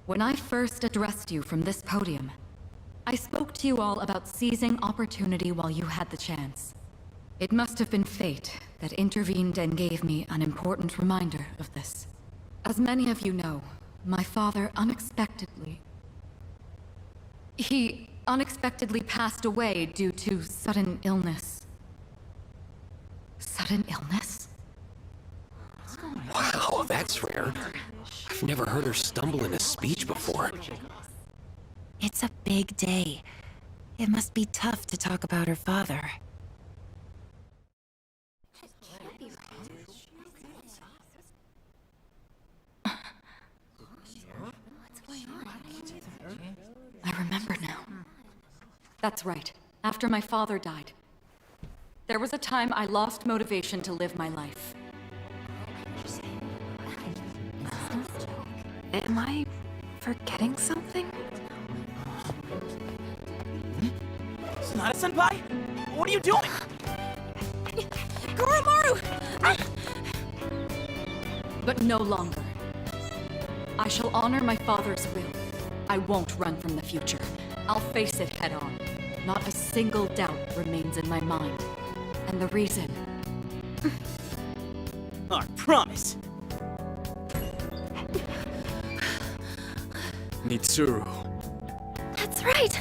When I first addressed you from this podium, I spoke to you all about seizing opportunity while you had the chance. It must have been fate that intervened and gave me an important reminder of this. As many of you know, my father He unexpectedly passed away due to sudden illness. Sudden illness? Wow, that's rare. I've never heard her stumble in a speech before. It's a big day. It must be tough to talk about her father. I remember now. That's right. After my father died, there was a time I lost motivation to live my life. Am I forgetting something? Sonata-senpai? What are you doing? Kuromaru! But no longer. I shall honor my father's will. I won't run from the future. I'll face it head on. Not a single doubt remains in my mind. And the reason... Our promise! Mitsuru. That's right!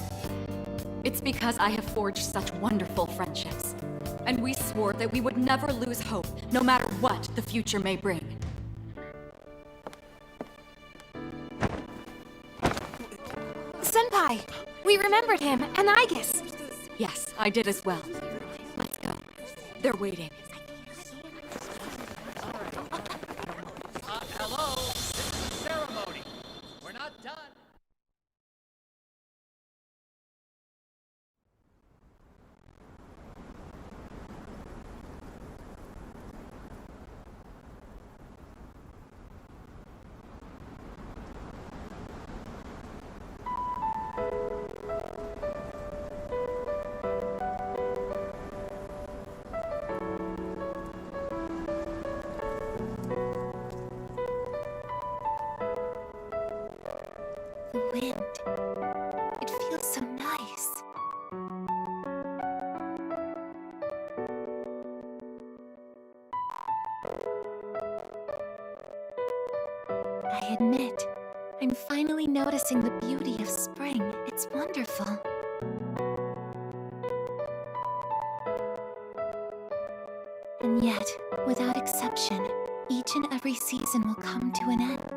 It's because I have forged such wonderful friendships. And we swore that we would never lose hope, no matter what the future may bring. Senpai! We remembered him, and Aegis! Yes, I did as well. Let's go. They're waiting. Hello? This is the ceremony. We're not done. The wind. It feels so nice. I admit, I'm finally noticing the beauty of spring. It's wonderful. And yet, without exception, each and every season will come to an end.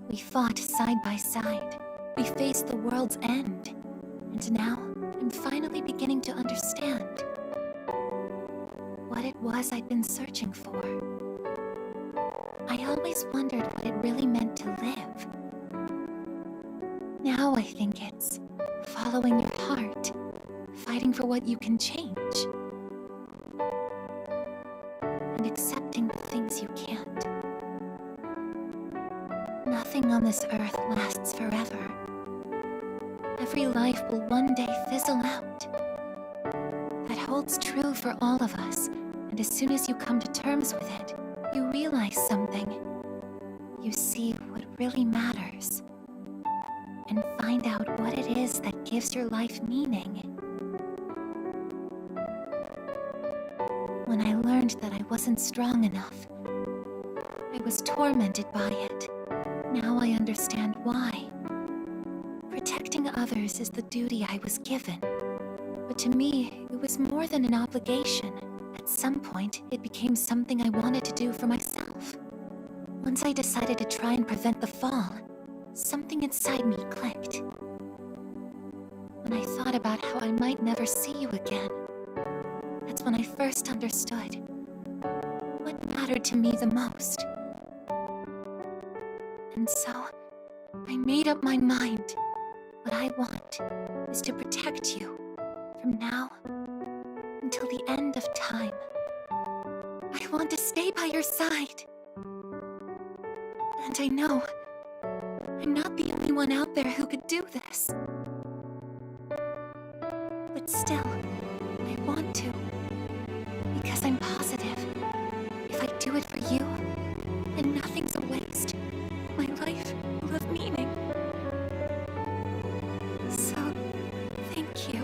We fought side by side. We faced the world's end. And now, I'm finally beginning to understand what it was I'd been searching for. I always wondered what it really meant to live. Now I think it's following your heart, fighting for what you can change, and accepting the things you can't. Nothing on this earth lasts forever. Every life will one day fizzle out. That holds true for all of us, and as soon as you come to terms with it, you realize something. You see what really matters, and find out what it is that gives your life meaning. When I learned that I wasn't strong enough, I was tormented by it. Now I understand why. Protecting others is the duty I was given. But to me, it was more than an obligation. At some point, it became something I wanted to do for myself. Once I decided to try and prevent the fall, something inside me clicked. When I thought about how I might never see you again, that's when I first understood what mattered to me the most. And so, I made up my mind. What I want is to protect you from now until the end of time. I want to stay by your side. And I know I'm not the only one out there who could do this. But still, I want to. Because I'm positive. If I do it for you, then nothing's a waste. My life will have meaning. So, thank you.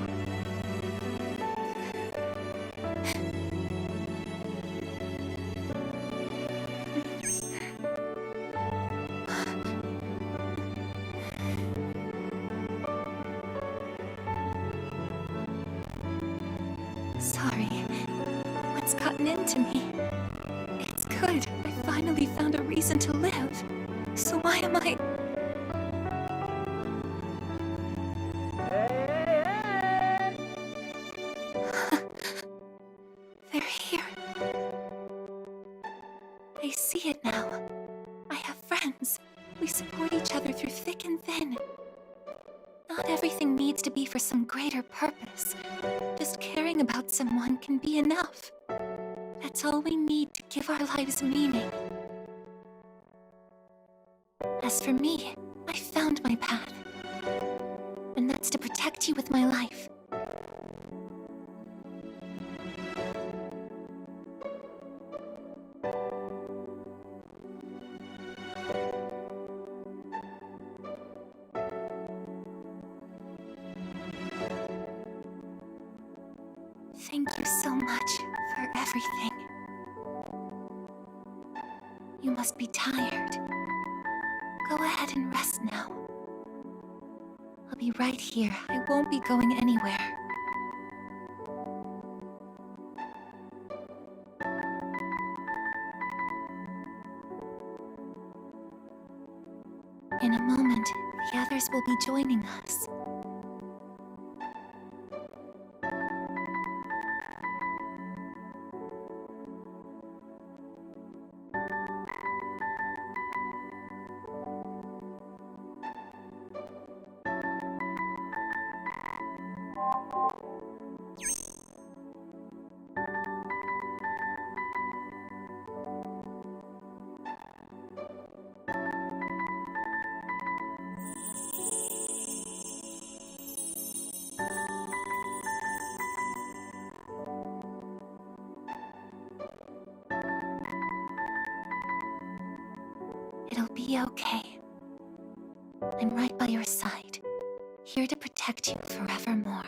Sorry. What's gotten into me? It's good. I finally found a reason to live. So why am I... They're here. I see it now. I have friends. We support each other through thick and thin. Not everything needs to be for some greater purpose. Just caring about someone can be enough. That's all we need to give our lives meaning. As for me, I found my path. And that's to protect you with my life. Thank you so much for everything. You must be tired. Go ahead and rest now. I'll be right here. I won't be going anywhere. In a moment, the others will be joining us. It'll be okay. I'm right by your side, here to protect you forevermore.